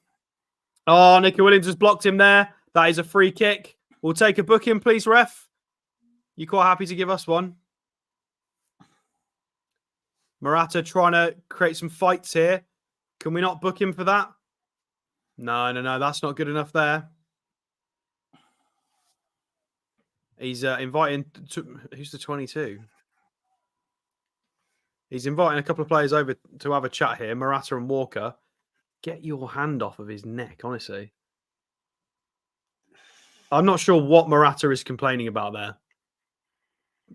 Oh, Nico Williams has blocked him there. That is a free kick. We'll take a booking, please, ref. You quite happy to give us one? Morata trying to create some fights here. Can we not book him for that? No. That's not good enough there. He's inviting... Who's the 22? He's inviting a couple of players over to have a chat here. Morata and Walker. Get your hand off of his neck, honestly. I'm not sure what Morata is complaining about there.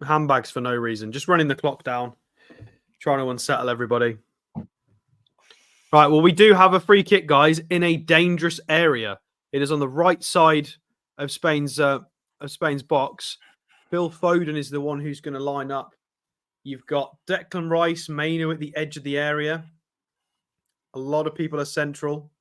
Handbags for no reason. Just running the clock down. Trying to unsettle everybody. Right, well, we do have a free kick, guys, in a dangerous area. It is on the right side of Spain's box. Phil Foden is the one who's going to line up. You've got Declan Rice, Mainu at the edge of the area. A lot of people are central.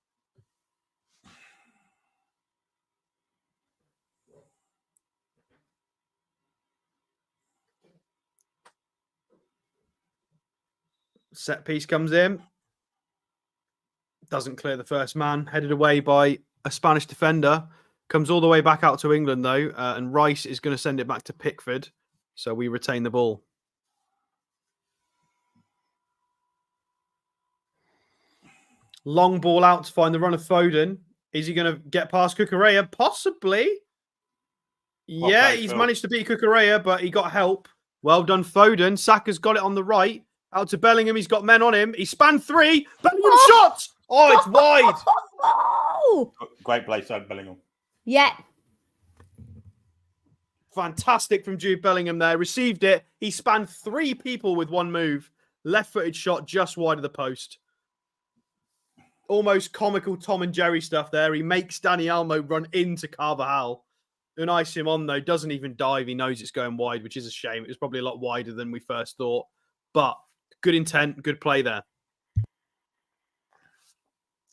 Set piece comes in. Doesn't clear the first man. Headed away by a Spanish defender. Comes all the way back out to England, though. And Rice is going to send it back to Pickford. So we retain the ball. Long ball out to find the run of Foden. Is he going to get past Cucurella? Possibly. Yeah, he's managed to beat Cucurella, but he got help. Well done, Foden. Saka's got it on the right. Out to Bellingham. He's got men on him. He spanned three. Bellingham shot. Oh, it's wide. Great play, son, Bellingham. Yeah. Fantastic from Jude Bellingham there. Received it. He spanned three people with one move. Left-footed shot just wide of the post. Almost comical Tom and Jerry stuff there. He makes Dani Olmo run into Carvajal. Unai Simon, though, doesn't even dive. He knows it's going wide, which is a shame. It was probably a lot wider than we first thought. But good intent, good play there.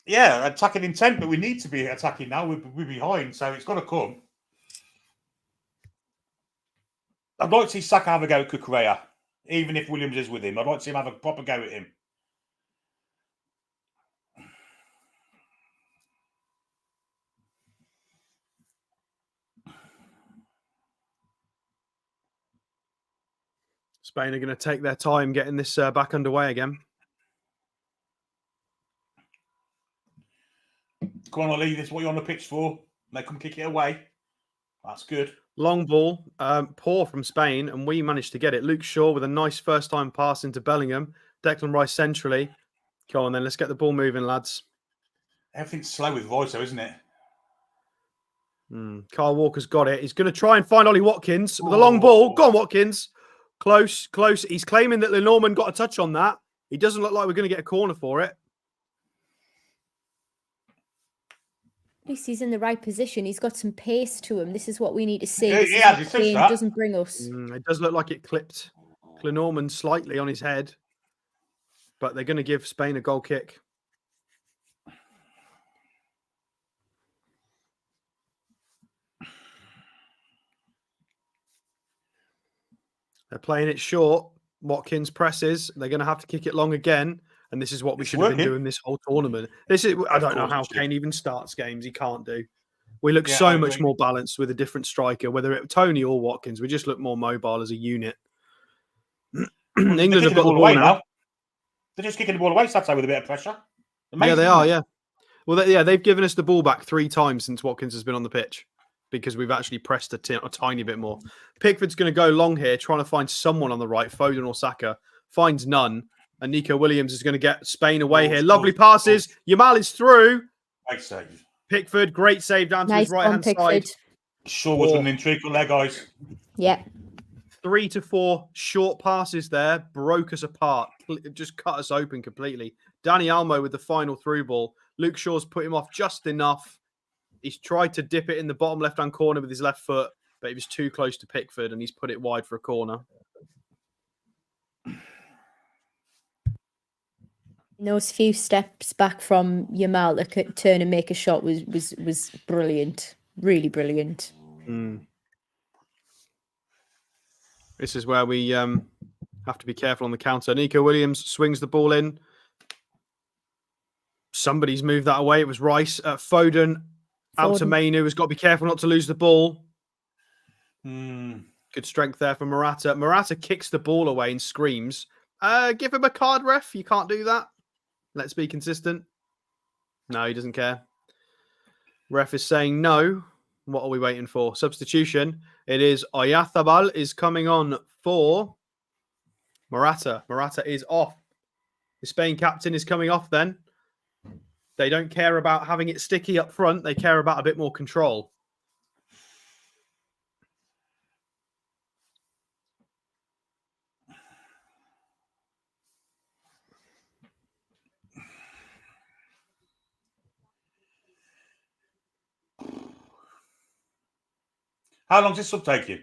Yeah, attacking intent, but we need to be attacking now. We're behind, so it's got to come. I'd like to see Saka have a go at Cucurella, even if Williams is with him. I'd like to see him have a proper go at him. Spain are going to take their time getting this back underway again. Come on, Ollie, this is what you're on the pitch for. They come kick it away. That's good. Long ball, poor from Spain, and we managed to get it. Luke Shaw with a nice first-time pass into Bellingham. Declan Rice centrally. Come on, then. Let's get the ball moving, lads. Everything's slow with Royce, though, isn't it? Carl Walker's got it. He's going to try and find Ollie Watkins with a long ball. Go on, Watkins. Close. He's claiming that Lenormand got a touch on that. He doesn't look like we're going to get a corner for it. At least he's in the right position. He's got some pace to him. This is what we need to see. Yeah, he game doesn't bring us. It does look like it clipped Lenormand slightly on his head. But they're going to give Spain a goal kick. They're playing it short. Watkins presses. They're going to have to kick it long again. And this is what we should have been doing this whole tournament. I don't know how Kane even starts games. He can't do. We look so much more balanced with a different striker, whether it's Tony or Watkins. We just look more mobile as a unit. England have got the ball now. They're just kicking the ball away, Sato, with a bit of pressure. Amazing. Yeah, they are, yeah. Well, they've given us the ball back 3 times since Watkins has been on the pitch because we've actually pressed a tiny bit more. Pickford's going to go long here, trying to find someone on the right, Foden or Saka. Finds none. And Nico Williams is going to get Spain away here. Lovely passes. Yamal is through. Great save. Pickford, great save down to his right-hand side. Sure was an integral there, guys. Yeah. 3 to 4 short passes there. Broke us apart. Just cut us open completely. Dani Olmo with the final through ball. Luke Shaw's put him off just enough. He's tried to dip it in the bottom left-hand corner with his left foot, but he was too close to Pickford and he's put it wide for a corner. Those few steps back from Yamal to turn and make a shot was brilliant. Really brilliant. This is where we have to be careful on the counter. Nico Williams swings the ball in. Somebody's moved that away. It was Rice. Foden out to Mainu. Has got to be careful not to lose the ball. Good strength there for Morata. Morata kicks the ball away and screams, give him a card, ref. You can't do that. Let's be consistent. No, he doesn't care. Ref is saying no. What are we waiting for? Substitution. It is Oyarzabal is coming on for Morata. Morata is off. The Spain captain is coming off then. They don't care about having it sticky up front. They care about a bit more control. How long does this sub take you?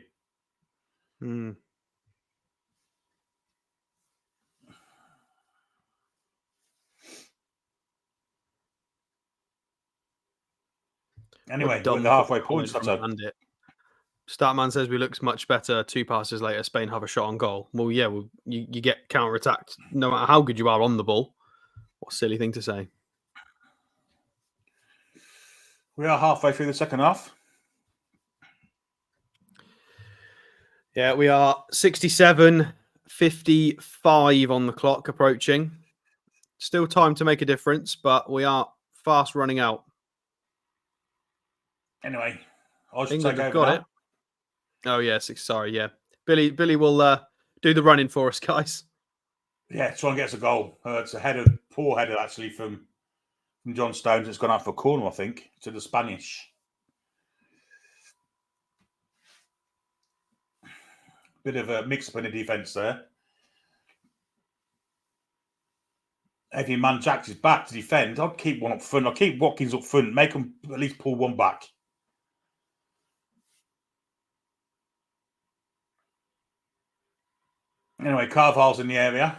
Anyway, we're at the halfway point. Statman says we looks much better. 2 passes later, Spain have a shot on goal. Well, yeah, you get counter-attacked no matter how good you are on the ball. What a silly thing to say. We are halfway through the second half. Yeah, we are 67:55 on the clock approaching. Still time to make a difference, but we are fast running out. Anyway, I should England take have over got now. it. Oh, yes. Sorry, yeah. Billy will do the running for us, guys. Yeah, try and get us a goal. It's a header, poor header, actually, from John Stones. It's gone out for a corner, I think, to the Spanish. Bit of a mix-up in the defence there. Every man Jacks is back to defend. I'll keep one up front. I'll keep Watkins up front. Make them at least pull one back. Anyway, Carvalho's in the area.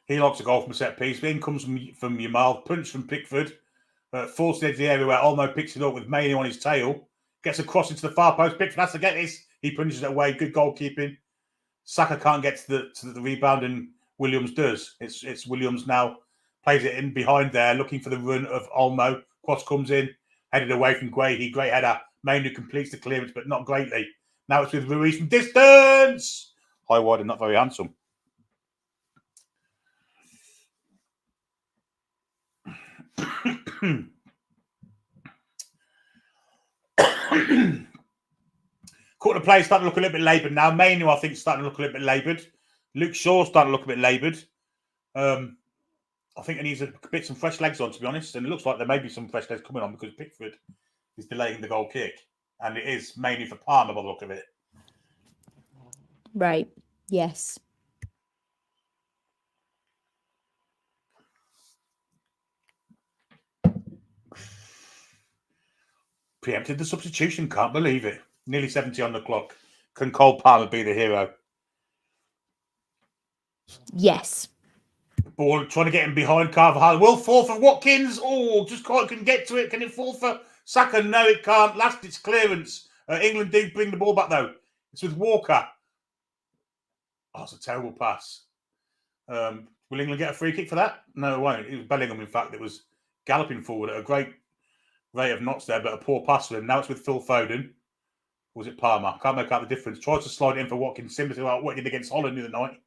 He logs a goal from a set piece. In comes from Yamal. Punch from Pickford. Forced into the area where Olmo picks it up with Mainu on his tail. Gets across into the far post. Pickford has to get this. He punches it away. Good goalkeeping. Saka can't get to the rebound, and Williams does. It's Williams now. Plays it in behind there, looking for the run of Olmo. Cross comes in. Headed away from Guehi. Great header. Mainu completes the clearance, but not greatly. Now it's with Ruiz from distance. High wide and not very handsome. Quarter play starting to look a little bit laboured now. Mainu, I think, starting to look a little bit laboured. Luke Shaw starting to look a bit laboured. I think it needs a bit some fresh legs on, to be honest. And it looks like there may be some fresh legs coming on because Pickford is delaying the goal kick. And it is mainly for Palmer by the look of it. Right. Yes. Preempted the substitution. Can't believe it. Nearly 70 on the clock. Can Cole Palmer be the hero? Yes. Ball trying to get him behind Carvajal. Will fall for Watkins. Oh, just couldn't get to it. Can it fall for Saka? No, it can't. Last its clearance. England do bring the ball back, though. It's with Walker. Oh, it's a terrible pass. Will England get a free kick for that? No, it won't. It was Bellingham, in fact, that was galloping forward at a great rate of knots there, but a poor pass for him. Now it's with Phil Foden. Or was it Palmer? Can't make out the difference. Tries to slide it in for Watkins, similar to what he did against Holland the other night.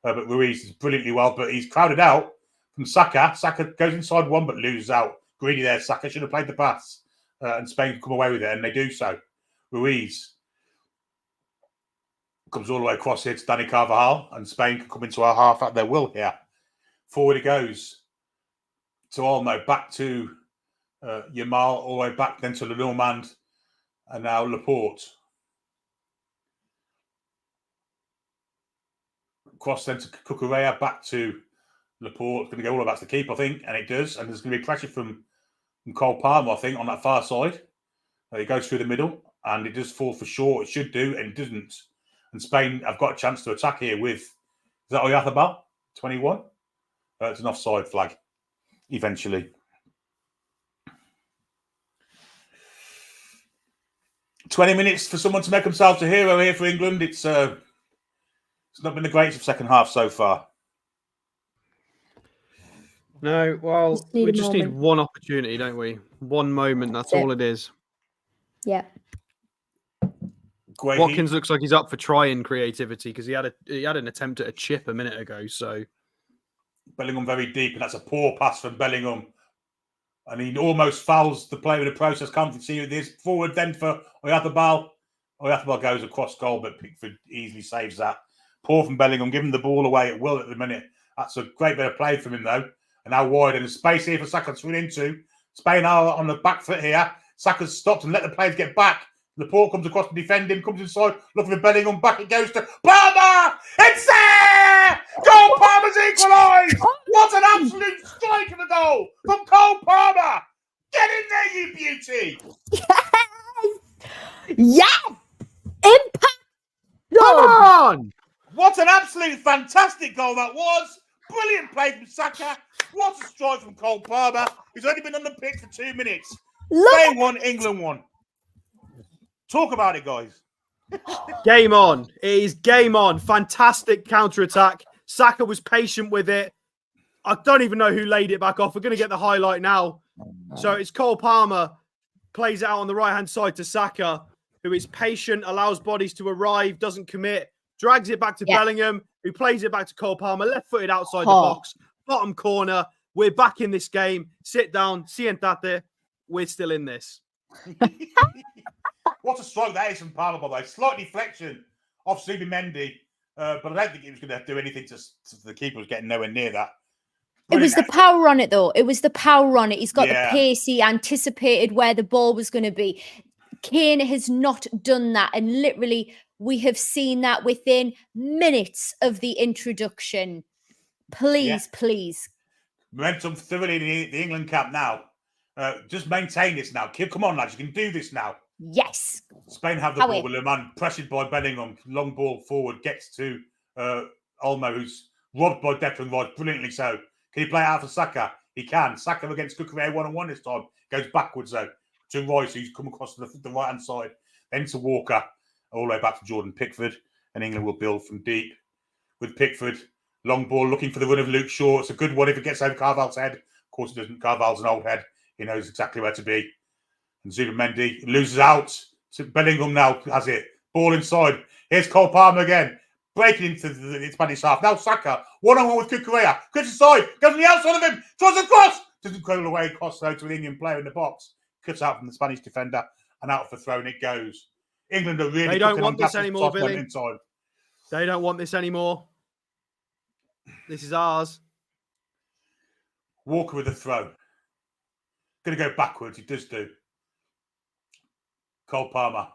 But Ruiz is brilliantly well, but he's crowded out from Saka. Saka goes inside one, but loses out. Greedy there. Saka should have played the pass. And Spain can come away with it, and they do so. Ruiz comes all the way across here to Dani Carvajal, and Spain can come into our half at their will here. Forward it goes to Olmo, back to Yamal, all the way back then to Lenormand, and now Laporte. Cross then to Cucurella, back to Laporte. Going to go all about the keep, I think, and it does. And there's going to be pressure from Cole Palmer, I think, on that far side. He goes through the middle, and it does fall for short. It should do, and it doesn't. And Spain have got a chance to attack here with, is that Oyarzábal? 21? It's an offside flag, eventually. 20 minutes for someone to make themselves a hero here for England. It's not been the greatest of second half so far. No, well, Just need we a just need moment. one opportunity, don't we? One moment. That's That's it. all it is. Yeah. Guehi, Watkins looks like he's up for trying creativity because he had an attempt at a chip a minute ago. So Bellingham very deep, and that's a poor pass from Bellingham. And he almost fouls the player in the process. Can't see this forward then for Oyarzábal. Oyarzábal goes across goal, but Pickford easily saves that. Poor from Bellingham, giving the ball away at will at the minute. That's a great bit of play from him, though. And now wide, and there's space here for Saka to swing into. Spain are on the back foot here. Saka's stopped and let the players get back. Laporte comes across to defend him, comes inside, looking for Bellingham. Back it goes to Palmer! It's there! Cole Palmer's equalised! What an absolute strike of the goal from Cole Palmer! Get in there, you beauty! Yes! Impact! come on! What an absolute fantastic goal that was! Brilliant play from Saka. What a strike from Cole Palmer, who's only been on the pitch for 2 minutes. Spain won, England won. Talk about it, guys. Game on. It is game on. Fantastic counter-attack. Saka was patient with it. I don't even know who laid it back off. We're going to get the highlight now. So it's Cole Palmer. Plays it out on the right-hand side to Saka, who is patient, allows bodies to arrive, doesn't commit, drags it back to Bellingham, who plays it back to Cole Palmer, left-footed outside the box, bottom corner. We're back in this game. Sit down. Siéntate. We're still in this. What a strike that is from Palmer, by the way. Slight deflection off Zubimendi, but I don't think he was going to do anything to the keeper. Was getting nowhere near that. It was the power on it, though. It was the power on it. He's got Yeah. the pace. He anticipated where the ball was going to be. Kane has not done that. And literally, we have seen that within minutes of the introduction. Please, please. Momentum thoroughly in the England camp now. Just maintain this now. Come on, lads. You can do this now. Yes. Spain have the ball with Le Mans, pressured by Bellingham. Long ball forward, gets to Olmo, who's robbed by Declan Rice, brilliantly so. Can he play it out for Saka? He can. Saka against Cucurella one-on-one this time. Goes backwards, though, to Rice, who's come across to the right-hand side. Then to Walker, all the way back to Jordan Pickford. And England will build from deep with Pickford. Long ball, looking for the run of Luke Shaw. It's a good one if it gets over Carvalho's head. Of course it doesn't. Carvalho's an old head. He knows exactly where to be. And Zubimendi loses out. So Bellingham now has it. Ball inside. Here's Cole Palmer again. Breaking into the Spanish half. Now Saka. One-on-one with Cucurella. Cuts inside. Goes on the outside of him. Tries a cross. Doesn't go away across though to an Indian player in the box. Cuts out from the Spanish defender. And out for throw and it goes. England are really... They don't want this anymore, Billy. Inside. They don't want this anymore. This is ours. Walker with a throw. Going to go backwards. He does do. Cole Palmer.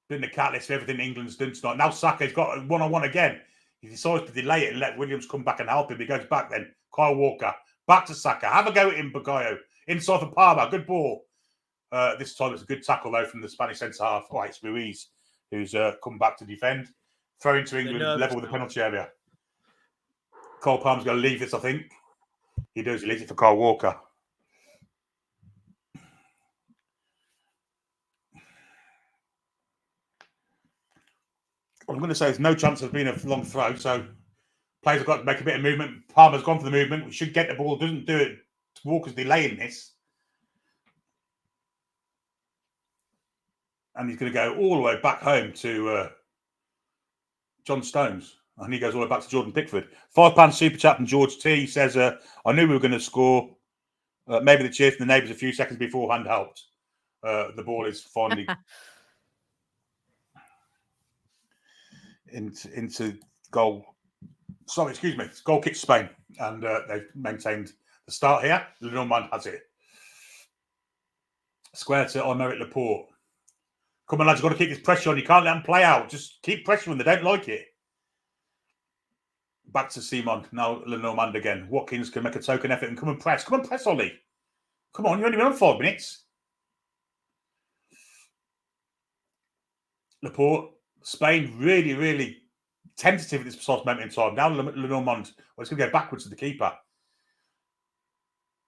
Been the catalyst for everything England's done tonight. Now Saka's got a one-on-one again. He decides to delay it and let Williams come back and help him. He goes back then. Kyle Walker. Back to Saka. Have a go at him, Bukayo. Inside for Palmer. Good ball. This time it's a good tackle, though, from the Spanish centre-half. Oh, it's Ruiz, who's come back to defend. Throw into England, level with the penalty area. Cole Palmer's going to leave this, I think. He does. He leaves it for Kyle Walker. I'm going to say there's no chance of being a long throw, so players have got to make a bit of movement. Palmer's gone for the movement. We should get the ball. Doesn't do it. Walker's delaying this. And he's going to go all the way back home to John Stones. And he goes all the way back to Jordan Pickford. £5 super chat from George T. He says, I knew we were going to score. Maybe the cheer from the neighbours a few seconds beforehand helped. The ball is finally into goal. Sorry, excuse me. It's goal kick Spain. And they've maintained the start here. Lenormand has it. Square to Aymeric Laporte. Come on, lads. You've got to keep this pressure on. You can't let them play out. Just keep pressuring. They don't like it. Back to Simon. Now Lenormand again. Watkins can make a token effort and come and press. Come on, press, Ollie. Come on, you've only been on 5 minutes. Laporte, Spain really, really tentative at this precise moment in time. Now Lenormand, it's going to go backwards to the keeper.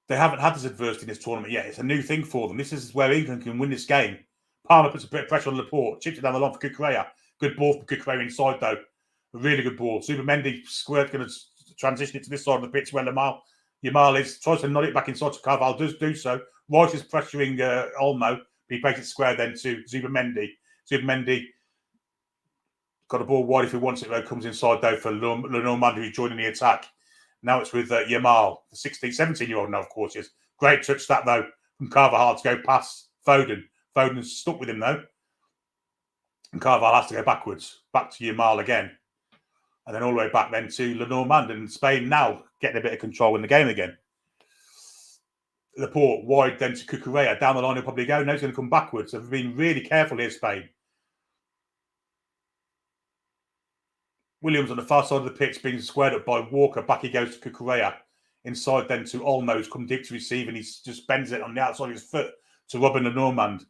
They haven't had this adversity in this tournament yet. It's a new thing for them. This is where England can win this game. Palmer puts a bit of pressure on Laporte, chips it down the line for Cucurella. Good ball for Cucurella inside, though. A really good ball. Zubimendi squared, going to transition it to this side of the pitch where Yamal is. Tries to nod it back inside to Carvalho, does do so. Rice is pressuring Olmo. He plays it square then to Zubimendi. Zubimendi got a ball wide if he wants it, though. Comes inside, though, for Lenormand, who's joining the attack. Now it's with Yamal, the 16, 17-year-old now, of course. Yes. Great touch that, though, from Carvalho to go past Foden. Foden's stuck with him, though. And Carvalho has to go backwards, back to Yamal again. And then all the way back then to Lenormand. And Spain now getting a bit of control in the game again. Laporte wide then to Cucurella. Down the line he'll probably go. No, he's going to come backwards. So they've been really careful here, Spain. Williams on the far side of the pitch being squared up by Walker. Back he goes to Cucurella. Inside then to Olmo, come deep to receive, and he just bends it on the outside of his foot to Robin Lenormand.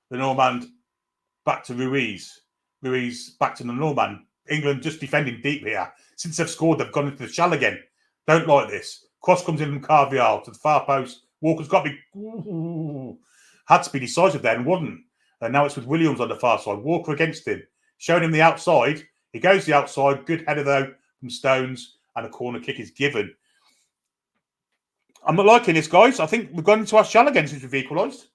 Lenormand back to Ruiz. Ruiz back to Lenormand. England just defending deep here. Since they've scored, they've gone into the shell again. Don't like this. Cross comes in from Carvalho to the far post. Walker's got to be... had to be decisive there and wasn't. And now it's with Williams on the far side. Walker against him. Showing him the outside. He goes to the outside. Good header, though, from Stones. And a corner kick is given. I'm not liking this, guys. I think we've gone into our shell again since we've equalised.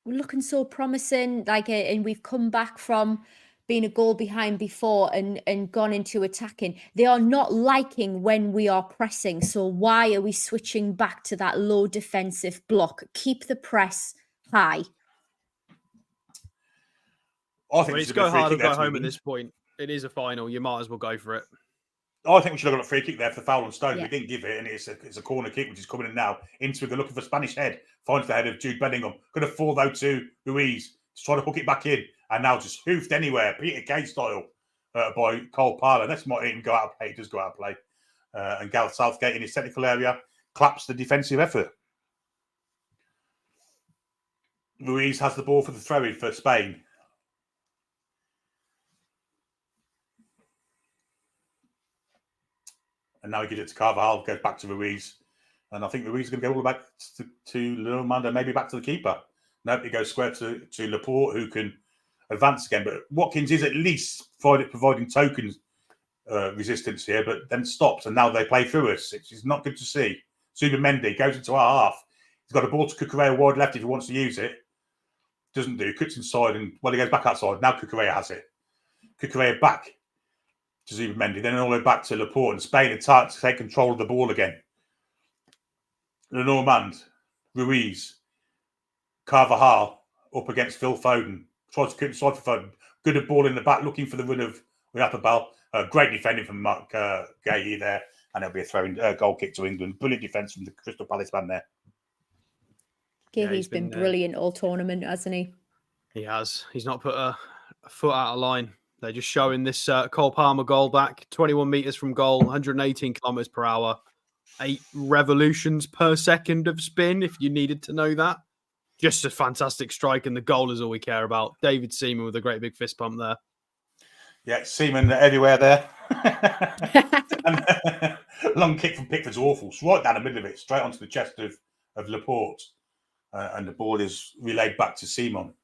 We're looking so promising. And we've come back from being a goal behind before and gone into attacking. They are not liking when we are pressing. So why are we switching back to that low defensive block? Keep the press high. I think it's go hard or go home at this point. It is a final. You might as well go for it. I think we should have got a free kick there for the foul on Stone. Yeah. We didn't give it, and it's a corner kick, which is coming in now. Into they're looking for Spanish head. Finds the head of Jude Bellingham. Going to fall, though, to Ruiz. To try to hook it back in. And now just hoofed anywhere. Peter Kay style by Cole Parler. That's might even go out of play. It does go out of play. And Gareth Southgate in his technical area claps the defensive effort. Ruiz has the ball for the throw-in for Spain. And now he gives it to Carvalho, goes back to Ruiz. And I think Ruiz is going to go all the way back to Lenormand and maybe back to the keeper. Nope, he goes square to Laporte, who can advance again. But Watkins is at least providing token resistance here, but then stops. And now they play through us. It's not good to see. Zubimendi goes into our half. He's got a ball to Cucurella wide left if he wants to use it. Doesn't do. Cuts inside and, he goes back outside. Now Cucurella has it. Cucurella back to Zubimendi, then all the way back to Laporte, and Spain are to take control of the ball again. Lenormand, Ruiz, Carvalho up against Phil Foden. Tries to cut inside for Foden. Good ball in the back, looking for the run of Uyapabal. Great defending from Mark Gay there, and it'll be a throwing goal kick to England. Brilliant defence from the Crystal Palace man there. He's been brilliant all tournament, hasn't he? He has. He's not put a foot out of line. They're just showing this Cole Palmer goal back, 21 metres from goal, 118 kilometres per hour, 8 revolutions per second of spin, if you needed to know that. Just a fantastic strike, and the goal is all we care about. David Seaman with a great big fist pump there. Yeah, Seaman everywhere there. And, long kick from Pickford's awful. It's right down the middle of it, straight onto the chest of Laporte. And the ball is relayed back to Seaman.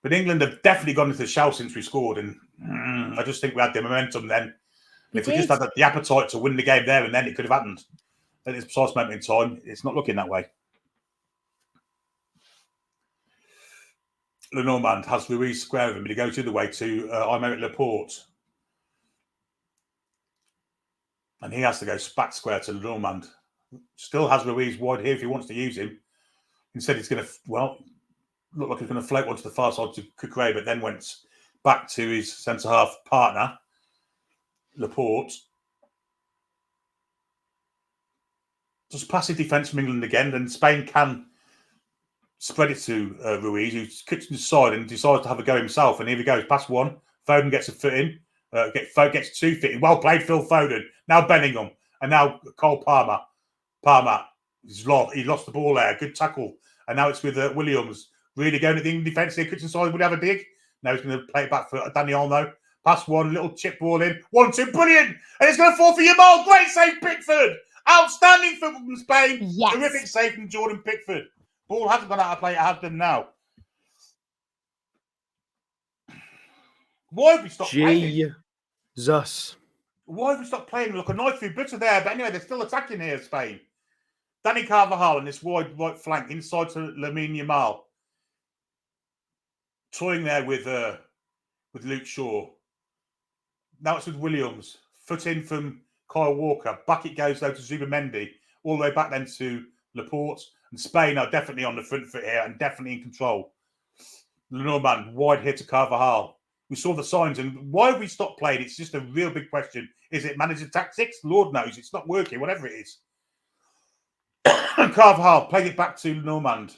But England have definitely gone into the shell since we scored, and I just think we had the momentum then. If we just had the appetite to win the game there and then, it could have happened. At this precise moment in time, it's not looking that way. Lenormand has Ruiz square of him, but he goes the other way to Aymeric Laporte. And he has to go back square to Lenormand. Still has Ruiz wide here if he wants to use him. Instead, he's going to, look like he's going to float onto the far side to Cucurella, but then went back to his centre-half partner, Laporte. Just passive defence from England again, and Spain can spread it to Ruiz, who cuts to the side and decides to have a go himself. And here he goes, past one. Foden gets a foot in, gets 2 feet in. Well played, Phil Foden. Now Bellingham, and now Cole Palmer. He lost the ball there. Good tackle. And now it's with Williams. really going at the England defence here. Kitchen side would have a dig. Now he's going to play it back for Danny Olmo. Pass one, little chip ball in. 1-2, brilliant. And it's going to fall for Yamal. Great save, Pickford. Outstanding football from Spain. Yes. Terrific save from Jordan Pickford. Ball hasn't gone out of play. It has done now. Why have we stopped playing? Jesus. Why have we stopped playing? Look, a knife through butter there. But anyway, they're still attacking here, Spain. Danny Carvajal on this wide right flank inside to Lamine Yamal. Toying there with Luke Shaw. Now it's with Williams. Foot in from Kyle Walker. Back it goes though to Zubamendi. All the way back then to Laporte. And Spain are definitely on the front foot here and definitely in control. Lenormand, wide hit to Carvajal. We saw the signs, and why have we stopped playing? It's just a real big question. Is it manager tactics? Lord knows. It's not working, whatever it is. Carvajal playing it back to Normand.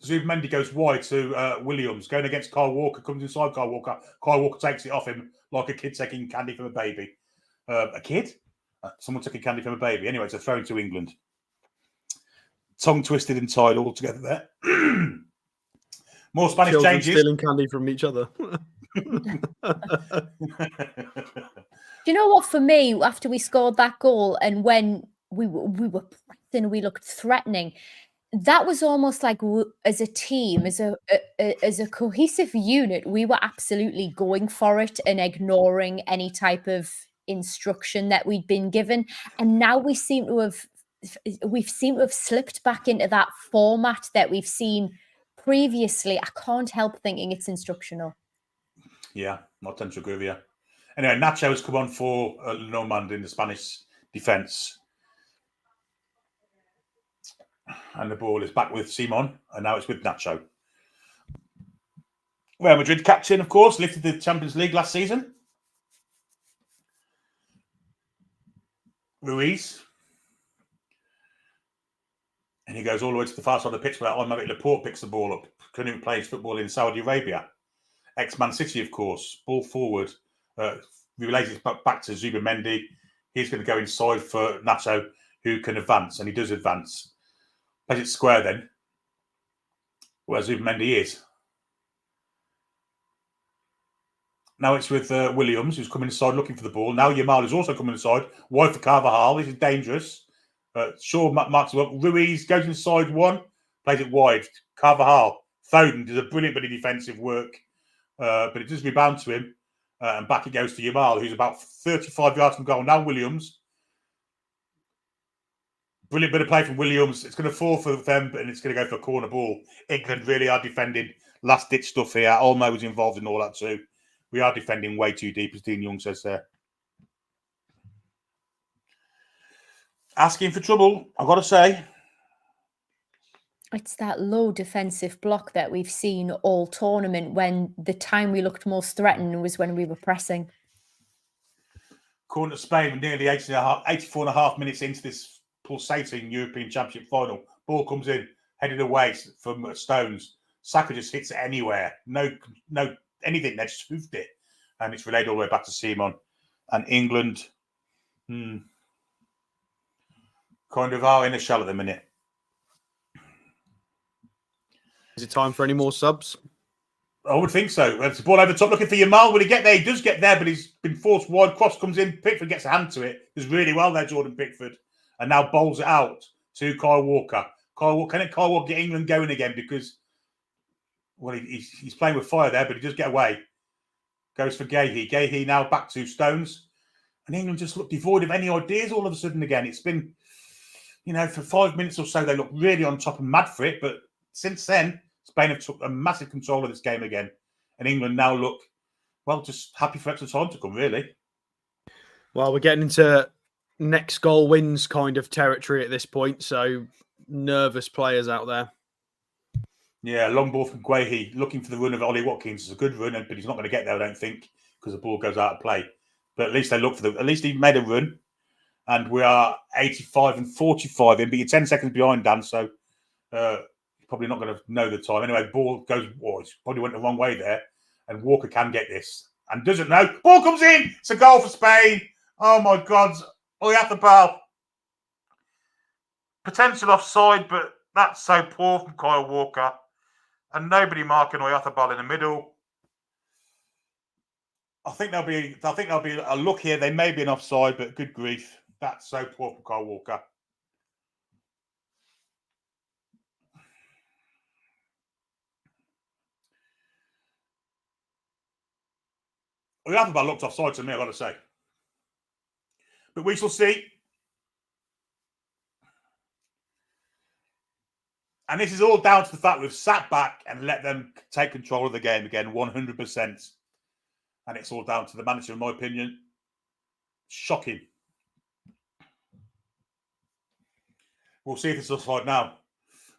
Zubamendi goes wide to Williams, going against Kyle Walker, comes inside Kyle Walker. Kyle Walker takes it off him like a kid taking candy from a baby. A kid? Someone taking candy from a baby. Anyway, it's a throw to England. Tongue twisted and tied all together there. More Spanish Children changes. stealing candy from each other. Do you know what? For me, after we scored that goal and when we were pressing, we looked threatening. That was almost like as a team, as a cohesive unit, we were absolutely going for it and ignoring any type of instruction that we'd been given. And now we've seemed to have slipped back into that format that we've seen previously. I can't help thinking it's instructional. Yeah, I tend to agree with you. Anyway, Nacho has come on for Normand in the Spanish defence. And the ball is back with Simon, and now it's with Nacho. Real Madrid captain, of course, lifted the Champions League last season. Ruiz. And he goes all the way to the far side of the pitch where automatic Laporte picks the ball up. Couldn't even play his football in Saudi Arabia. Ex-Man City, of course. Ball forward. Relays it back to Zubamendi. He's going to go inside for Nacho, who can advance, and he does advance. Plays it square then, where Zubamendi is. Now it's with Williams, who's coming inside looking for the ball. Now Yamal is also coming inside. Wide for Carvajal. This is dangerous. Shaw marks him up. Ruiz goes inside one, plays it wide. Carvajal. Foden does a brilliant bit of defensive work, but it does rebound to him. And back it goes to Yamal, who's about 35 yards from goal. Now Williams. Brilliant bit of play from Williams. It's going to fall for them, and it's going to go for a corner ball. England really are defending last-ditch stuff here. Olmo was involved in all that too. We are defending way too deep, as Dean Young says there. Asking for trouble, I've got to say. It's that low defensive block that we've seen all tournament, when the time we looked most threatened was when we were pressing. According to Spain, nearly 84 and a half minutes into this pulsating European Championship final. Ball comes in, headed away from Stones. Saka just hits it anywhere. No, anything. They just hoofed it. And it's relayed all the way back to Simon. And England kind of are in a shell at the minute. Is it time for any more subs? I would think so. It's the ball over the top looking for Yamal. Will he get there? He does get there, but he's been forced wide. Cross comes in. Pickford gets a hand to it. Does really well there, Jordan Pickford. And now bowls it out to Kyle Walker. Kyle Walker get England going again? Because, well, he's playing with fire there, but he does get away. Goes for Gahey. Gahey now back to Stones. And England just look devoid of any ideas all of a sudden again. It's been, for 5 minutes or so, they look really on top and mad for it. But since then, Spain have took a massive control of this game again. And England now look, well, just happy for extra time to come, really. Well, we're getting into next goal wins kind of territory at this point. So nervous players out there. Yeah, long ball from Guehi, looking for the run of Ollie Watkins. It's a good run, but he's not going to get there, I don't think, because the ball goes out of play. But at least they look for at least he made a run. And we are 85 and 45 in, but you're 10 seconds behind, Dan, so you're probably not going to know the time. Anyway, ball goes, it probably went the wrong way there. And Walker can get this and doesn't know. Ball comes in. It's a goal for Spain. Oh, my God. Oyarzábal. Potential offside, but That's so poor from Kyle Walker. And nobody marking Oyarzabal in the middle. I think there'll be a look here. They may be an offside, but good grief. That's so poor from Kyle Walker. Oyarzabal looked offside to me, I've got to say. But we shall see. And this is all down to the fact we've sat back and let them take control of the game again, 100%. And it's all down to the manager, in my opinion. Shocking. We'll see if it's offside now.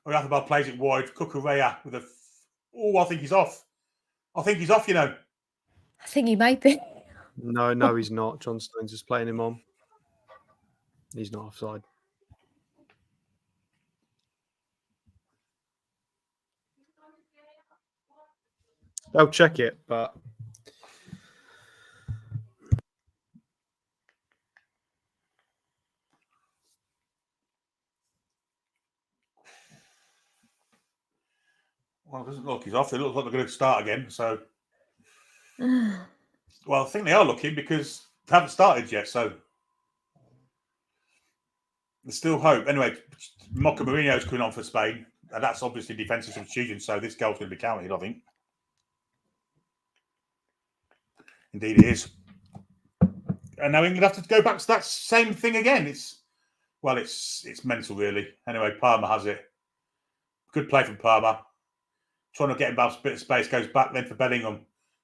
Oyarzabal plays it wide. Cucurella with a... Oh, I think he's off. I think he's off, you know. I think he might be. No, he's not. John Stones just playing him on. He's not offside. They'll check it, but... Well, it doesn't look he's off. It looks like they're going to start again. So, well, I think they are looking because they haven't started yet. So, there's still hope. Anyway, Mocha Mourinho's coming on for Spain. And that's obviously defensive substitution. So, this goal's going to be counted, I think. Indeed, it is. And now England have to go back to that same thing again. It's mental, really. Anyway, Palmer has it. Good play from Palmer. Trying to get him back a bit of space, goes back then for Bellingham.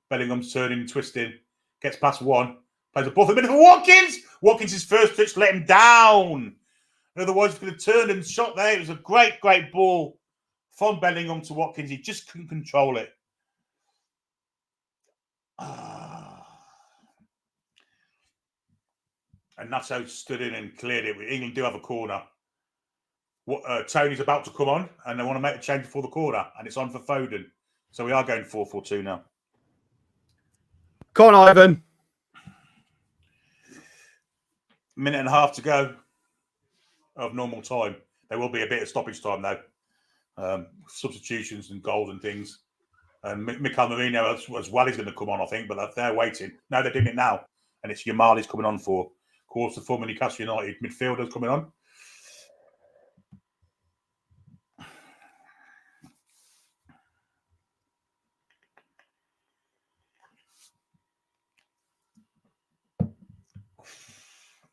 Bellingham's turning, twisting, gets past one, plays a ball for the middle for Watkins. Watkins' first touch let him down. Otherwise, he could have turned and shot there. It was a great, great ball from Bellingham to Watkins. He just couldn't control it. And Nato stood in and cleared it. England do have a corner. Tony's about to come on, and they want to make a change before the corner, and it's on for Foden. So we are going 4-4-2 now. Come on, Ivan. Minute and a half to go of normal time. There will be a bit of stoppage time, though. Substitutions and goals and things. And Mikel Merino as well is going to come on, I think, but they're waiting. No, they're doing it now. And it's Yamali's coming on for, of course, the former Newcastle United midfielders coming on.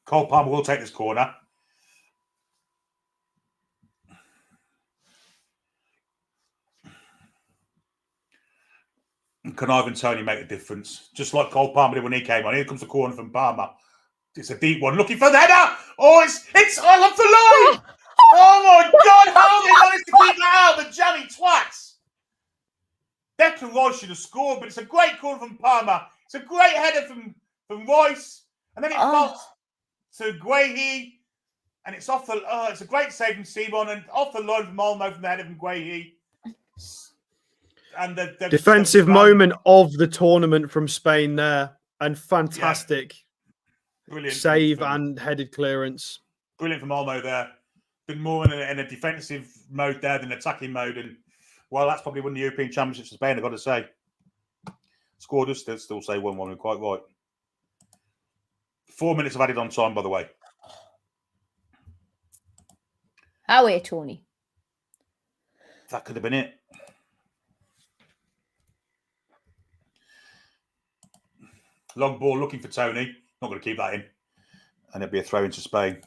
Cole Palmer will take this corner. And can Ivan Toney make a difference? Just like Cole Palmer did when he came on. Here comes the corner from Palmer. It's a deep one. Looking for the header. Oh, it's off the line. Oh, my God. How they managed to keep that out? The jammy twats. Declan Rice should have scored, but it's a great corner from Palmer. It's a great header from Rice. And then it falls to Guehi, and it's off the. It's a great save from Simon, and off the line from Olmo from the header from Guehi. And the defensive moment of the tournament from Spain there, and fantastic brilliant save and headed clearance. Brilliant from Olmo there. Been more in a defensive mode there than attacking mode, and well, that's probably won the European Championships for Spain. I've got to say, score does still say 1-1. We're quite right. 4 minutes of added on time, by the way. Away, Tony. That could have been it. Long ball looking for Tony. Not going to keep that in. And it'll be a throw into Spain.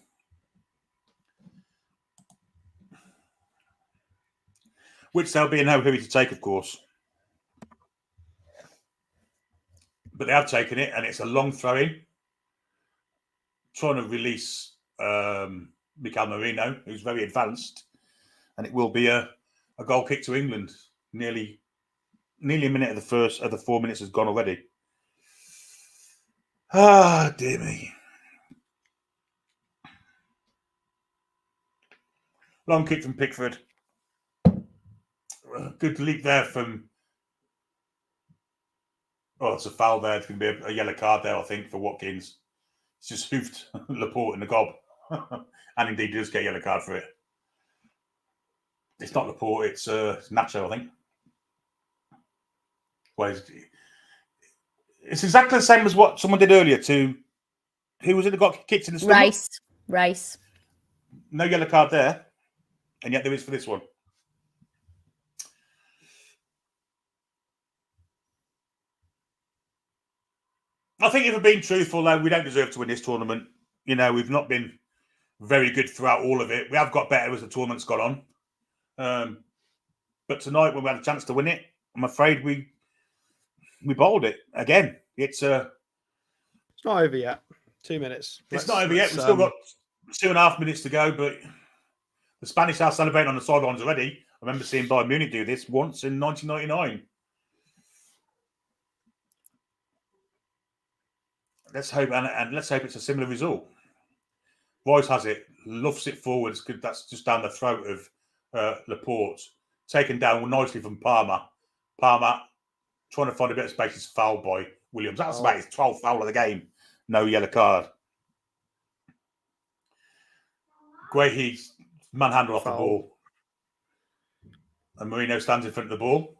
Which they'll be in no hurry to take, of course. But they have taken it, and it's a long throw in. Trying to release Mikel Merino, who's very advanced, and it will be a goal kick to England. Nearly a minute of the 4 minutes has gone already. Ah, dear me. Long kick from Pickford. Good leap there from. Oh, it's a foul there. It's going to be a yellow card there, I think, for Watkins. It's just hoofed Laporte in the gob. And indeed does get a yellow card for it. It's not Laporte, it's Nacho, I think. Well, it's exactly the same as what someone did earlier to... Who was it that got kicked in the stomach? Rice. No yellow card there. And yet there is for this one. I think if we're being truthful, though, we don't deserve to win this tournament. You know, we've not been very good throughout all of it. We have got better as the tournament's got on. But tonight, when we had a chance to win it, I'm afraid we bowled it again. It's not over yet. 2 minutes. It's not over yet. We've still got 2.5 minutes to go, but the Spanish are celebrating on the sidelines already. I remember seeing Bayern Munich do this once in 1999. Let's hope, and let's hope it's a similar result. Royce has it, luffs it forwards. That's just down the throat of Laporte. Taken down nicely from Palmer. Palmer trying to find a bit of space is fouled by Williams. That's about his 12th foul of the game. No yellow card. Guehi's manhandle off the ball. And Marino stands in front of the ball.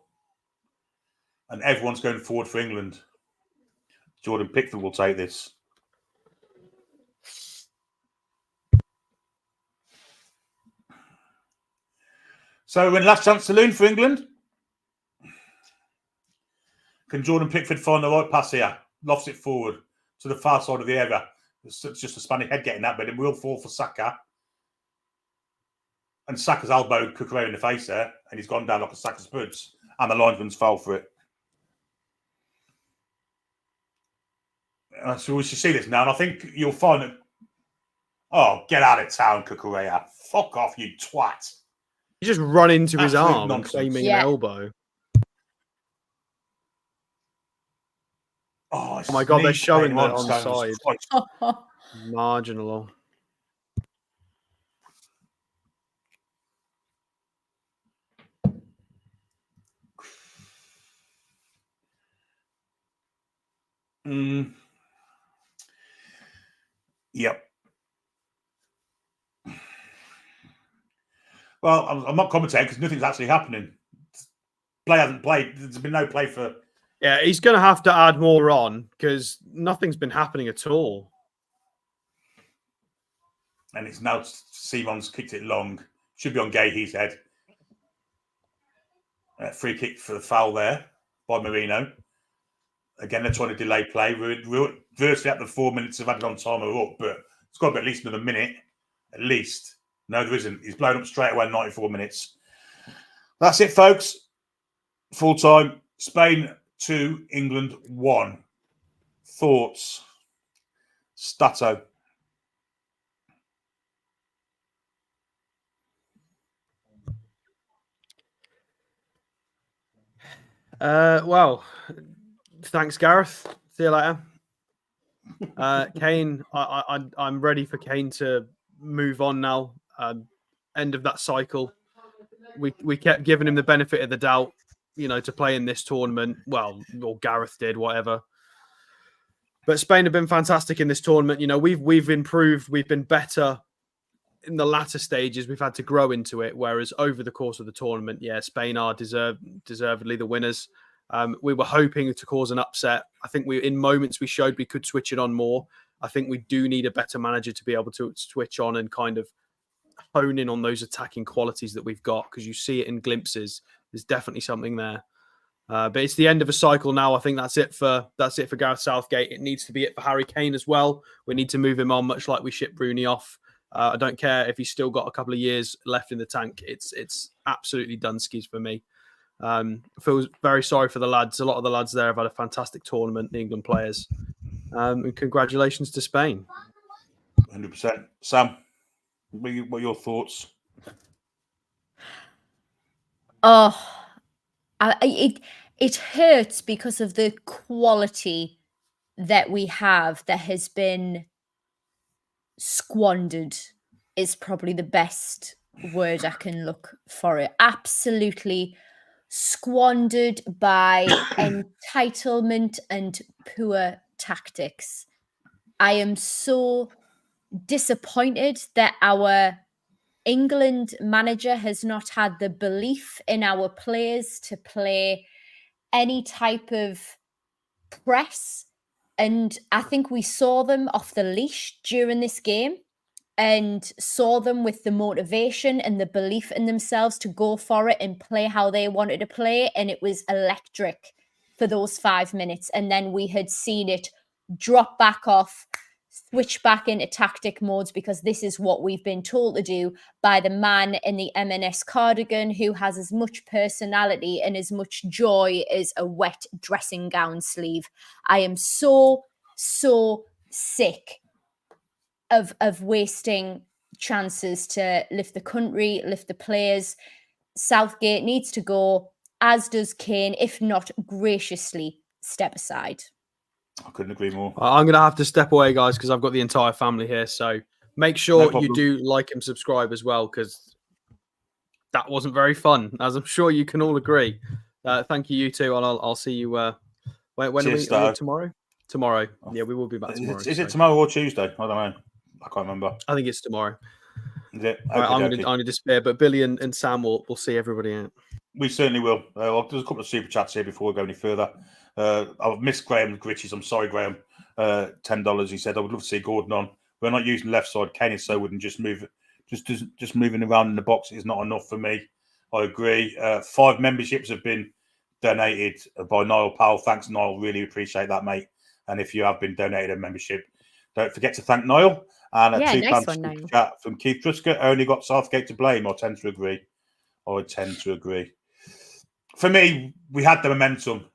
And everyone's going forward for England. Jordan Pickford will take this. So when last chance saloon for England. Can Jordan Pickford find the right pass here? Lofts it forward to the far side of the area. It's just a Spanish head getting that, but it will fall for Saka. And Saka's elbowed Cucurella in the face there, and he's gone down like a sack of spuds. And the linesman's fell for it. So we should see this now, and I think you'll find that. Oh, get out of town, Cucurella! Fuck off, you twat! You just run into his Absolute arm nonsense. and claiming an elbow. Oh my God, they're showing that on the side. Oh, Marginal. Yep. Well, I'm not commentating because nothing's actually happening. Play hasn't played. There's been no play for... Yeah, he's going to have to add more on because nothing's been happening at all. And it's now Simon's kicked it long. Should be on Guehi's head. Free kick for the foul there by Marino. Again, they're trying to delay play. We're virtually at the 4 minutes of added on time are up, but it's got to be at least another minute. At least. No, there isn't. He's blown up straight away 94 minutes. That's it, folks. Full time. Spain 2, England 1. Thoughts? Stato. Well, thanks, Gareth. See you later. Kane, I'm ready for Kane to move on now. End of that cycle. We kept giving him the benefit of the doubt, to play in this tournament. Well, or Gareth did, whatever. But Spain have been fantastic in this tournament. We've improved. We've been better in the latter stages. We've had to grow into it. Whereas over the course of the tournament, Spain are deservedly the winners. We were hoping to cause an upset. I think in moments we showed we could switch it on more. I think we do need a better manager to be able to switch on and kind of hone in on those attacking qualities that we've got, because you see it in glimpses. There's definitely something there. But it's the end of a cycle now. I think that's it for Gareth Southgate. It needs to be it for Harry Kane as well. We need to move him on, much like we shipped Rooney off. I don't care if he's still got a couple of years left in the tank. It's absolutely done skis for me. I feel very sorry for the lads. A lot of the lads there have had a fantastic tournament, the England players. And congratulations to Spain. 100%. Sam, what are your thoughts? Oh, it hurts because of the quality that we have that has been squandered is probably the best word I can look for it. Absolutely squandered by entitlement and poor tactics. I am so disappointed that our England manager has not had the belief in our players to play any type of press. And I think we saw them off the leash during this game and saw them with the motivation and the belief in themselves to go for it and play how they wanted to play. And it was electric for those 5 minutes. And then we had seen it drop back off, switch back into tactic modes, because this is what we've been told to do by the man in the M&S cardigan who has as much personality and as much joy as a wet dressing gown sleeve. I am so sick of wasting chances to lift the country, lift the players. Southgate needs to go, as does Kane, if not graciously step aside. I couldn't agree more. I'm going to have to step away, guys, because I've got the entire family here. So make sure you do like and subscribe as well, because that wasn't very fun, as I'm sure you can all agree. Thank you two, and I'll see you. When are we tomorrow? Tomorrow. Yeah, we will be back tomorrow. Is it tomorrow or Tuesday? I don't know. I can't remember. I think it's tomorrow. Is it? Okay, I'm going to despair, but Billy and Sam will see everybody out. We certainly will. There's a couple of super chats here before we go any further. I've missed Graham Gritches. I'm sorry, Graham. $10. He said, I would love to see Gordon on. We're not using the left side. Kane is so wooden. Just moving around in the box is not enough for me. I agree. 5 memberships have been donated by Niall Powell. Thanks, Niall. Really appreciate that, mate. And if you have been donated a membership, don't forget to thank Niall. And a £2 chat from Keith Trusker. Only got Southgate to blame. I tend to agree. For me, we had the momentum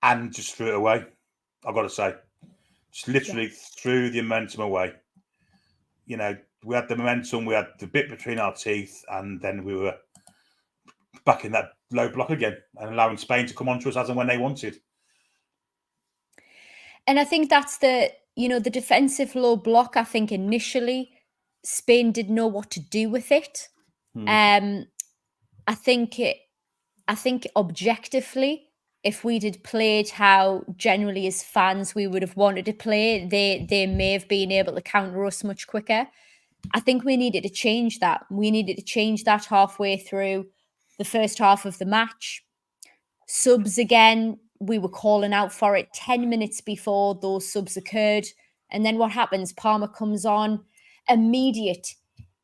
and just threw it away. I've got to say, just literally threw the momentum away. You know, we had the momentum, we had the bit between our teeth, and then we were back in that low block again and allowing Spain to come on to us as and when they wanted. And I think that's the defensive low block. I think initially Spain didn't know what to do with it. I think objectively, if we'd had played how generally as fans we would have wanted to play, they may have been able to counter us much quicker. I think we needed to change that. We needed to change that halfway through the first half of the match. Subs again, we were calling out for it 10 minutes before those subs occurred. And then what happens? Palmer comes on, immediate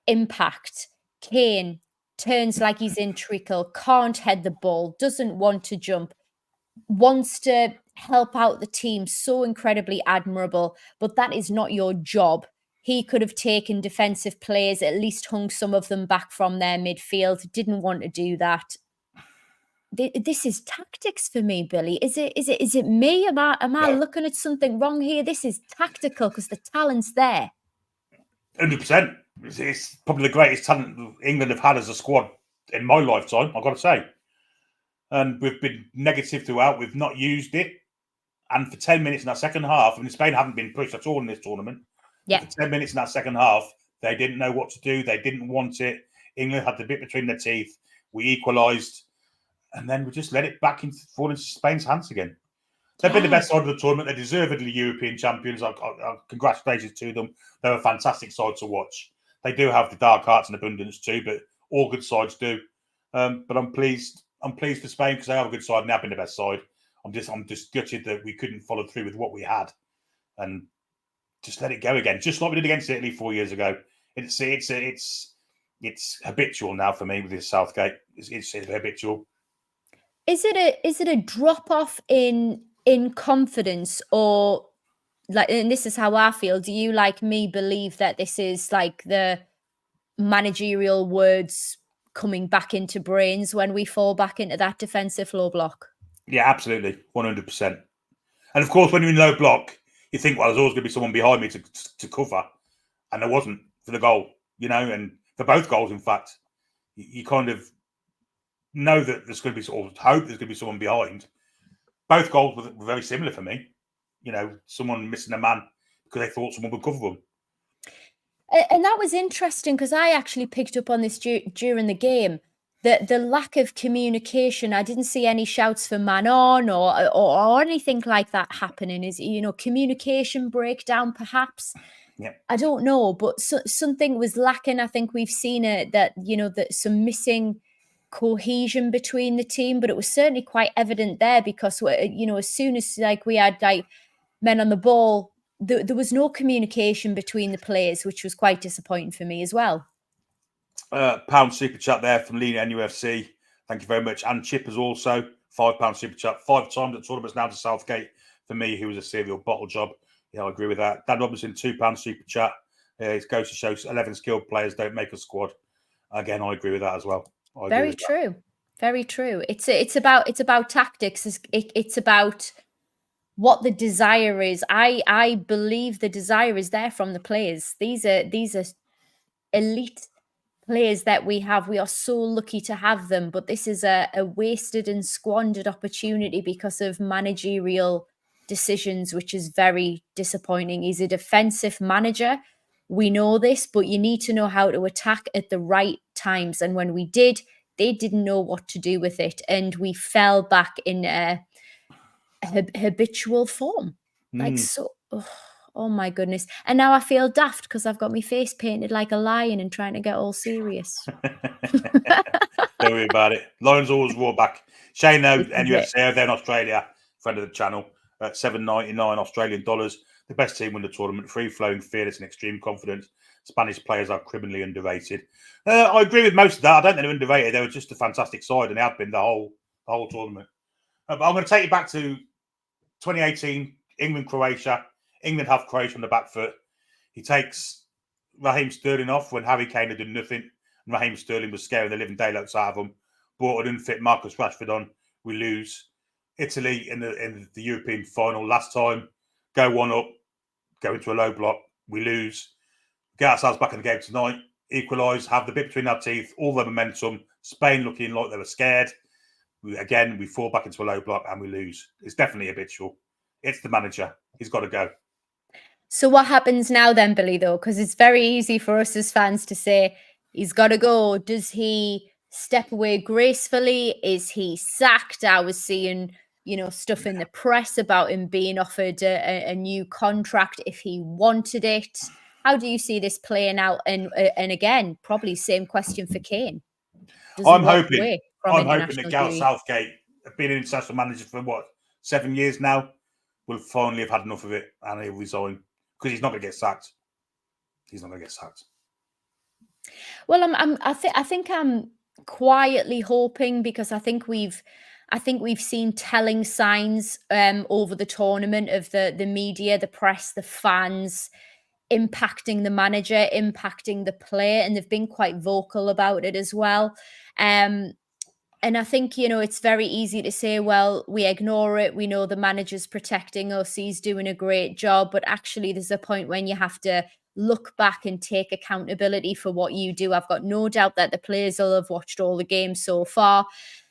impact. Kane turns like he's in treacle, can't head the ball, doesn't want to jump, wants to help out the team. So incredibly admirable, but that is not your job. He could have taken defensive players, at least hung some of them back from their midfield, didn't want to do that. This is tactics for me, Billy. Is it me? Am I looking at something wrong here? This is tactical because the talent's there. 100%. It's probably the greatest talent England have had as a squad in my lifetime, I've got to say. And we've been negative throughout. We've not used it. And for 10 minutes in that second half, Spain haven't been pushed at all in this tournament. Yeah. For 10 minutes in that second half, they didn't know what to do. They didn't want it. England had the bit between their teeth. We equalised. And then we just let it fall into Spain's hands again. They've been the best side of the tournament. They're deservedly European champions. Congratulations to them. They're a fantastic side to watch. They do have the dark arts in abundance too, but all good sides do. But I'm pleased. I'm pleased for Spain because they have a good side and they've been the best side. I'm just gutted that we couldn't follow through with what we had and just let it go again, just like we did against Italy 4 years ago. It's habitual now for me with this Southgate. It's habitual. Is it a drop off in confidence, or like, and this is how I feel, do you, like me, believe that this is like the managerial words coming back into brains when we fall back into that defensive low block? Yeah, absolutely. 100%. And of course, when you're in low block, you think, well, there's always going to be someone behind me to cover. And there wasn't for the goal, and for both goals, in fact. You kind of know that there's going to be, or hope there's going to be someone behind. Both goals were very similar for me. Someone missing a man because they thought someone would cover them. And that was interesting because I actually picked up on this during the game. The lack of communication. I didn't see any shouts for man on or anything like that happening. Is communication breakdown perhaps? I don't know, but something was lacking. I think we've seen it that some missing cohesion between the team, but it was certainly quite evident there because as soon as we had men on the ball, there was no communication between the players, which was quite disappointing for me as well. Pound super chat there from Lena NUFC. Thank you very much. And Chippers also £5 super chat. 5 times at tournaments now to Southgate for me, who was a serial bottle job. Yeah, I agree with that. Dan Robinson, £2 super chat. It goes to show 11 skilled players don't make a squad. Again, I agree with that as well. Very true. Very true. It's about tactics. It's about what the desire is. I believe the desire is there from the players. These are elite players that we have. We are so lucky to have them, but this is a wasted and squandered opportunity because of managerial decisions, which is very disappointing. He's a defensive manager. We know this, but you need to know how to attack at the right times. And when we did, they didn't know what to do with it. And we fell back in a habitual form. Oh my goodness. And now I feel daft because I've got my face painted like a lion and trying to get all serious. Don't worry about it. Lions always roar back. Shane, though, NUFC, they're in Australia, friend of the channel, at $7.99 Australian dollars. The best team win the tournament, free-flowing, fearless and extreme confidence. Spanish players are criminally underrated. I agree with most of that. I don't think they're underrated. They were just a fantastic side, and they have been the whole tournament. But I'm going to take you back to 2018, England-Croatia. England have Croatia on the back foot. He takes Raheem Sterling off when Harry Kane had done nothing. And Raheem Sterling was scaring the living daylights out of him. Brought an unfit Marcus Rashford on. We lose. Italy in the European final last time. Go 1-up. Go into a low block. We lose. Get ourselves back in the game tonight. Equalise. Have the bit between our teeth. All the momentum. Spain looking like they were scared. We fall back into a low block and we lose. It's definitely habitual. It's the manager. He's got to go. So what happens now then, Billy, though? Because it's very easy for us as fans to say, he's got to go. Does he step away gracefully? Is he sacked? I was seeing, stuff in the press about him being offered a new contract if he wanted it. How do you see this playing out? And again, probably same question for Kane. I'm hoping that Gareth Southgate, being an international manager for 7 years now, will finally have had enough of it and he'll resign because he's not going to get sacked. He's not going to get sacked. Well, I think I'm quietly hoping because I think we've seen telling signs over the tournament of the media, the press, the fans impacting the manager, impacting the player, and they've been quite vocal about it as well. And I think, it's very easy to say, well, we ignore it. We know the manager's protecting us. He's doing a great job. But actually, there's a point when you have to look back and take accountability for what you do. I've got no doubt that the players will have watched all the games so far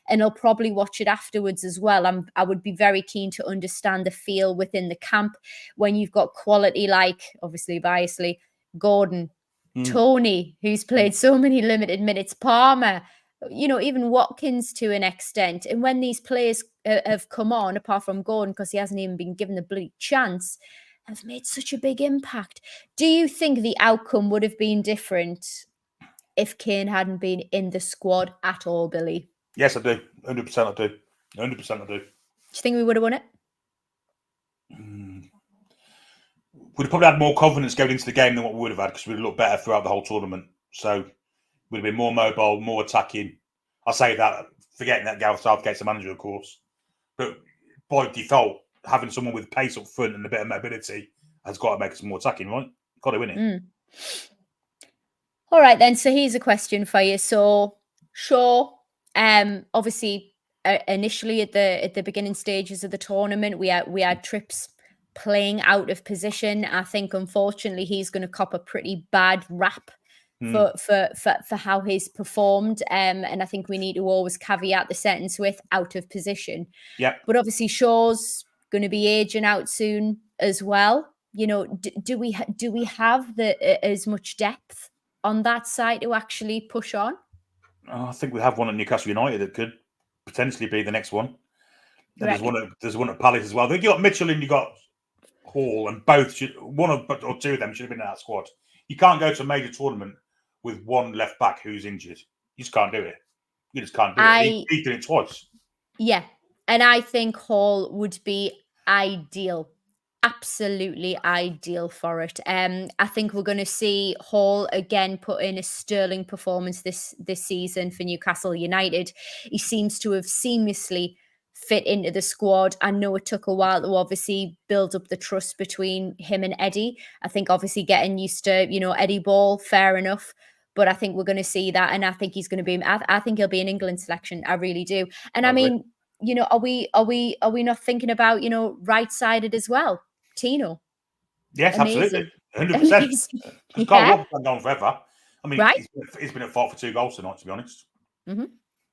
and they'll probably watch it afterwards as well. I would be very keen to understand the feel within the camp when you've got quality like, obviously, biasly, Gordon, Tony, who's played so many limited minutes, Palmer, even Watkins to an extent. And when these players have come on, apart from Gordon, because he hasn't even been given the bloody chance, have made such a big impact. Do you think the outcome would have been different if Kane hadn't been in the squad at all, Billy? Yes, I do. 100% I do. 100% I do. Do you think we would have won it? We'd have probably had more confidence going into the game than what we would have had because we'd have looked better throughout the whole tournament. So we'd have been more mobile, more attacking. I say that, forgetting that Gareth Southgate's the manager, of course. But by default, having someone with pace up front and a bit of mobility has got to make us more attacking, right? Got to win it. All right, then. So here's a question for you. So, Shaw, obviously, initially at the beginning stages of the tournament, we had Trips playing out of position. I think, unfortunately, he's going to cop a pretty bad rap for how he's performed. And I think we need to always caveat the sentence with out of position. Yeah. But obviously, Shaw's going to be aging out soon as well. Do we have as much depth on that side to actually push on? I think we have one at Newcastle United that could potentially be the next one. And there's one at Palace as well. I think you got Mitchell and you got Hall, and both one or two of them should have been in that squad. You can't go to a major tournament with one left back who's injured. You just can't do it. You just can't do it. He did it twice. Yeah, and I think Hall would be ideal. Absolutely ideal for it. I think we're going to see Hall again put in a sterling performance this season for Newcastle United. He seems to have seamlessly fit into the squad. I know it took a while to obviously build up the trust between him and Eddie. I think obviously getting used to, Eddie Ball, fair enough. But I think we're going to see that, and I think he's going to be. I think he'll be an England selection. I really do. And I mean, are we not thinking about right-sided as well? Tino. Yes, amazing. Absolutely, 100%. Because Carl Walker's been on forever. I mean, right? he's been at fault for 2 goals tonight, to be honest. Mm-hmm.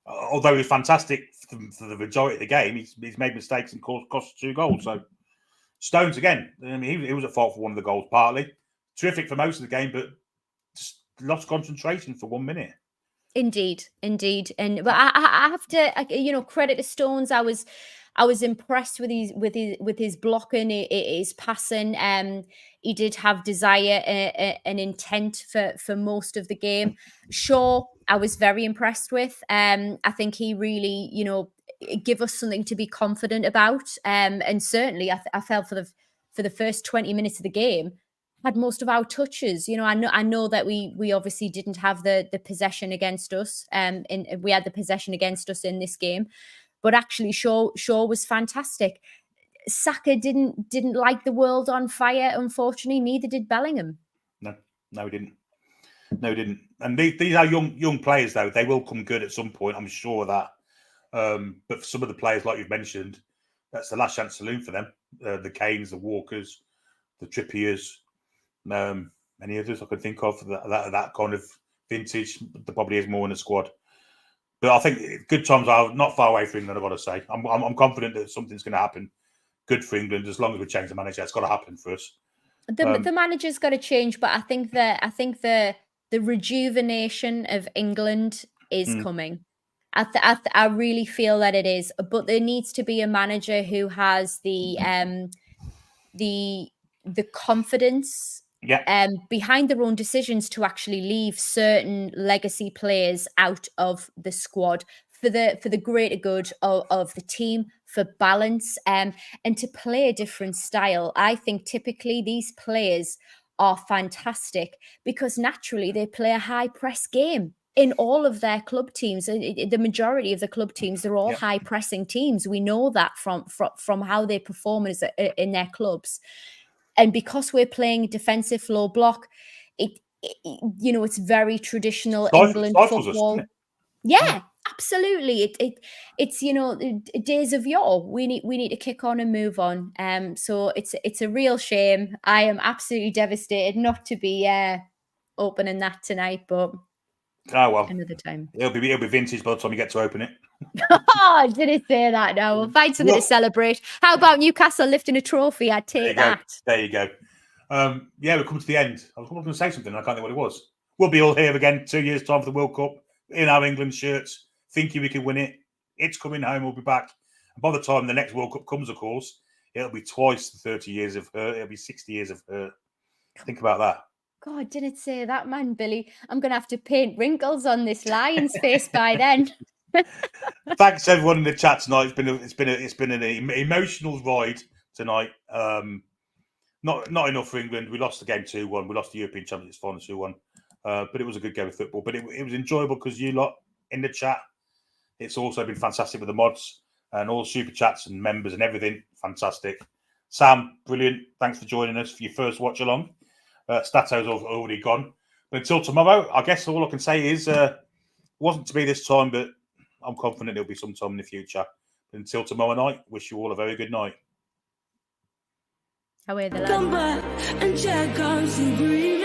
Although he was fantastic for the majority of the game, he's made mistakes and cost 2 goals. So Stones again. I mean, he was at fault for one of the goals partly. Terrific for most of the game, but just lost concentration for 1 minute. Indeed, and but I have to credit to Stones. I was impressed with his blocking, his passing. He did have desire and intent for most of the game. Shaw, I was very impressed with. I think he really give us something to be confident about. And certainly I felt for the first 20 minutes of the game, had most of our touches. I know that we obviously didn't have the possession against us. We had the possession against us in this game, but actually Shaw was fantastic. Saka didn't light the world on fire, unfortunately. Neither did Bellingham. No, he didn't. No, he didn't. And these are young players, though. They will come good at some point. I'm sure of that. But for some of the players, like you've mentioned, that's the last chance saloon for them. The Kanes, the Walkers, the Trippiers. Any others I could think of that kind of vintage. There probably is more in the squad, but I think good times are not far away for England. I've got to say, I'm confident that something's going to happen. Good for England as long as we change the manager. It's got to happen for us. The manager's got to change, but I think the rejuvenation of England is coming. I really feel that it is, but there needs to be a manager who has the confidence behind their own decisions to actually leave certain legacy players out of the squad for the greater good of the team, for balance, and to play a different style. I think typically these players are fantastic because naturally they play a high press game in all of their club teams. The majority of the club teams, they're all high pressing teams. We know that from how they perform in their clubs. And because we're playing defensive low block, it's very traditional England football. Yeah, absolutely. It's days of yore. We need to kick on and move on. So it's a real shame. I am absolutely devastated not to be opening that tonight, but another time. It'll be vintage by the time you get to open it. Oh, did it say that now? We'll find something to celebrate. How about Newcastle lifting a trophy? I'd take that. There you go. We've come to the end. I was going to say something. I can't think what it was. We'll be all here again 2 years' time for the World Cup in our England shirts, thinking we can win it. It's coming home. We'll be back. And by the time the next World Cup comes, of course, it'll be twice the 30 years of hurt. It'll be 60 years of hurt. Think about that. God, didn't say that, man, Billy. I'm going to have to paint wrinkles on this lion's face by then. Thanks everyone in the chat tonight. It's been an emotional ride tonight. Not enough for England. We lost the game 2-1. We lost the European Championships final 2-1. But it was a good game of football. But it was enjoyable because you lot in the chat. It's also been fantastic with the mods and all super chats and members and everything. Fantastic. Sam, brilliant. Thanks for joining us for your first watch along. Stato's already gone. But until tomorrow, I guess all I can say is wasn't to be this time, but I'm confident it'll be sometime in the future. But until tomorrow night, wish you all a very good night. Away the Come back and check out the green.